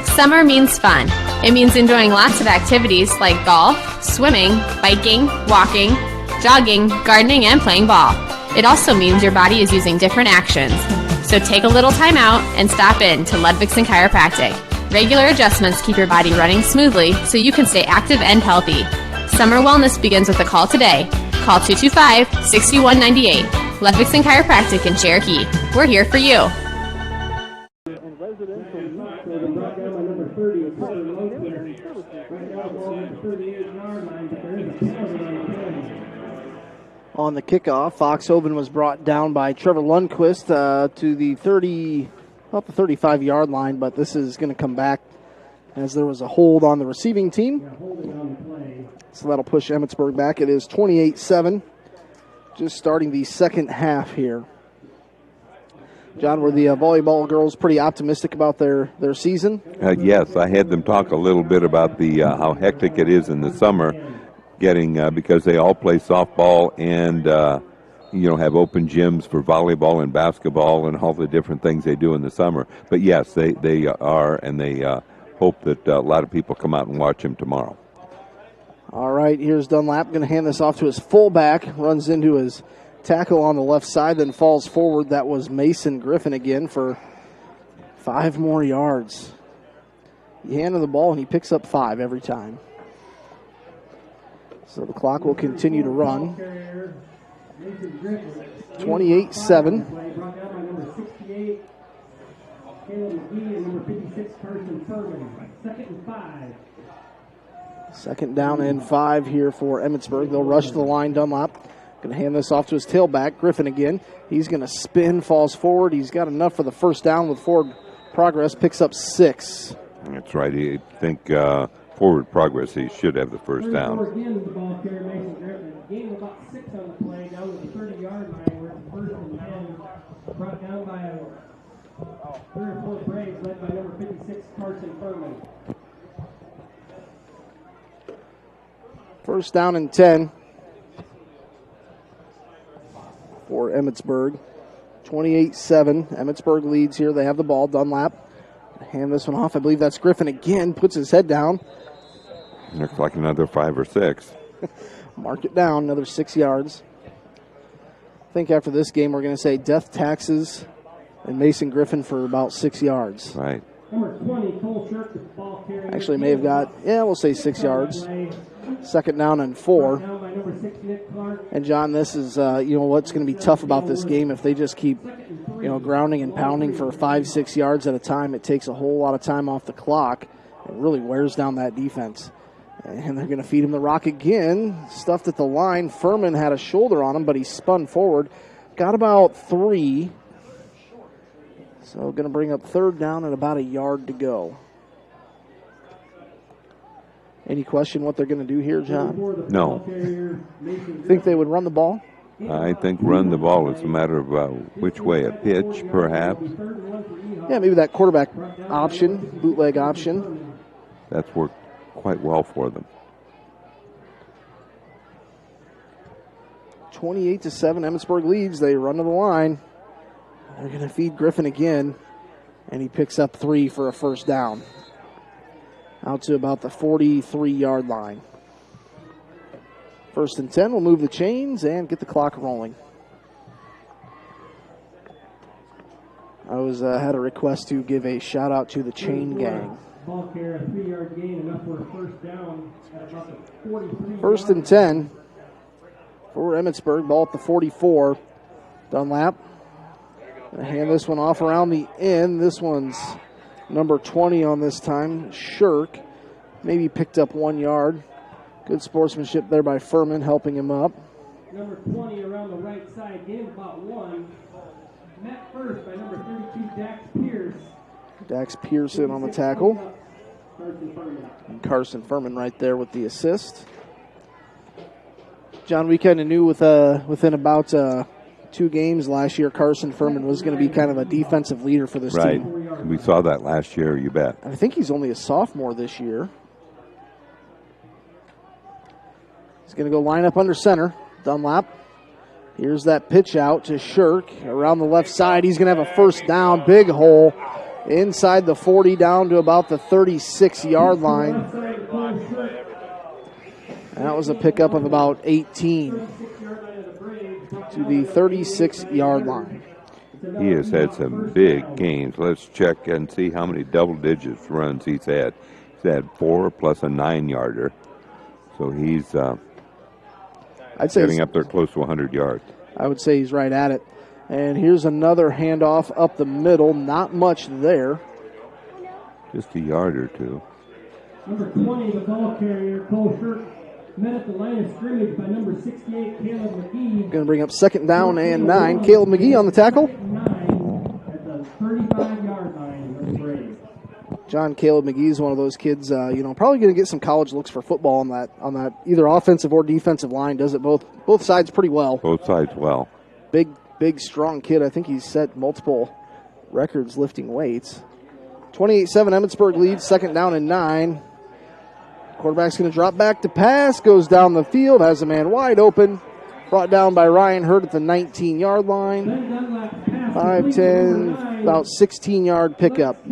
Summer means fun. It means enjoying lots of activities like golf, swimming, biking, walking, jogging, gardening, and playing ball. It also means your body is using different actions. So take a little time out and stop in to Ludwigson Chiropractic. Regular adjustments keep your body running smoothly so you can stay active and healthy. Summer wellness begins with a call today. Call 225-6198. Ludwigson Chiropractic in Cherokee. We're here for you. On the kickoff, Foxhoven was brought down by Trevor Lundquist to the 35-yard line, but this is going to come back as there was a hold on the receiving team. So that'll push Emmetsburg back. It is 28-7, just starting the second half here. John, were the volleyball girls pretty optimistic about their season? Yes, I had them talk a little bit about the how hectic it is in the summer, getting because they all play softball and have open gyms for volleyball and basketball and all the different things they do in the summer. But yes, they are, and they hope that a lot of people come out and watch them tomorrow. All right, here's Dunlap going to hand this off to his fullback, runs into his tackle on the left side, then falls forward. That was Mason Griffin again for 5 more yards. He handed the ball, and he picks up 5 every time. So the clock will continue to run. 28-7. Second down and 5 here for Emmetsburg. They'll rush to the line. Dunlap going to hand this off to his tailback, Griffin again. He's going to spin, falls forward. He's got enough for the first down with forward progress, picks up 6. That's right. I think forward progress, he should have the first down. Again, the ball carrier Mason Griffin. Gain of about 6 on the play, down to the 30-yard line, where it's 1st and 10. Brought down by 3 or 4 Braves, led by number 56, Carson Furman. First down and 10 for Emmetsburg. 28-7. Emmetsburg leads here. They have the ball. Dunlap. Hand this one off. I believe that's Griffin again. Puts his head down. Looks like another 5 or 6. Mark it down. Another 6 yards. I think after this game we're going to say death taxes and Mason Griffin for about 6 yards. Right. Number 20, Cole Shirk, the ball carrier. Actually may have got, we'll say 6 yards. Second down and 4. And John, this is, what's going to be tough about this game if they just keep, grounding and pounding for 5-6 yards at a time. It takes a whole lot of time off the clock. It really wears down that defense. And they're going to feed him the rock again. Stuffed at the line. Furman had a shoulder on him, but he spun forward. Got about 3. So going to bring up third down and about a yard to go. Any question what they're going to do here, John? No. Think they would run the ball? I think run the ball. It's a matter of which way, a pitch perhaps. Yeah, maybe that quarterback option, bootleg option. That's worked quite well for them. 28-7, Emmetsburg leads. They run to the line. They're going to feed Griffin again, and he picks up 3 for a first down. Out to about the 43-yard line. 1st and 10, we'll move the chains and get the clock rolling. I had a request to give a shout-out to the chain gang. Ball carrier, a 3-yard gain, enough for a first down at about the 43. 1st and 10 for Emmetsburg. Ball at the 44. Dunlap. Gonna hand this one off around the end. This one's number 20 on this time, Shirk. Maybe picked up 1 yard. Good sportsmanship there by Furman, helping him up. Number 20 around the right side, gained about 1. Met first by number 32, Dax Pierce. Dax Pearson on the tackle. And Carson Furman right there with the assist. John, we kind of knew within about 2 games last year, Carson Furman was going to be kind of a defensive leader for this team. We saw that last year, you bet. I think he's only a sophomore this year. He's going to go line up under center. Dunlap. Here's that pitch out to Shirk around the left side. He's going to have a first down. Big hole inside the 40 down to about the 36-yard line. That was a pickup of about 18 to the 36-yard line. He has had some big gains. Let's check and see how many double digits runs he's had. He's had 4 plus a 9-yarder. So he's getting up there close to 100 yards. I would say he's right at it. And here's another handoff up the middle. Not much there. Just a yard or two. Number 20, the ball carrier, Cole Shirk, met at the line of scrimmage by number 68, Caleb McGee. Going to bring up second down and 9. Caleb McGee on the tackle. 9 at the 35-yard line of the Braves. John Caleb McGee is one of those kids, probably going to get some college looks for football on that either offensive or defensive line. Does it both sides pretty well. Both sides well. Big, strong kid. I think he's set multiple records lifting weights. 28-7, Emmetsburg leads, second down and 9. Quarterback's going to drop back to pass, goes down the field, has a man wide open. Brought down by Ryan Hurd at the 19-yard line. 5-10, about 16-yard pickup.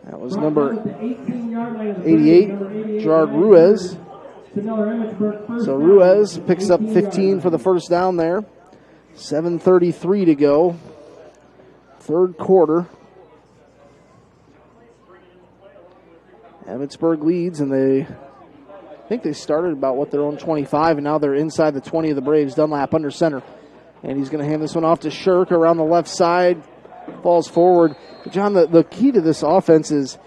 That was number 88, Gerard Ruiz. So Ruiz picks up 15 for the first down there. 7:33 to go. Third quarter. Emmetsburg leads, and I think they started about their own 25, and now they're inside the 20 of the Braves. Dunlap under center. And he's going to hand this one off to Shirk around the left side. Falls forward. John, the key to this offense is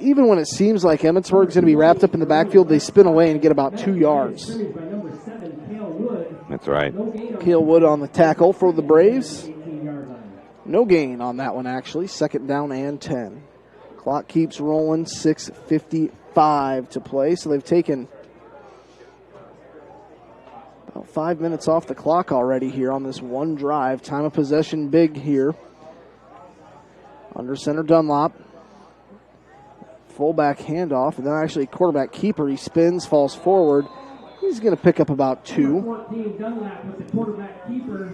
even when it seems like Emmetsburg's going to be wrapped up in the backfield, they spin away and get about 2 yards. That's right. Cale Wood on the tackle for the Braves. No gain on that one, actually. Second down and 10. Clock keeps rolling, 6:55 to play. So they've taken about 5 minutes off the clock already here on this one drive. Time of possession big here. Under center Dunlop. Fullback handoff, and then actually quarterback keeper. He spins, falls forward. He's going to pick up about 2. 14, Dunlap with the quarterback keeper.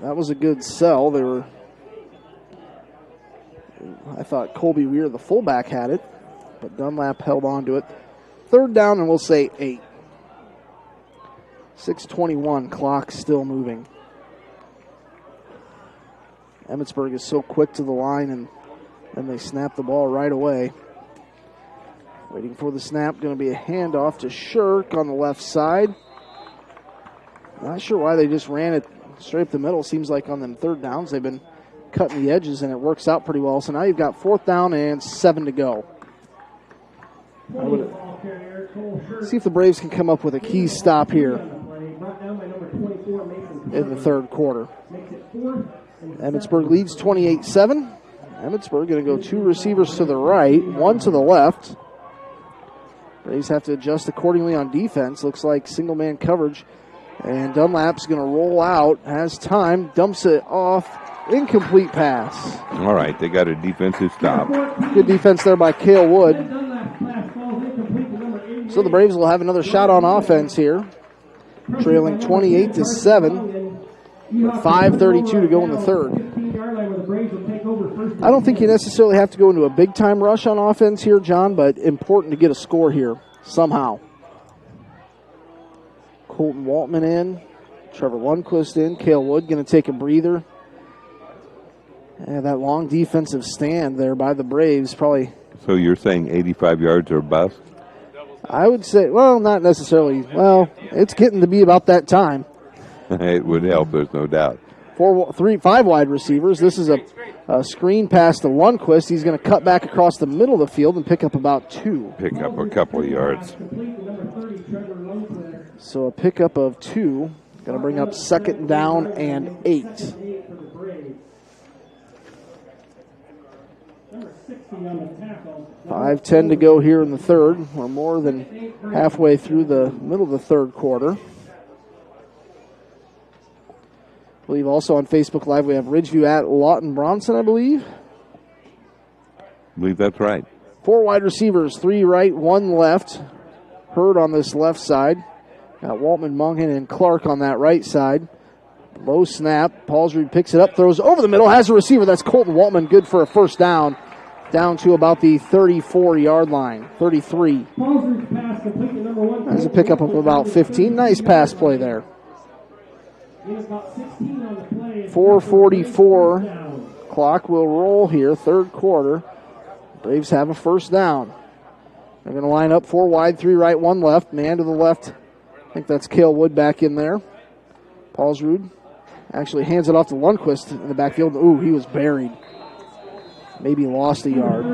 That was a good sell. I thought Colby Weir, the fullback, had it, but Dunlap held on to it. Third down, and we'll say 8. 6:21, clock still moving. Emmetsburg is so quick to the line, and then they snap the ball right away. Waiting for the snap, going to be a handoff to Shirk on the left side. Not sure why they just ran it straight up the middle. Seems like on them third downs they've been cutting the edges, and it works out pretty well. So now you've got 4th down and 7 to go. See if the Braves can come up with a key stop here in the third quarter. Emmetsburg leads 28-7. Emmetsburg going to go 2 receivers to the right, 1 to the left. Braves have to adjust accordingly on defense. Looks like single-man coverage. And Dunlap's going to roll out, has time, dumps it off. Incomplete pass. All right, they got a defensive stop. Good defense there by Cale Wood. So the Braves will have another shot on offense here. Trailing 28-7. 5:32 to go in the third. I don't think you necessarily have to go into a big-time rush on offense here, John, but important to get a score here somehow. Colton Waltman in. Trevor Lundquist in. Cale Wood going to take a breather. And that long defensive stand there by the Braves probably. So you're saying 85 yards or bust? I would say, well, not necessarily. Well, it's getting to be about that time. It would help, there's no doubt. 5 wide receivers. This is a screen pass to Lundquist. He's going to cut back across the middle of the field and pick up about 2. Pick up a couple of yards. So a pickup of 2. Going to bring up second down and 8. 5:10 to go here in the third. We're more than halfway through the middle of the third quarter. I believe also on Facebook Live we have Ridgeview at Lawton Bronson, I believe. I believe that's right. 4 wide receivers, 3 right, 1 left. Hurd on this left side. Got Waltman, Monken, and Clark on that right side. Low snap. Paulsrud picks it up, throws over the middle, has a receiver. That's Colton Waltman, good for a first down. Down to about the 34-yard line, 33. That's a pickup of about 15. Nice pass play there. 4:44. Clock will roll here, third quarter. Braves have a first down. They're going to line up 4 wide, 3 right, 1 left. Man to the left. I think that's Cale Wood back in there. Paulsrud actually hands it off to Lundquist in the backfield. Ooh, he was buried. Maybe lost a yard.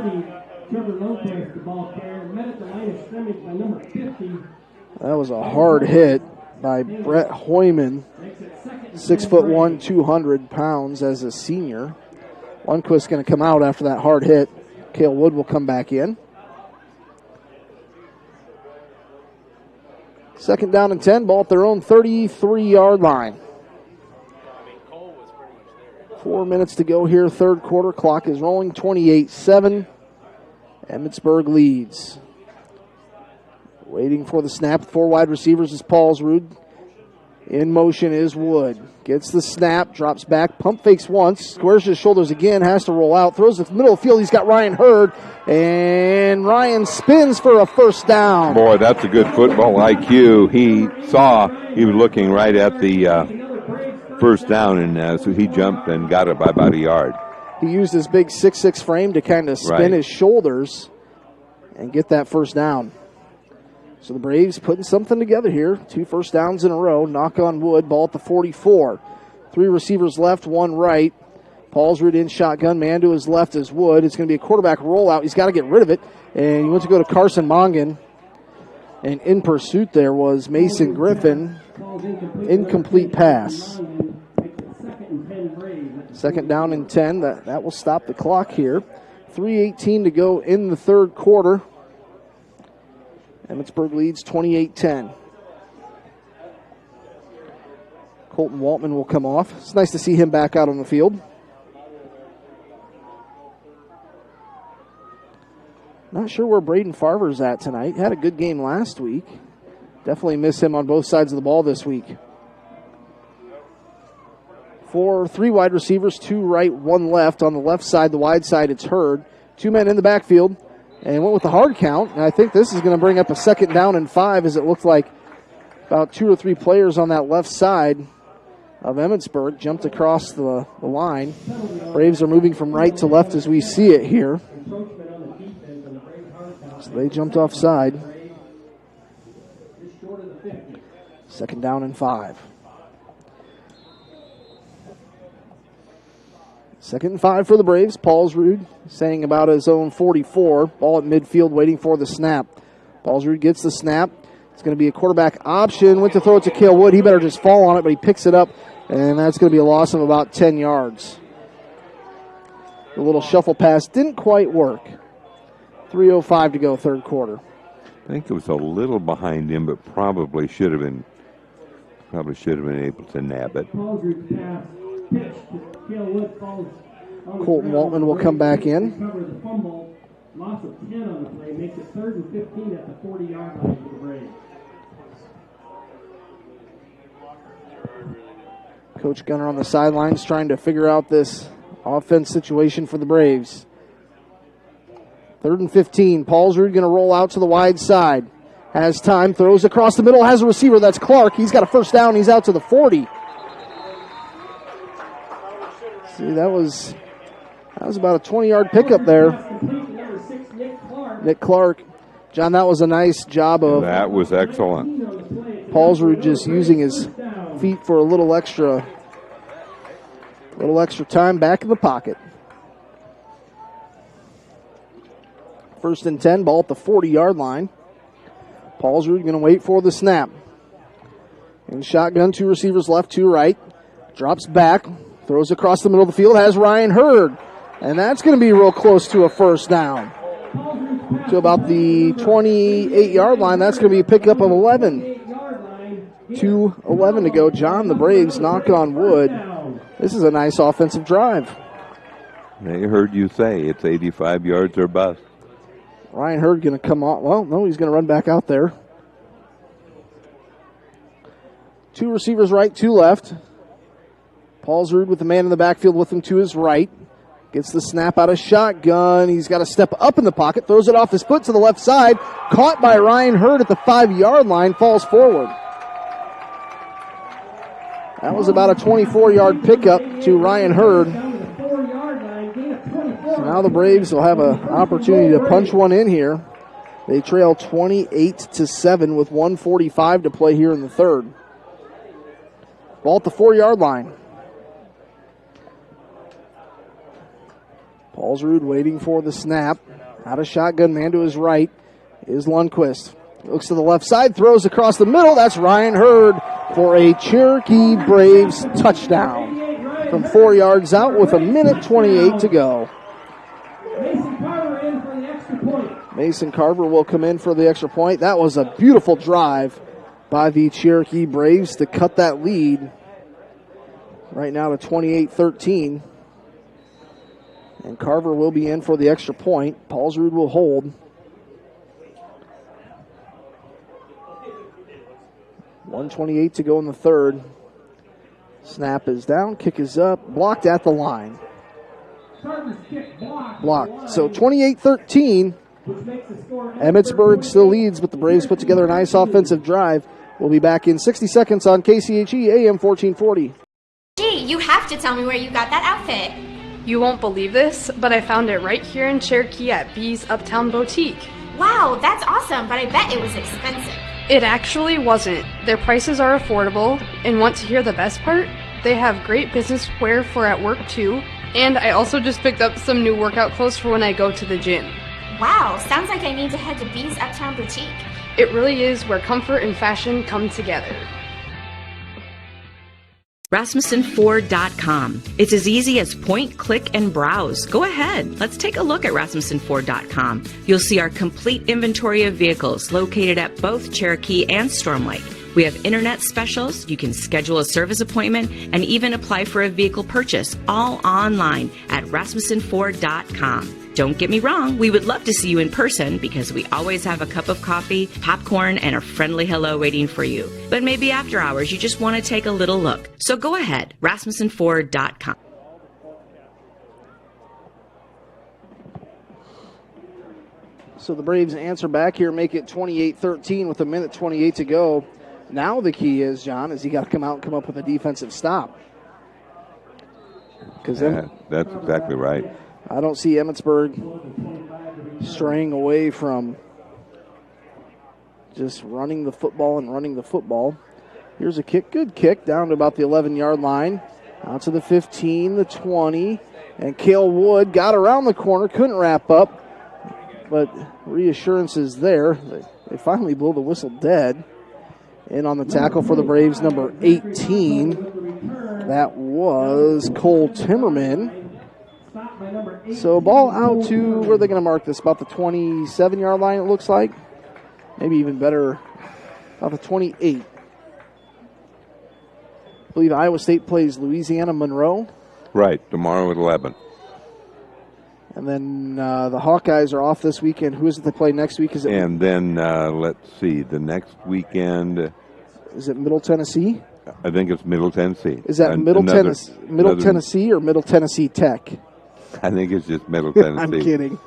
That was a hard hit by Brett Hoyman. 6'1", 200 pounds as a senior. Lundquist going to come out after that hard hit. Cale Wood will come back in. Second down and 10, ball at their own 33-yard line. 4 minutes to go here, third quarter. Clock is rolling, 28-7. Emmetsburg leads. Waiting for the snap. 4 wide receivers is Paulsrud. In motion is Wood. Gets the snap, drops back, pump fakes once, squares his shoulders again, has to roll out, throws to the middle of the field. He's got Ryan Hurd, and Ryan spins for a first down. Boy, that's a good football IQ. He was looking right at the first down, and so he jumped and got it by about a yard. He used his big 6'6" frame to kind of spin his shoulders and get that first down. So the Braves putting something together here. 2 first downs in a row. Knock on wood. Ball at the 44. 3 receivers left, 1 right. Paulsrud in shotgun. Man to his left is Wood. It's going to be a quarterback rollout. He's got to get rid of it. And he went to go to Carson Mongan. And in pursuit there was Mason Griffin. Incomplete pass. Second down and 10. That will stop the clock here. 3:18 to go in the third quarter. Emmetsburg leads 28-10. Colton Waltman will come off. It's nice to see him back out on the field. Not sure where Braden Farver's at tonight. Had a good game last week. Definitely miss him on both sides of the ball this week. 3 wide receivers, 2 right, 1 left. On the left side, the wide side, it's Hurd. 2 men in the backfield. And went with the hard count. And I think this is going to bring up a second down and 5, as it looked like about 2 or 3 players on that left side of Emmetsburg jumped across the line. Braves are moving from right to left as we see it here. So they jumped offside. Second down and 5. Second and 5 for the Braves. Paulsrud saying about his own 44. Ball at midfield waiting for the snap. Paulsrud gets the snap. It's going to be a quarterback option. Went to throw it to Cale Wood. He better just fall on it, but he picks it up, and that's going to be a loss of about 10 yards. The little shuffle pass didn't quite work. 3:05 to go, third quarter. I think it was a little behind him, but probably should have been able to nab it. Colton Waltman will come back in. Loss of 10 on the play makes it 3rd and 15 at the 40-yard line for the Braves. Coach Gunner on the sidelines trying to figure out this offense situation for the Braves. 3rd and 15. Paulsrud going to roll out to the wide side. Has time, throws across the middle, has a receiver. That's Clark. He's got a first down. He's out to the 40. See, that was about a 20-yard pickup there. Nick Clark. John, that was a nice job of... That was excellent. Paulsrud just using his feet for a little extra time back in the pocket. 1st and 10, ball at the 40-yard line. Paulsrud going to wait for the snap. In shotgun, 2 receivers left, 2 right. Drops back, throws across the middle of the field, has Ryan Hurd. And that's going to be real close to a first down. To about the 28-yard line, that's going to be a pickup of 11. 2:11 to go. John, the Braves knock on wood. This is a nice offensive drive. They heard you say it's 85 yards or bust. Ryan Hurd going to come on. Well, no, he's going to run back out there. 2 receivers right, 2 left. Paulsrud with the man in the backfield with him to his right. Gets the snap out of shotgun. He's got to step up in the pocket. Throws it off his foot to the left side. Caught by Ryan Hurd at the 5-yard line. Falls forward. That was about a 24-yard pickup to Ryan Hurd. So now the Braves will have an opportunity to punch one in here. They trail 28-7 with 1:45 to play here in the third. Ball at the 4-yard line. Paulsrud waiting for the snap. Out of shotgun, man to his right is Lundquist. Looks to the left side, throws across the middle. That's Ryan Hurd for a Cherokee Braves touchdown. From 4 yards out with 1:28 to go. Mason Carver will come in for the extra point. That was a beautiful drive by the Cherokee Braves to cut that lead right now to 28-13. And Carver will be in for the extra point. Paulsrud will hold. 1:28 to go in the third. Snap is down, kick is up, blocked at the line. Blocked. So 28-13. Emmetsburg still leads, but the Braves put together a nice offensive drive. We'll be back in 60 seconds on KCHE AM 1440. Gee, you have to tell me where you got that outfit. You won't believe this, but I found it right here in Cherokee at B's Uptown Boutique. Wow, that's awesome, but I bet it was expensive. It actually wasn't. Their prices are affordable, and want to hear the best part? They have great business wear for at work too, and I also just picked up some new workout clothes for when I go to the gym. Wow, sounds like I need to head to B's Uptown Boutique. It really is where comfort and fashion come together. RasmussenFord.com. It's as easy as point, click, and browse. Go ahead. Let's take a look at RasmussenFord.com. You'll see our complete inventory of vehicles located at both Cherokee and Storm Lake. We have internet specials. You can schedule a service appointment and even apply for a vehicle purchase, all online at RasmussenFord.com. Don't get me wrong, we would love to see you in person because we always have a cup of coffee, popcorn, and a friendly hello waiting for you. But maybe after hours, you just want to take a little look. So go ahead, RasmussenFord.com. So the Braves answer back here, make it 28-13 with 1:28 to go. Now the key is, John, is you got to come out and come up with a defensive stop. Yeah, that's exactly right. I don't see Emmetsburg straying away from just running the football and running the football. Here's a kick, good kick, down to about the 11-yard line. Out to the 15, the 20, and Cale Wood got around the corner, couldn't wrap up, but reassurance is there. They finally blow the whistle dead. In on the tackle for the Braves, number 18. That was Cole Timmerman. So ball out to, where are they going to mark this? About the 27-yard line, it looks like. Maybe even better, about the 28. I believe Iowa State plays Louisiana Monroe. Right, tomorrow at 11. And then the Hawkeyes are off this weekend. Who is it they play next week? Is it? And then, let's see, the next weekend. Is it Middle Tennessee? I think it's Middle Tennessee. Is that Middle Tennessee or Middle Tennessee Tech? I think it's just Middle Tennessee. I'm kidding.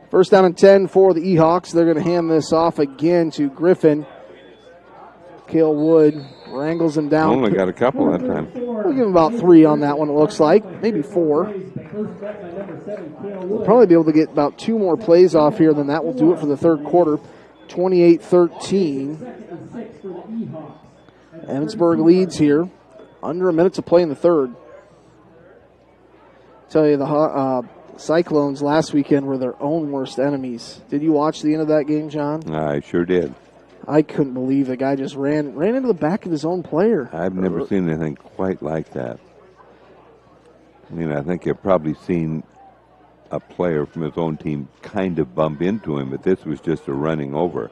First down and 10 for the E-Hawks. They're going to hand this off again to Griffin. Cale Wood wrangles him down. Only got a couple that time. We'll give him about 3 on that one, it looks like. Maybe 4. We'll probably be able to get about 2 more plays off here, then that will do it for the third quarter. 28-13. Emmetsburg leads here. Under a minute to play in the third. Tell you, the Cyclones last weekend were their own worst enemies. Did you watch the end of that game, John? I sure did. I couldn't believe the guy just ran into the back of his own player. I've never seen anything quite like that. I mean, I think you've probably seen a player from his own team kind of bump into him, but this was just a running over.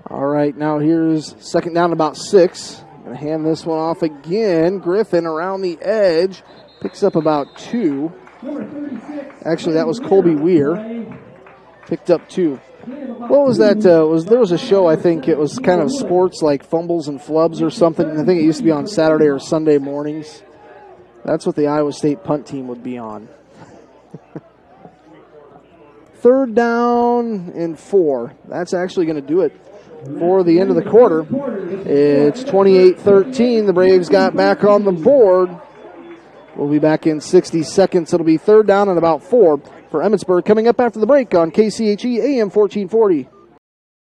All right, now here's second down about 6. Going to hand this one off again. Griffin around the edge. Picks up about 2. Actually, that was Colby Weir. Picked up 2. What was that? There was a show, I think it was kind of sports like Fumbles and Flubs or something. I think it used to be on Saturday or Sunday mornings. That's what the Iowa State punt team would be on. 3rd down and 4. That's actually going to do it for the end of the quarter. It's 28-13. The Braves got back on the board. We'll be back in 60 seconds. It'll be 3rd down and about 4 for Emmetsburg coming up after the break on KCHE AM 1440.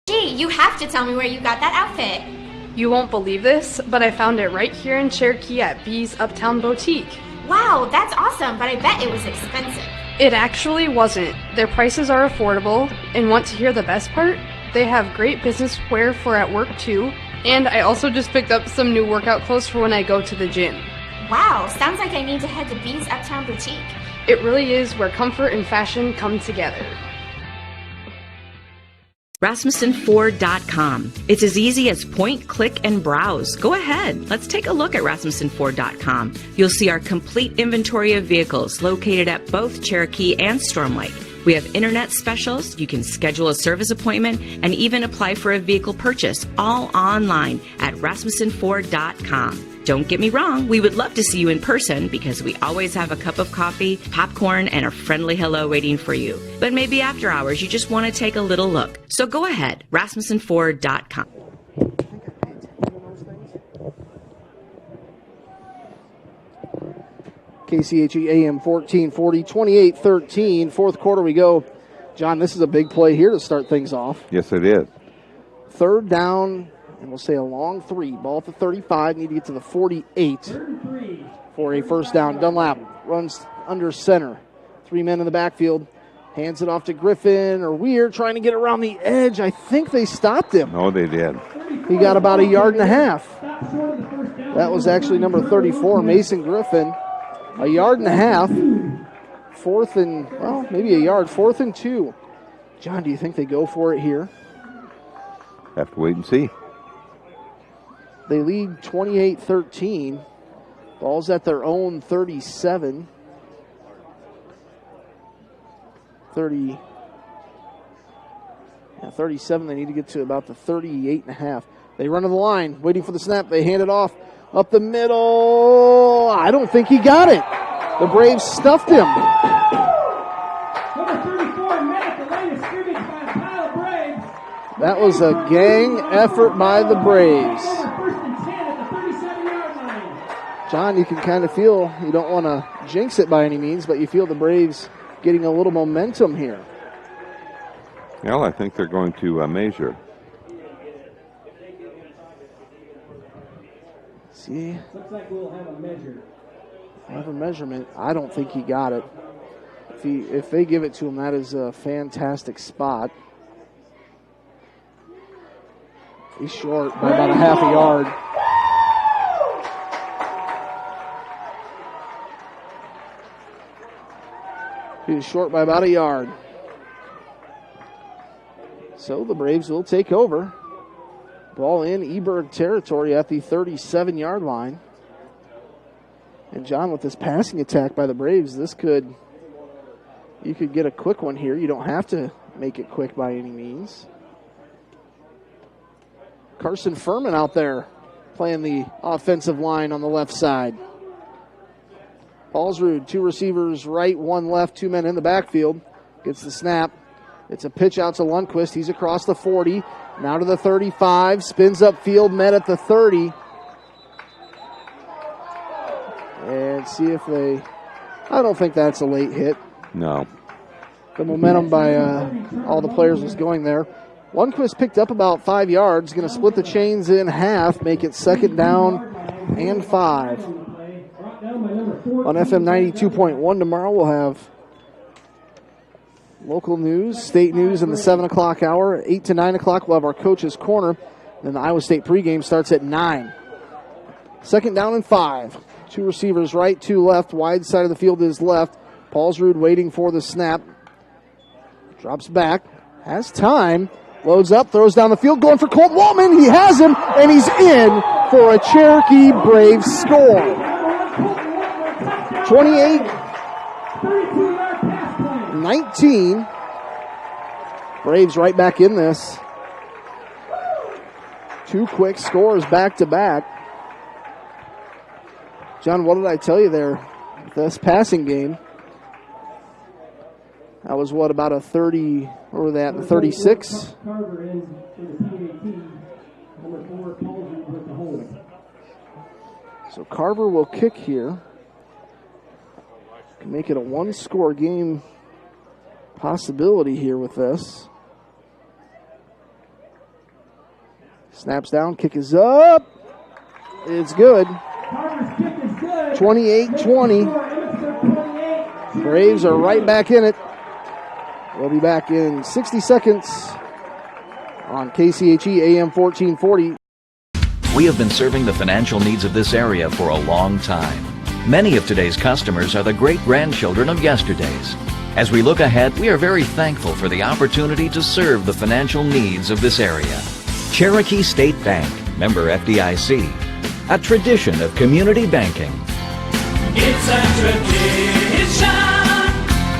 Gee, you have to tell me where you got that outfit. You won't believe this, but I found it right here in Cherokee at B's Uptown Boutique. Wow, that's awesome, but I bet it was expensive. It actually wasn't. Their prices are affordable, and want to hear the best part? They have great business wear for at work too, and I also just picked up some new workout clothes for when I go to the gym. Wow, sounds like I need to head to B's Uptown Boutique. It really is where comfort and fashion come together. RasmussenFord.com. It's as easy as point, click, and browse. Go ahead. Let's take a look at RasmussenFord.com. You'll see our complete inventory of vehicles located at both Cherokee and Storm Lake. We have internet specials. You can schedule a service appointment and even apply for a vehicle purchase, all online at RasmussenFord.com. Don't get me wrong, we would love to see you in person because we always have a cup of coffee, popcorn, and a friendly hello waiting for you. But maybe after hours, you just want to take a little look. So go ahead, RasmussenFord.com. KCHE AM 1440, 28-13. 4th quarter we go. John, this is a big play here to start things off. Yes, it is. 3rd down, and we'll say a long 3. Ball at the 35, need to get to the 48 for a first down. Dunlap runs under center. 3 men in the backfield. Hands it off to Griffin or Weir, trying to get around the edge. I think they stopped him. Oh, they did. He got about 1.5 yards. That was actually number 34, Mason Griffin. 1.5 yards. 4th and, well, maybe a yard. 4th and 2. John, do you think they go for it here? Have to wait and see. They lead 28-13. Ball's at their own 37. 37. They need to get to about the 38.5. They run to the line, waiting for the snap. They hand it off up the middle. I don't think he got it. The Braves stuffed him. Number 34, Matt, the line of scrimmage by a pile of Braves. That was a gang effort by the Braves. First and 10 at the 37-yard line. John, you can kind of feel, you don't want to jinx it by any means, but you feel the Braves getting a little momentum here. Well, I think they're going to measure. See? Looks like we'll have a measure. Have a measurement. I don't think he got it. If they give it to him, that is a fantastic spot. He's short by about a 1/2 yard. He's short by about 1 yard. So the Braves will take over. Ball in Eberg territory at the 37-yard line. And John, with this passing attack by the Braves, you could get a quick one here. You don't have to make it quick by any means. Carson Furman out there playing the offensive line on the left side. Paulsrud, 2 receivers right, 1 left, 2 men in the backfield. Gets the snap. It's a pitch out to Lundquist. He's across the 40. Now to the 35. Spins upfield, met at the 30. And see if I don't think that's a late hit. No. The momentum by all the players was going there. Lundquist picked up about 5 yards. Going to split the chains in half, make it 2nd down and 5. On FM 92.1 tomorrow, we'll have local news, state news in the 7 o'clock hour. 8 to 9 o'clock, we'll have our Coach's Corner. Then the Iowa State pregame starts at 9. 2nd down and 5. 2 receivers right, 2 left. Wide side of the field is left. Paulsrud waiting for the snap. Drops back. Has time. Loads up, throws down the field, going for Colt Waltman. He has him, and he's in for a Cherokee Braves score. 28-19. Braves right back in this. Two quick scores back to back. John, what did I tell you there? This passing game. That was what, about a 30, what were they at, the 36? So Carver will kick here. Can make it a one-score game possibility here with this. Snaps down, kick is up. It's good. 28-20. Braves are right back in it. We'll be back in 60 seconds on KCHE AM 1440. We have been serving the financial needs of this area for a long time. Many of today's customers are the great-grandchildren of yesterday's. As we look ahead, we are very thankful for the opportunity to serve the financial needs of this area. Cherokee State Bank, member FDIC, a tradition of community banking. It's a tradition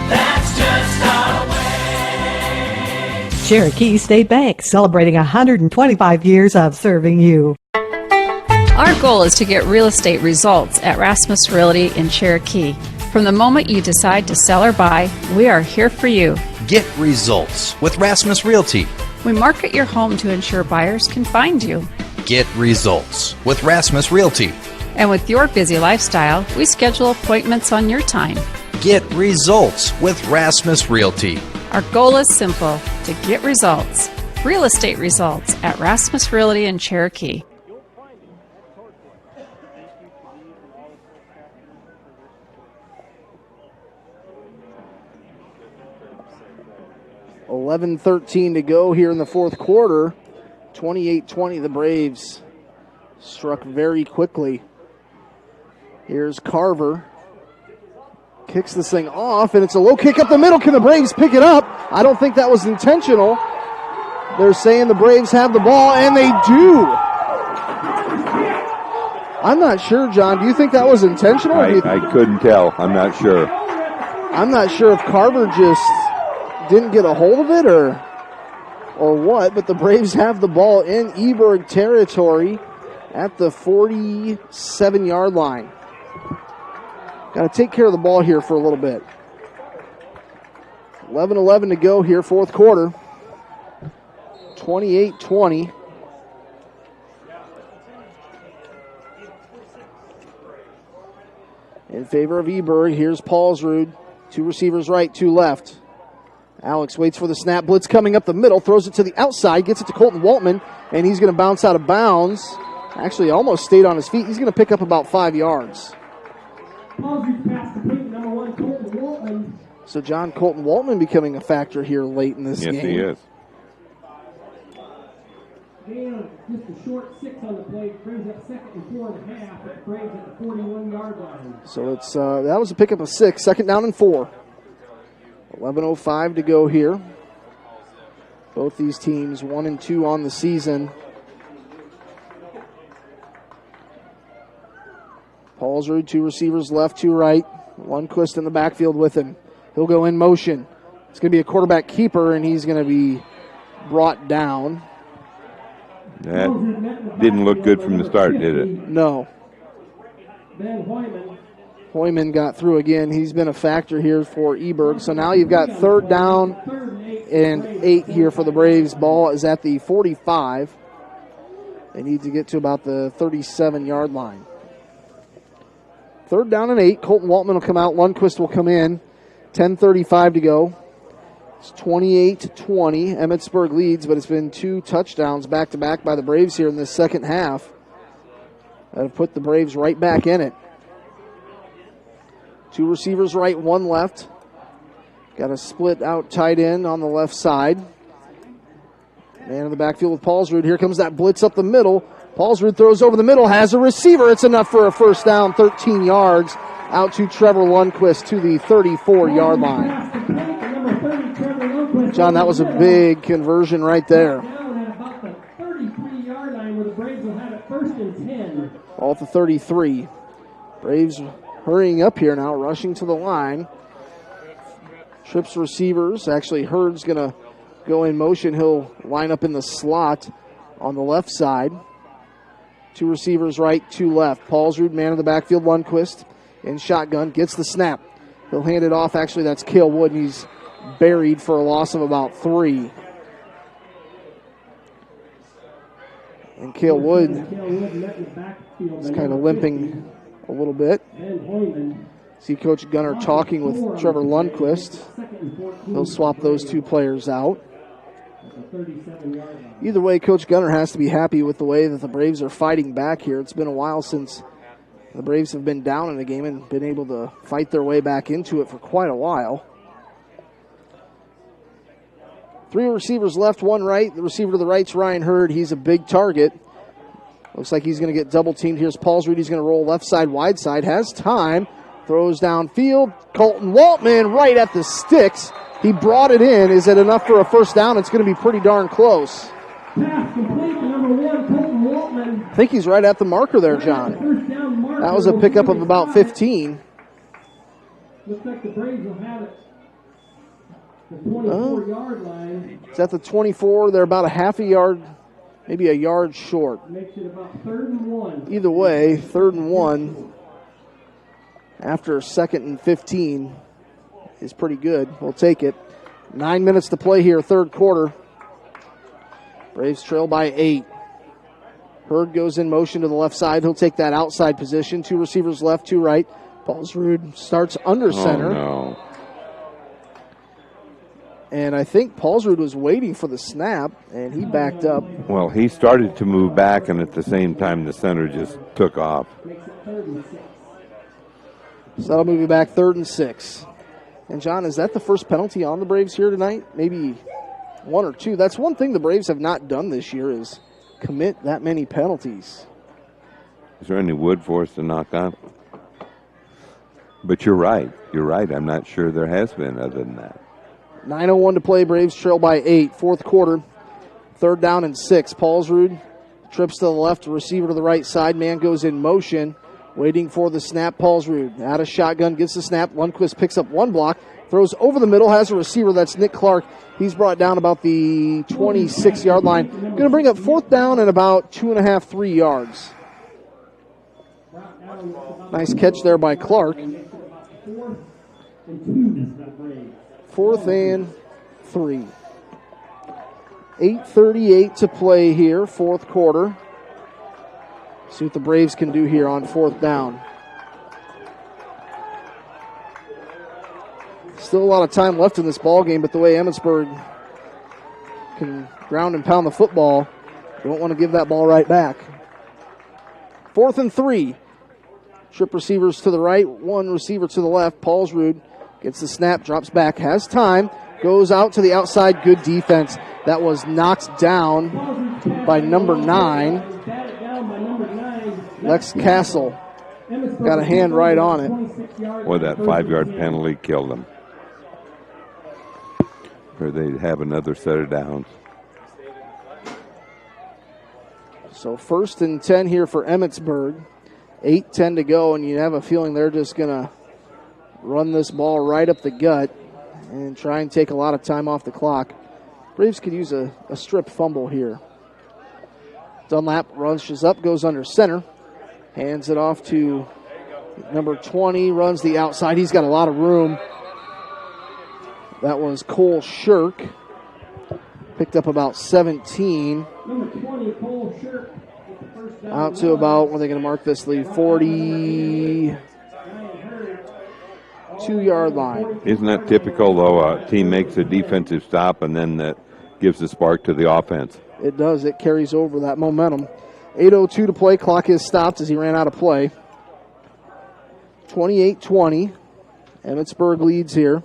that's just our way. Cherokee State Bank, celebrating 125 years of serving you. Our goal is to get real estate results at Rasmus Realty in Cherokee. From the moment you decide to sell or buy, we are here for you. Get results with Rasmus Realty. We market your home to ensure buyers can find you. Get results with Rasmus Realty. And with your busy lifestyle, we schedule appointments on your time. Get results with Rasmus Realty. Our goal is simple, to get results. Real estate results at Rasmus Realty in Cherokee. $11:13 to go here in the fourth quarter. 28-20, the Braves struck very quickly. Here's Carver. Kicks this thing off, and it's a low kick up the middle. Can the Braves pick it up? I don't think that was intentional. They're saying the Braves have the ball, and they do. I'm not sure, John. Do you think that was intentional? I couldn't tell. I'm not sure. I'm not sure if Carver just didn't get a hold of it or what, but the Braves have the ball in Eberg territory at the 47-yard line. Got to take care of the ball here for a little bit. 11:11 to go here, fourth quarter. 28-20. In favor of Eberg, here's Paulsrud. Two receivers right, two left. Alex waits for the snap. Blitz coming up the middle. Throws it to the outside. Gets it to Colton Waltman. And he's going to bounce out of bounds. Actually, almost stayed on his feet. He's going to pick up about 5 yards. So John, Colton Waltman becoming a factor here late in this game. Yes, he is. Just a short 6 on the play. Brings up 2nd and 4.5. It brings at the 41-yard line. So it's that was a pickup of 6. 2nd down and 4. 11:05 to go here. Both these teams 1-2 on the season. Paulsrud, two receivers left, two right. Lundquist in the backfield with him. He'll go in motion. It's going to be a quarterback keeper, and he's going to be brought down. That didn't look good from the start, did it? No. Ben Hoyman got through again. He's been a factor here for Eberg. So now you've got 3rd down and 8 here for the Braves. Ball is at the 45. They need to get to about the 37-yard line. 3rd down and 8. Colton Waltman will come out. Lundquist will come in. 10:35 to go. It's 28-20. Emmetsburg leads, but it's been 2 touchdowns back-to-back by the Braves here in this second half that have put the Braves right back in it. 2 receivers right, 1 left. Got a split out tight end on the left side. Man in the backfield with Paulsrud. Here comes that blitz up the middle. Paulsrud throws over the middle, has a receiver. It's enough for a first down, 13 yards. Out to Trevor Lundquist to the 34-yard line. John, that was a big conversion right there. Down at about the 33-yard line where the Braves will have it 1st and 10. Ball at the 33. Braves hurrying up here now, rushing to the line. Trips receivers. Actually, Hurd's going to go in motion. He'll line up in the slot on the left side. 2 receivers right, 2 left. Paulsrud, man of the backfield, Lundquist in shotgun, gets the snap. He'll hand it off. Actually, that's Cale Wood, and he's buried for a loss of about 3. And Cale Wood is kind of limping a little bit. See Coach Gunner talking with Trevor Lundquist. He'll swap those 2 players out. Either way, Coach Gunner has to be happy with the way that the Braves are fighting back here. It's been a while since the Braves have been down in a game and been able to fight their way back into it for quite a while. 3 receivers left, 1 right. The receiver to the right's Ryan Hurd. He's a big target. Looks like he's going to get double teamed. Here's Paulsrud. He's going to roll left side, wide side. Has time. Throws downfield. Colton Waltman right at the sticks. He brought it in. Is it enough for a first down? It's going to be pretty darn close. Pass complete to number 1, Colton Waltman. I think he's right at the marker there, John. That was a pickup of about 15. Looks like the Braves will have it. The 24-yard line. It's at the 24. They're about a half a yard, maybe a yard short. Makes it about 3rd and 1. Either way, 3rd and 1 after 2nd and 15 is pretty good. We'll take it. 9 minutes to play here, 3rd quarter. Braves trail by 8. Hurd goes in motion to the left side. He'll take that outside position. 2 receivers left, 2 right. Paulsrud starts under center. Oh, no. And I think Paulsrud was waiting for the snap, and he backed up. Well, he started to move back, and at the same time, the center just took off. So that'll move you back 3rd and 6. And, John, is that the first penalty on the Braves here tonight? Maybe 1 or 2. That's one thing the Braves have not done this year is commit that many penalties. Is there any wood for us to knock on? But you're right. You're right. I'm not sure there has been other than that. 9:01 to play. Braves trail by 8. 4th quarter. 3rd down and 6. Paulsrud trips to the left, receiver to the right side. Man goes in motion, waiting for the snap. Paulsrud out of shotgun, gets the snap. Lundquist picks up 1 block, throws over the middle, has a receiver. That's Nick Clark. He's brought down about the 26-yard line. Going to bring up 4th down and about 2.5, 3 yards. Nice catch there by Clark. 4th and 3. 8:38 to play here, 4th quarter. See what the Braves can do here on 4th down. Still a lot of time left in this ball game, but the way Emmetsburg can ground and pound the football, you don't want to give that ball right back. 4th and 3. Trip receivers to the right, 1 receiver to the left. Paulsrud gets the snap, drops back, has time, goes out to the outside. Good defense. That was knocked down by number 9. Lex Castle got a hand right on it. Boy, that 5-yard penalty killed them. Or they'd have another set of downs. So 1st and 10 here for Emmetsburg. 8:10 to go, and you have a feeling they're just going to run this ball right up the gut and try and take a lot of time off the clock. Braves could use a strip fumble here. Dunlap rushes up, goes under center, hands it off to number 20, runs the outside. He's got a lot of room. That was Cole Shirk. Picked up about 17. Number 20, Cole Shirk. Out to about, where are they going to mark this lead? 42-yard line. Isn't that typical, though? A team makes a defensive stop, and then that gives a spark to the offense. It does. It carries over that momentum. 8:02 to play. Clock is stopped as he ran out of play. 28-20. Emmetsburg leads here.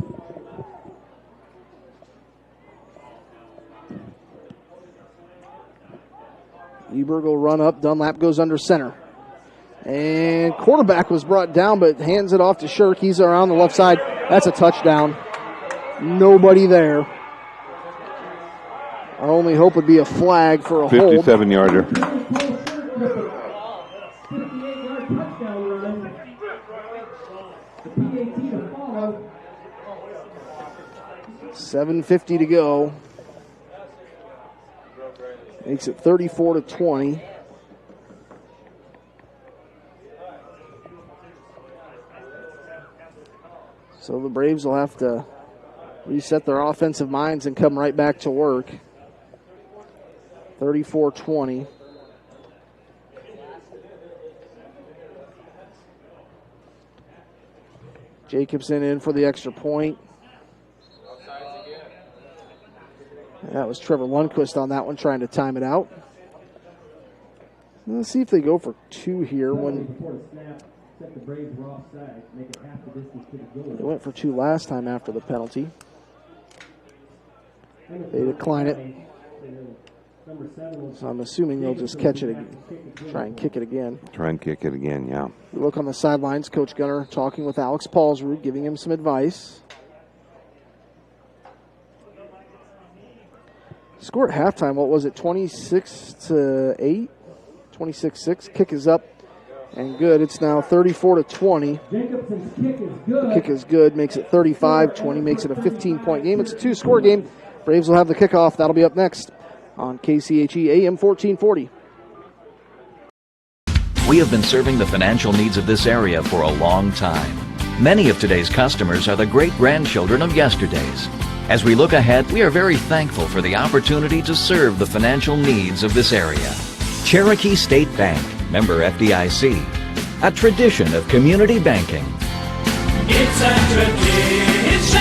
Eberg will run up. Dunlap goes under center. And quarterback was brought down, but hands it off to Shirk. He's around the left side. That's a touchdown. Nobody there. Our only hope would be a flag for a hold. 57-yarder. 7:50 to go. Makes it 34-20. So the Braves will have to reset their offensive minds and come right back to work. 34-20. Jacobson in for the extra point. That was Trevor Lundquist on that one, trying to time it out. Let's see if they go for two here. They went for two last time after the penalty. They decline it. So I'm assuming they'll just catch it again. Try and kick it again. Try and kick it again, yeah. We look on the sidelines. Coach Gunner talking with Alex Paulsrud, giving him some advice. Score at halftime, what was it, 26-8? 26-6. Kick is up and good. It's now 34-20. Jacobson's kick is good. Kick is good, makes it 35-20, makes it a 15-point game. It's a two-score game. Braves will have the kickoff. That'll be up next on KCHE AM 1440. We have been serving the financial needs of this area for a long time. Many of today's customers are the great-grandchildren of yesterday's. As we look ahead, we are very thankful for the opportunity to serve the financial needs of this area. Cherokee State Bank, member FDIC, a tradition of community banking. It's a tradition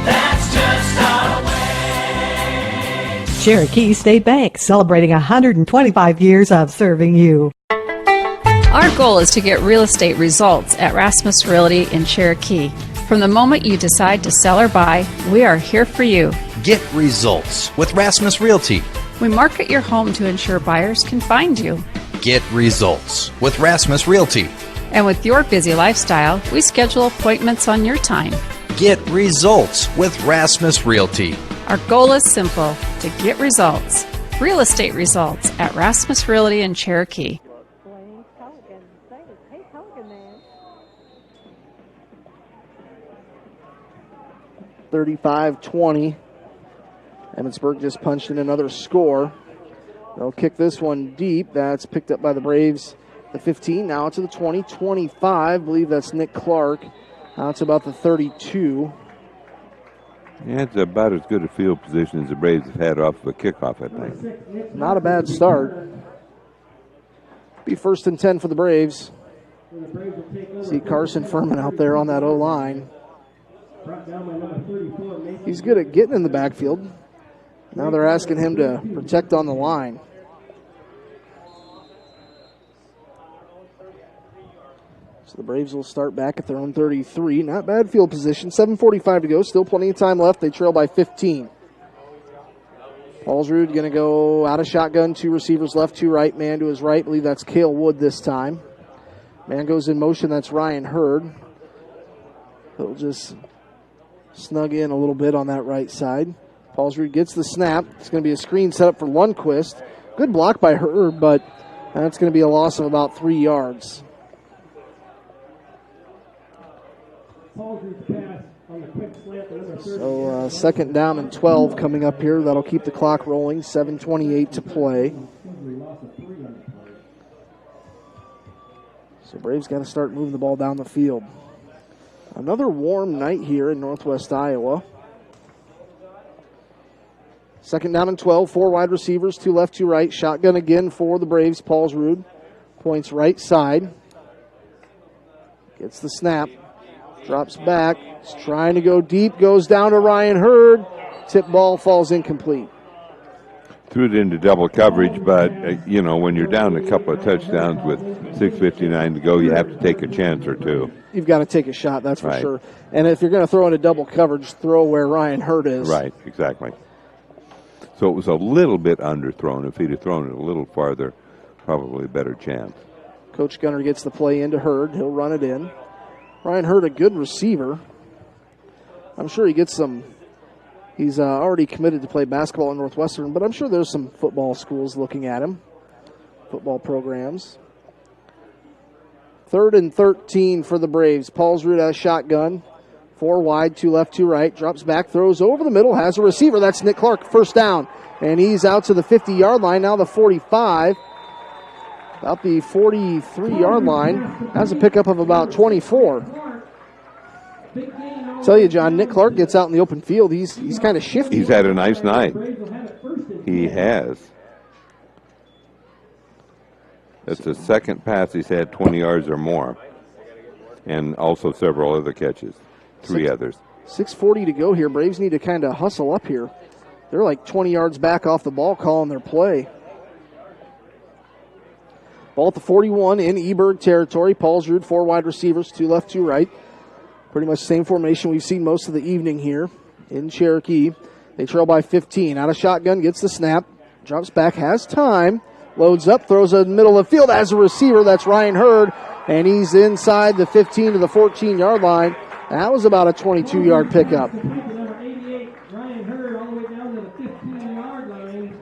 that's just our way. Cherokee State Bank, celebrating 125 years of serving you. Our goal is to get real estate results at Rasmus Realty in Cherokee. From the moment you decide to sell or buy, we are here for you. Get results with Rasmus Realty. We market your home to ensure buyers can find you. Get results with Rasmus Realty. And with your busy lifestyle, we schedule appointments on your time. Get results with Rasmus Realty. Our goal is simple, to get results. Real estate results at Rasmus Realty in Cherokee. 35-20. Emmetsburg just punched in another score. They'll kick this one deep. That's picked up by the Braves. The 15, now to the 20, 25. I believe that's Nick Clark. Now it's about the 32. Yeah, it's about as good a field position as the Braves have had off of a kickoff, I think. Not a bad start. Be 1st and 10 for the Braves. See Carson Furman out there on that O-line. He's good at getting in the backfield. Now they're asking him to protect on the line. So the Braves will start back at their own 33. Not bad field position. 7:45 to go. Still plenty of time left. They trail by 15. Paulsrud going to go out of shotgun. Two receivers left, two right. Man to his right. I believe that's Cale Wood this time. Man goes in motion. That's Ryan Hurd. He'll just snug in a little bit on that right side. Paulsrud gets the snap. It's going to be a screen set up for Lundquist. Good block by Hurd, but that's going to be a loss of about 3 yards. So 2nd down and 12 coming up here. That'll keep the clock rolling. 7:28 to play. So Braves got to start moving the ball down the field. Another warm night here in Northwest Iowa. 2nd down and 12. 4 wide receivers, 2 left, 2 right. Shotgun again for the Braves. Paulsrud points right side. Gets the snap. Drops back. He's trying to go deep. Goes down to Ryan Hurd. Tip ball falls incomplete. Threw it into double coverage, but, when you're down a couple of touchdowns with 6:59 to go, you have to take a chance or two. You've got to take a shot, that's for Right. sure. And if you're going to throw into double coverage, throw where Ryan Hurd is. Right, exactly. So it was a little bit underthrown. If he'd have thrown it a little farther, probably a better chance. Coach Gunner gets the play into Hurd. He'll run it in. Ryan Hurd, a good receiver. I'm sure he gets some. He's already committed to play basketball in Northwestern, but I'm sure there's some football schools looking at him, football programs. 3rd and 13 for the Braves. Paulsrud has shotgun. 4 wide, 2 left, 2 right. Drops back, throws over the middle, has a receiver. That's Nick Clark, first down. And he's out to the 50-yard line, now the 45. About the 43-yard line. Has a pickup of about 24. Tell you, John, Nick Clark gets out in the open field. He's kind of shifty. He's had a nice night. He has. That's the second pass he's had 20 yards or more. And also several other catches. 3 others. 6:40 to go here. Braves need to kind of hustle up here. They're like 20 yards back off the ball, calling their play. Ball at the 41 in Eberg territory. Paulsrud, 4 wide receivers, 2 left, 2 right. Pretty much the same formation we've seen most of the evening here in Cherokee. They trail by 15. Out of shotgun, gets the snap. Drops back, has time. Loads up, throws it in the middle of the field as a receiver. That's Ryan Hurd. And he's inside the 15 to the 14-yard line. That was about a 22-yard pickup. Number 88, Ryan Hurd, all the way down to the 15-yard line.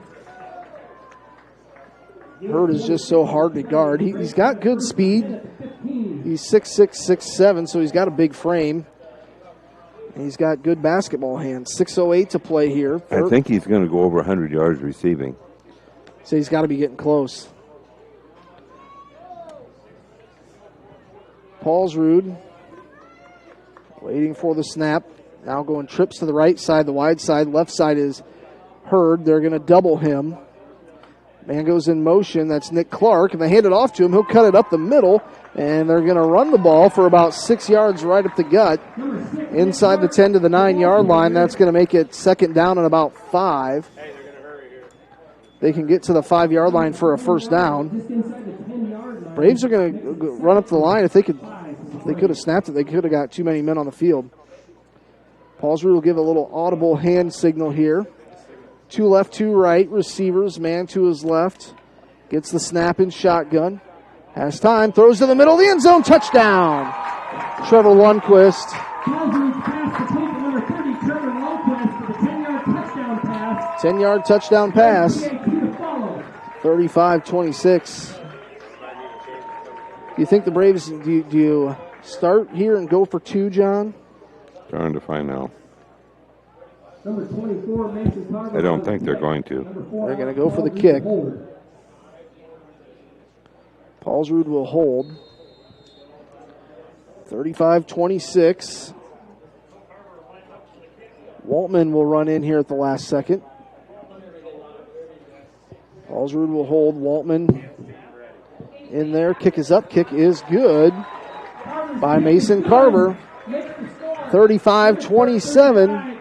Hurd is just so hard to guard. He's got good speed. He's 6'6", 6'7", so he's got a big frame. And he's got good basketball hands. 6:08 to play here. I think he's going to go over 100 yards receiving. So he's got to be getting close. Paulsrud waiting for the snap. Now going trips to the right side, the wide side. Left side is Hurd. They're going to double him. Man goes in motion. That's Nick Clark. And they hand it off to him. He'll cut it up the middle. And they're going to run the ball for about 6 yards right up the gut. Inside the 10 to the 9-yard line. That's going to make it second down and about 5. They can get to the 5-yard line for a first down. Braves are going to run up the line. If they could have snapped it, they could have got too many men on the field. Paulsrud will give a little audible hand signal here. 2 left, 2 right receivers. Man to his left. Gets the snap in shotgun. Has time. Throws to the middle of the end zone. Touchdown. Trevor Lundquist. Paulsrud pass to number 30, Trevor Lundquist, for the 10-yard touchdown pass. 10-yard touchdown pass. 35-26. Do you think the Braves, do you start here and go for 2, John? Trying to find out. Number 24, Mason Carver. I don't think they're going to. They're going to go for the kick. Paulsrud will hold. 35-26. Waltman will run in here at the last second. Paulsrud will hold. Waltman in there. Kick is up. Kick is good by Mason Carver. 35-27.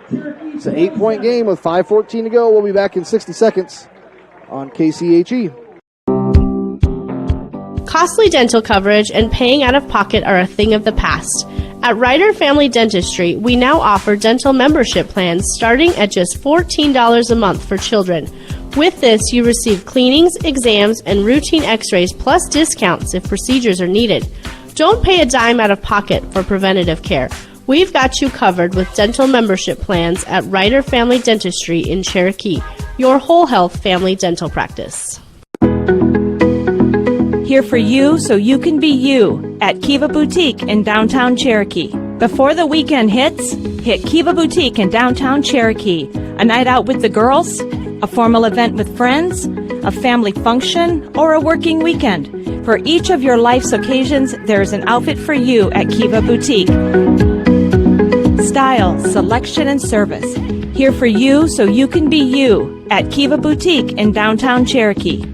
It's an 8-point game with 5:14 to go. We'll be back in 60 seconds on KCHE. Costly dental coverage and paying out of pocket are a thing of the past. At Ryder Family Dentistry, we now offer dental membership plans starting at just $14 a month for children. With this, you receive cleanings, exams, and routine x-rays plus discounts if procedures are needed. Don't pay a dime out of pocket for preventative care. We've got you covered with dental membership plans at Ryder Family Dentistry in Cherokee, your whole health family dental practice. Here for you so you can be you at Kiva Boutique in downtown Cherokee. Before the weekend hits, hit Kiva Boutique in downtown Cherokee. A night out with the girls, a formal event with friends, a family function, or a working weekend. For each of your life's occasions, there's an outfit for you at Kiva Boutique. Style, selection, and service. Here for you so you can be you at Kiva Boutique in downtown Cherokee.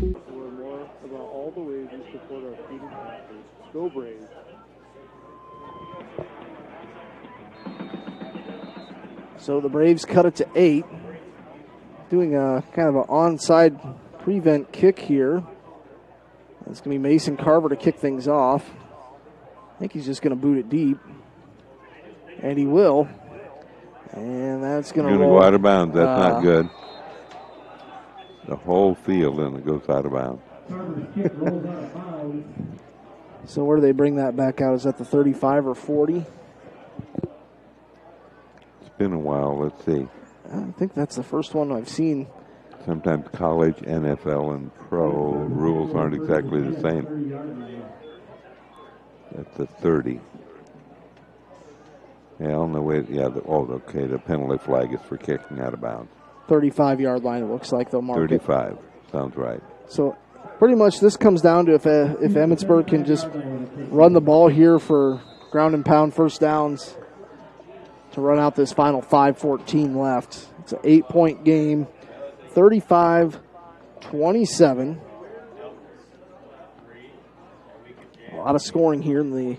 So the Braves cut it to 8. Doing a kind of an onside prevent kick here. It's going to be Mason Carver to kick things off. I think he's just going to boot it deep. And he will. And that's going to go out of bounds. That's not good. The whole field, and it goes out of bounds. So where do they bring that back out? Is that the 35 or 40? It's been a while. Let's see. I think that's the first one I've seen. Sometimes college, NFL, and pro rules aren't exactly the same. That's the 30. Yeah, on the way. Yeah. Okay. The penalty flag is for kicking out of bounds. 35-yard line, it looks like they'll mark 35. it. Sounds right. So pretty much this comes down to if Emmetsburg can just run the ball here for ground and pound first downs to run out this final 5:14 left. It's an 8-point game, 35-27. A lot of scoring here in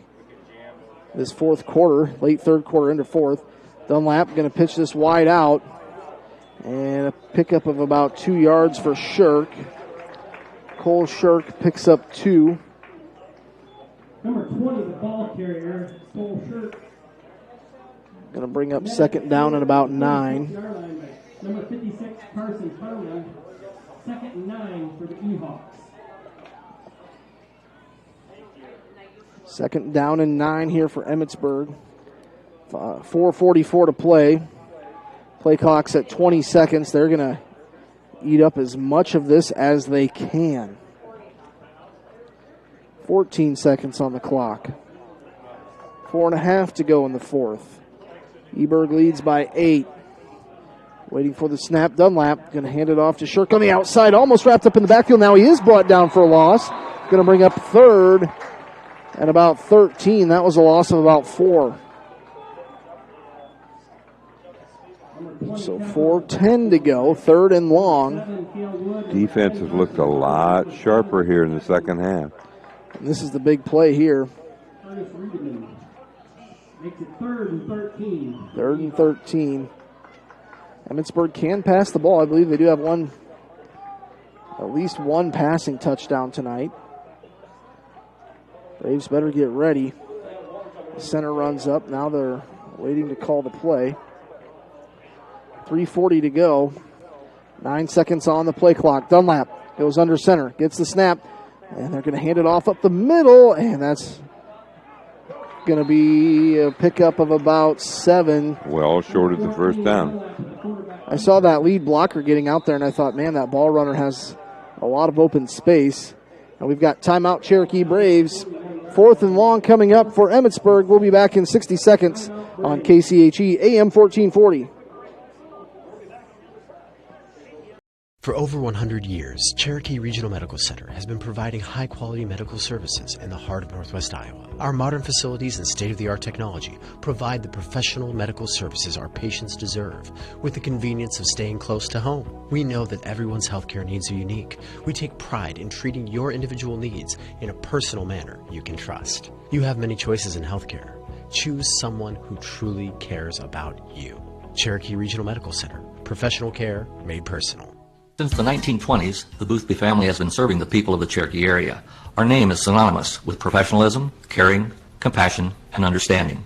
this fourth quarter, late third quarter into fourth. Dunlap going to pitch this wide out. And a pickup of about 2 yards for Shirk. Cole Shirk picks up 2. Number 20, the ball carrier, Cole Shirk. Going to bring up second down at about 9. Number 56, Carson Furman. Second and 9 for the Ehawks. Second down and 9 here for Emmetsburg. 4:44 to play. Play clock's at 20 seconds. They're going to eat up as much of this as they can. 14 seconds on the clock. 4.5 to go in the fourth. Eberg leads by 8. Waiting for the snap. Dunlap going to hand it off to Shirk on the outside. Almost wrapped up in the backfield. Now he is brought down for a loss. Going to bring up third at about 13. That was a loss of about 4. So 4:10 to go, third and long. Defense has looked a lot sharper here in the second half. And this is the big play here. Makes it third and 13. Third and 13. Emmetsburg can pass the ball. I believe they do have at least one passing touchdown tonight. Braves better get ready. The center runs up. Now they're waiting to call the play. 3:40 to go. 9 seconds on the play clock. Dunlap goes under center, gets the snap, and they're going to hand it off up the middle, and that's going to be a pickup of about 7. Well short of the first down. I saw that lead blocker getting out there, and I thought, man, that ball runner has a lot of open space. And we've got timeout Cherokee Braves. Fourth and long coming up for Emmetsburg. We'll be back in 60 seconds on KCHE AM 1440. For over 100 years, Cherokee Regional Medical Center has been providing high-quality medical services in the heart of Northwest Iowa. Our modern facilities and state-of-the-art technology provide the professional medical services our patients deserve with the convenience of staying close to home. We know that everyone's healthcare needs are unique. We take pride in treating your individual needs in a personal manner you can trust. You have many choices in healthcare. Choose someone who truly cares about you. Cherokee Regional Medical Center. Professional care made personal. Since the 1920s, the Boothby family has been serving the people of the Cherokee area. Our name is synonymous with professionalism, caring, compassion, and understanding.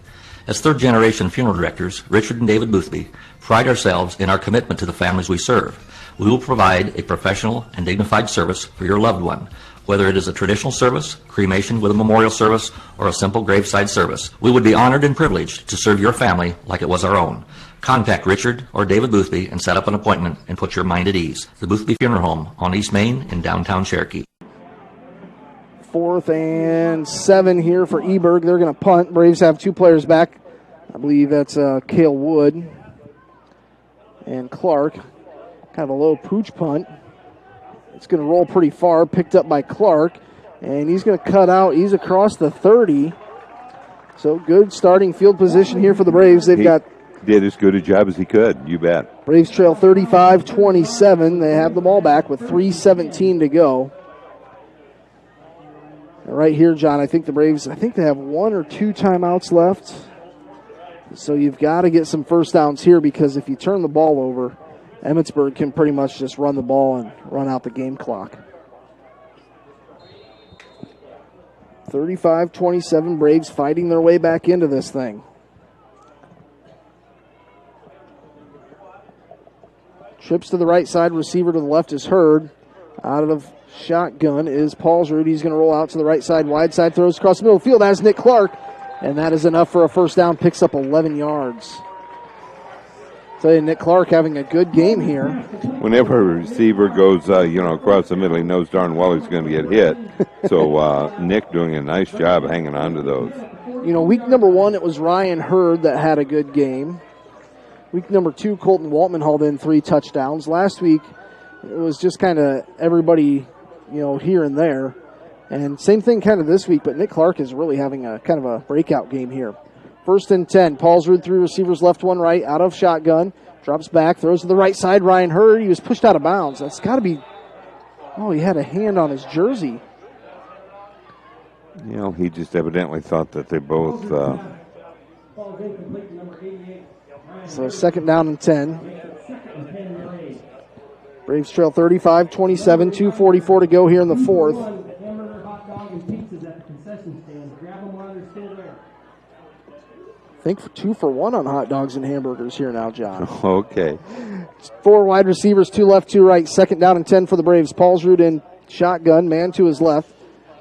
As third-generation funeral directors, Richard and David Boothby pride ourselves in our commitment to the families we serve. We will provide a professional and dignified service for your loved one, whether it is a traditional service, cremation with a memorial service, or a simple graveside service. We would be honored and privileged to serve your family like it was our own. Contact Richard or David Boothby and set up an appointment and put your mind at ease. The Boothby Funeral Home on East Main in downtown Cherokee. 4th and 7 here for Eberg. They're going to punt. Braves have 2 players back. I believe that's Cale Wood and Clark. Kind of a low pooch punt. It's going to roll pretty far. Picked up by Clark. And he's going to cut out. He's across the 30. So good starting field position here for the Braves. They've got... Did as good a job as he could, you bet. Braves trail 35-27. They have the ball back with 3:17 to go. And right here, John, I think the Braves, they have 1 or 2 timeouts left. So you've got to get some first downs here because if you turn the ball over, Emmetsburg can pretty much just run the ball and run out the game clock. 35-27, Braves fighting their way back into this thing. Trips to the right side, receiver to the left is Hurd. Out of shotgun is Paulsrud. He's going to roll out to the right side, wide side, throws across the middle of the field. That's Nick Clark, and that is enough for a first down, picks up 11 yards. So Nick Clark having a good game here. Whenever a receiver goes, across the middle, he knows darn well he's going to get hit. So Nick doing a nice job hanging on to those. week number 1, it was Ryan Hurd that had a good game. Week number 2, Colton Waltman hauled in 3 touchdowns. Last week, it was just kind of everybody, here and there. And same thing kind of this week, but Nick Clark is really having a kind of a breakout game here. 1st and 10. Paulsrud, 3 receivers left, 1 right, out of shotgun. Drops back, throws to the right side. Ryan Hurd, he was pushed out of bounds. That's got to be, he had a hand on his jersey. He just evidently thought that they both. So 2nd down and 10. Braves trail 35-27, 2:44 to go here in the 4th. I think 2 for 1 on hot dogs and hamburgers here now, John. Okay. 4 wide receivers, 2 left, 2 right. 2nd down and 10 for the Braves. Paulsrud in shotgun, man to his left.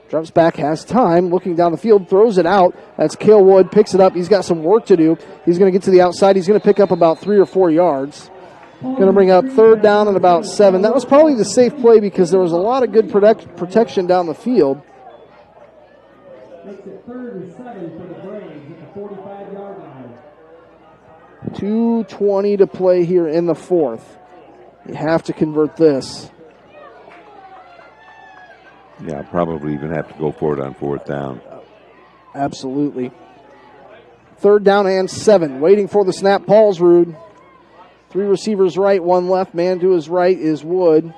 Drops back, has time, looking down the field, throws it out. That's Cale Wood, picks it up. He's got some work to do. He's going to get to the outside. He's going to pick up about 3 or 4 yards. Going to bring up 3rd down and about 7. That was probably the safe play because there was a lot of good protection down the field. Makes it 3rd and 7 for the Braves at the 45-yard line. 2:20 to play here in the 4th. You have to convert this. Yeah, probably even have to go for it on 4th down. Absolutely. 3rd down and 7. Waiting for the snap, Paulsrud. 3 receivers right, 1 left. Man to his right is Wood.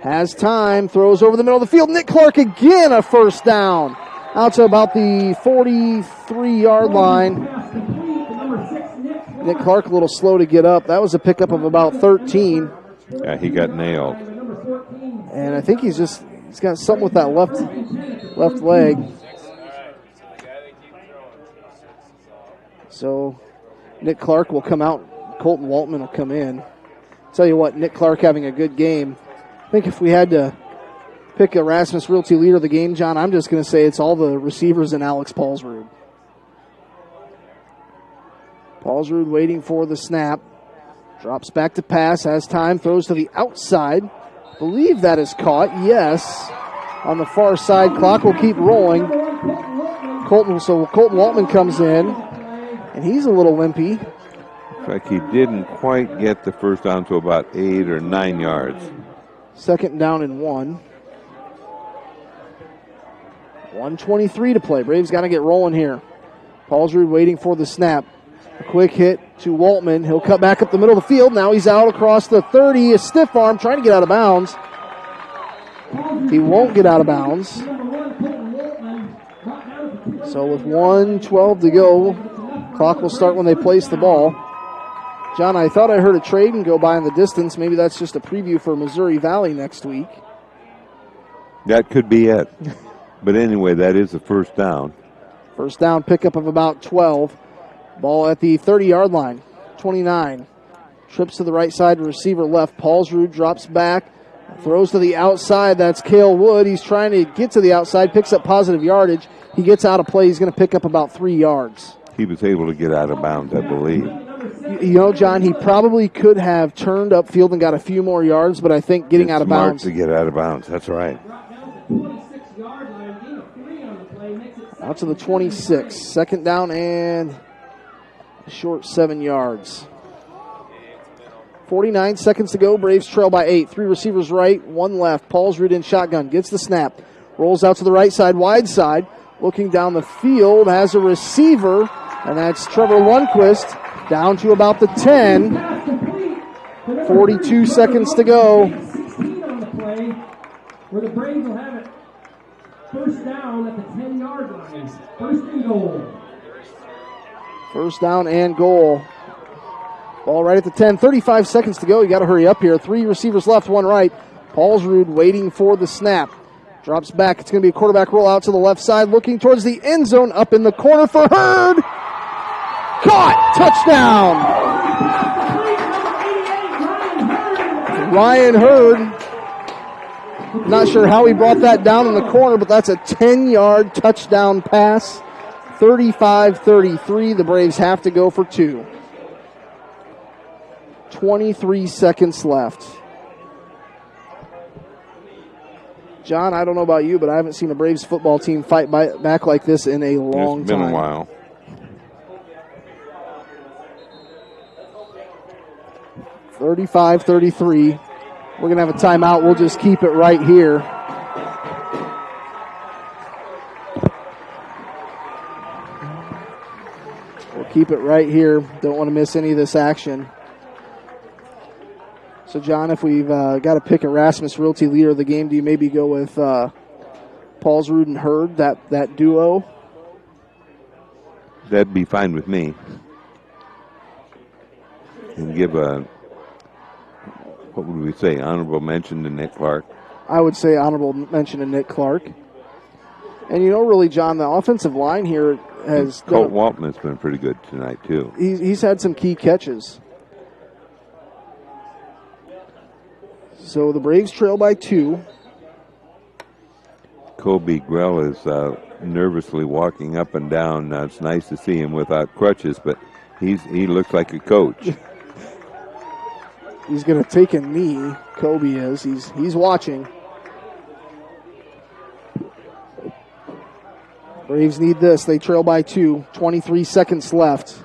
Has time, throws over the middle of the field. Nick Clark again, a 1st down. Out to about the 43-yard line. Nick Clark a little slow to get up. That was a pickup of about 13. Yeah, he got nailed. And I think he's got something with that left leg. So Nick Clark will come out. Colton Waltman will come in. Tell you what, Nick Clark having a good game. I think if we had to pick a Rasmus Realty leader of the game, John, I'm just going to say it's all the receivers and Alex Paulsrud. Paulsrud waiting for the snap. Drops back to pass, has time, throws to the outside. Believe that is caught, yes. On the far side, clock will keep rolling. Colton Waltman comes in, and he's a little limpy. In fact, he didn't quite get the 1st down to about 8 or 9 yards. 2nd down and 1. 1:23 to play. Braves got to get rolling here. Paulsrud waiting for the snap. A quick hit to Waltman. He'll cut back up the middle of the field. Now he's out across the 30. A stiff arm trying to get out of bounds. He won't get out of bounds. So with 1:12 to go, clock will start when they place the ball. John, I thought I heard a trade and go by in the distance. Maybe that's just a preview for Missouri Valley next week. That could be it. But anyway, that is the 1st down. 1st down, pickup of about 12. Ball at the 30-yard line, 29. Trips to the right side, receiver left. Paulsrud drops back, throws to the outside. That's Cale Wood. He's trying to get to the outside, picks up positive yardage. He gets out of play. He's going to pick up about 3 yards. He was able to get out of bounds, I believe. John, he probably could have turned upfield and got a few more yards, but I think getting out of bounds. Smart to get out of bounds, that's right. Out to the 26. 2nd down and short 7 yards. 49 seconds to go. Braves trail by 8. 3 receivers right, 1 left. Paulsrud in shotgun. Gets the snap. Rolls out to the right side, wide side. Looking down the field, has a receiver, and that's Trevor Lundquist. Down to about the 10. 42 seconds to go. Where the Braves will have it. 1st down at the 10-yard line. 1st and goal. 1st down and goal. Ball right at the 10. 35 seconds to go. You got to hurry up here. 3 receivers left, 1 right. Paulsrud waiting for the snap. Drops back. It's going to be a quarterback roll out to the left side. Looking towards the end zone. Up in the corner for Hurd. Caught. Touchdown. Ryan Hurd. Not sure how he brought that down in the corner, but that's a 10-yard touchdown pass. 35-33. The Braves have to go for 2. 23 seconds left. John, I don't know about you, but I haven't seen a Braves football team fight back like this in a long time. It's been a while. $35-33. We're going to have a timeout. We'll just keep it right here. We'll keep it right here. Don't want to miss any of this action. So, John, if we've got to pick a Rasmus Realty leader of the game, do you maybe go with Paulsrud and Hurd, that duo? That'd be fine with me. And give a, what would we say, honorable mention to Nick Clark? I would say honorable mention to Nick Clark. And, really, John, the offensive line here has... Colt Waltman's been pretty good tonight, too. He's had some key catches. So the Braves trail by 2. Colby Grell is nervously walking up and down. It's nice to see him without crutches, but he looks like a coach. He's going to take a knee. Kobe is. He's watching. Braves need this. They trail by 2. 23 seconds left.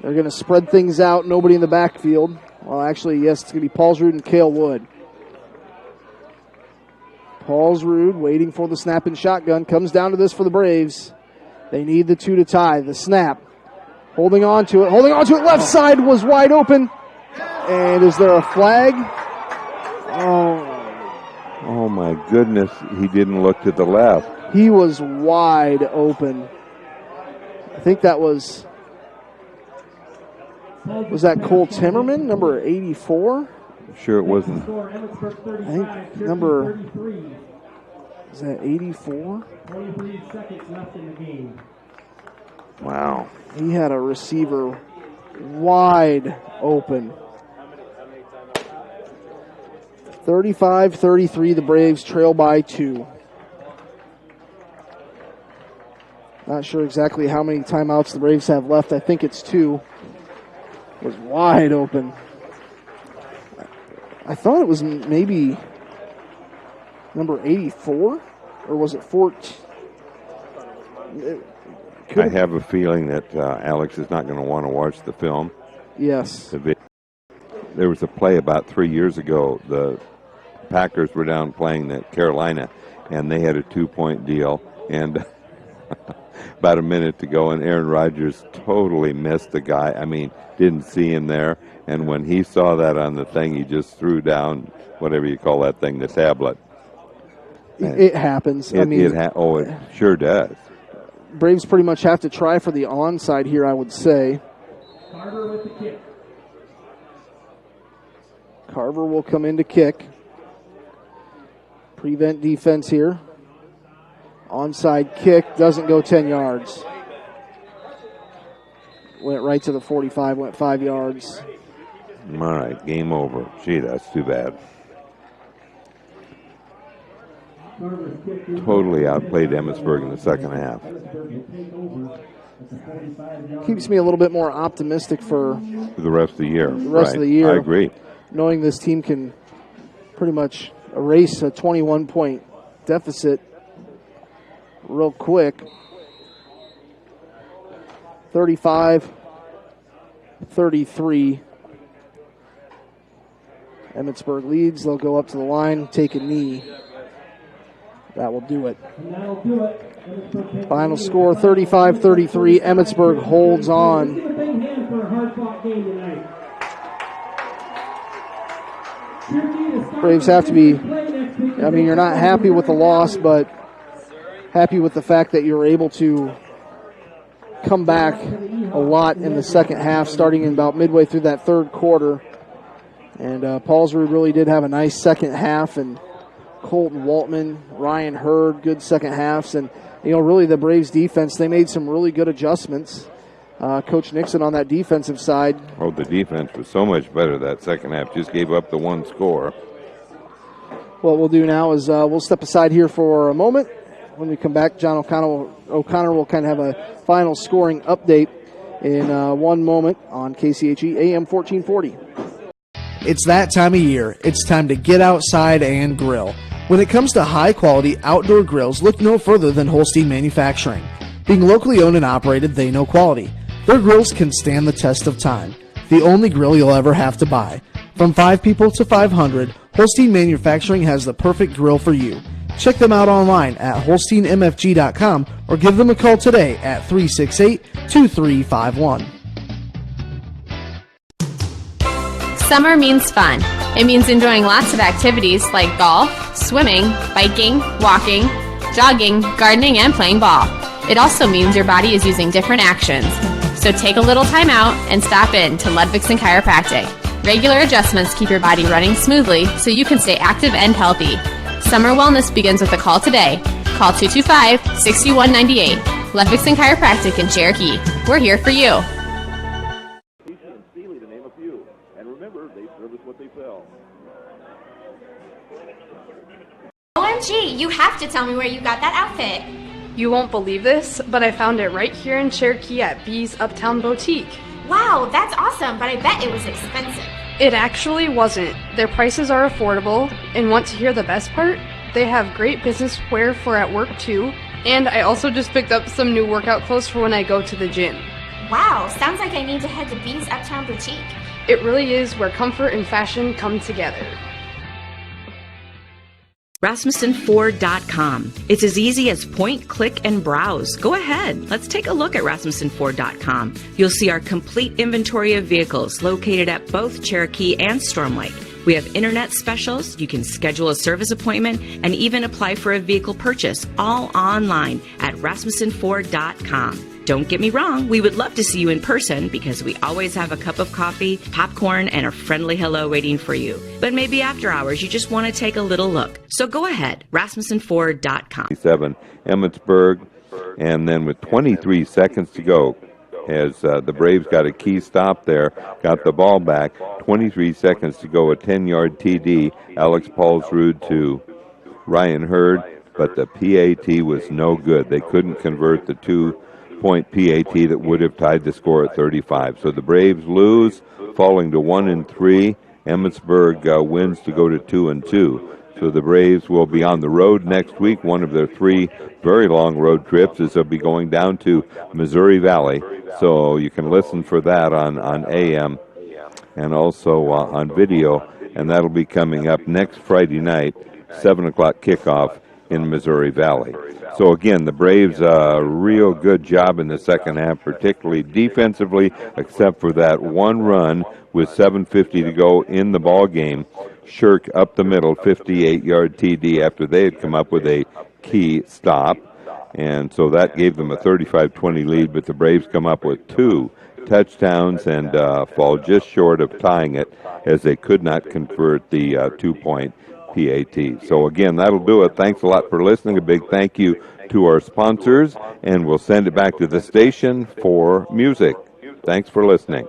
They're going to spread things out. Nobody in the backfield. Well, actually, yes, it's going to be Paulsrud and Cale Wood. Paulsrud waiting for the snap and shotgun. Comes down to this for the Braves. They need the 2 to tie. The snap. Holding on to it. Left side was wide open. And is there a flag? Oh my goodness. He didn't look to the left. He was wide open. I think that was that Cole Timmerman, number 84? Sure it wasn't. I think number, is that 84? 23 seconds left in the game. Wow. He had a receiver wide open. 35-33, the Braves trail by 2. Not sure exactly how many timeouts the Braves have left. I think it's 2. Was wide open. I thought it was maybe number 84, or was it 14? I have a feeling that Alex is not going to want to watch the film. Yes. There was a play about 3 years ago. The Packers were down playing at Carolina, and they had a 2-point deal, and about a minute to go, and Aaron Rodgers totally missed the guy. I mean, didn't see him there, and when he saw that on the thing, he just threw down whatever you call that thing, the tablet. It happens. It sure does. Braves pretty much have to try for the onside here, I would say. Carver with the kick. Carver will come in to kick. Prevent defense here. Onside kick, doesn't go 10 yards. Went right to the 45, went 5 yards. All right, game over. Gee, that's too bad. Totally outplayed Emmetsburg in the second half. Keeps me a little bit more optimistic for the rest of the year. The rest of the year. I agree. Knowing this team can pretty much erase a 21-point deficit real quick. 35-33. Emmetsburg leads. They'll go up to the line, take a knee. That will do it. Final score 35-33. Emmetsburg holds on. Braves have to be, you're not happy with the loss, but happy with the fact that you're able to come back a lot in the second half, starting in about midway through that third quarter. And Paulsrud really did have a nice second half, and Colton Waltman, Ryan Hurd, good second halves. And, really the Braves defense, they made some really good adjustments. Coach Nixon on that defensive side. Oh, the defense was so much better that second half. Just gave up the one score. What we'll do now is we'll step aside here for a moment. When we come back, John O'Connor will kind of have a final scoring update in 1 moment on KCHE AM 1440. It's that time of year. It's time to get outside and grill. When it comes to high-quality outdoor grills, look no further than Holstein Manufacturing. Being locally owned and operated, they know quality. Their grills can stand the test of time. The only grill you'll ever have to buy. From 5 people to 500, Holstein Manufacturing has the perfect grill for you. Check them out online at holsteinmfg.com or give them a call today at 368-2351. Summer means fun. It means enjoying lots of activities like golf, swimming, biking, walking, jogging, gardening, and playing ball. It also means your body is using different actions. So take a little time out and stop in to Ludwigson Chiropractic. Regular adjustments keep your body running smoothly so you can stay active and healthy. Summer wellness begins with a call today. Call 225-6198. Ludwigson Chiropractic in Cherokee. We're here for you. OMG, you have to tell me where you got that outfit. You won't believe this, but I found it right here in Cherokee at B's Uptown Boutique. Wow, that's awesome, but I bet it was expensive. It actually wasn't. Their prices are affordable, and want to hear the best part? They have great business wear for at work too, and I also just picked up some new workout clothes for when I go to the gym. Wow, sounds like I need to head to B's Uptown Boutique. It really is where comfort and fashion come together. RasmussenFord.com. It's as easy as point, click, and browse. Go ahead. Let's take a look at RasmussenFord.com. You'll see our complete inventory of vehicles located at both Cherokee and Storm Lake. We have internet specials. You can schedule a service appointment and even apply for a vehicle purchase, all online at RasmussenFord.com. Don't get me wrong, we would love to see you in person because we always have a cup of coffee, popcorn, and a friendly hello waiting for you. But maybe after hours, you just want to take a little look. So go ahead, RasmussenFord.com. 7 Emmetsburg, and then with 23 seconds to go, as the Braves got a key stop there, got the ball back, 23 seconds to go, a 10-yard TD, Alex Paulsrud to Ryan Hurd, but the PAT was no good. They couldn't convert the 2-point PAT that would have tied the score at 35. So the Braves lose, falling to 1-3. Emmetsburg wins to go to 2-2. So the Braves will be on the road next week. One of their 3 very long road trips is they'll be going down to Missouri Valley. So you can listen for that on AM and also on video. And that'll be coming up next Friday night, 7 o'clock kickoff in Missouri Valley. So again, the Braves real good job in the second half, particularly defensively, except for that one run with 7:50 to go in the ball game. Shirk up the middle, 58-yard TD after they had come up with a key stop. And so that gave them a 35-20 lead, but the Braves come up with 2 touchdowns and fall just short of tying it as they could not convert the 2-point PAT. So again, that'll do it. Thanks a lot for listening. A big thank you to our sponsors, and we'll send it back to the station for music. Thanks for listening.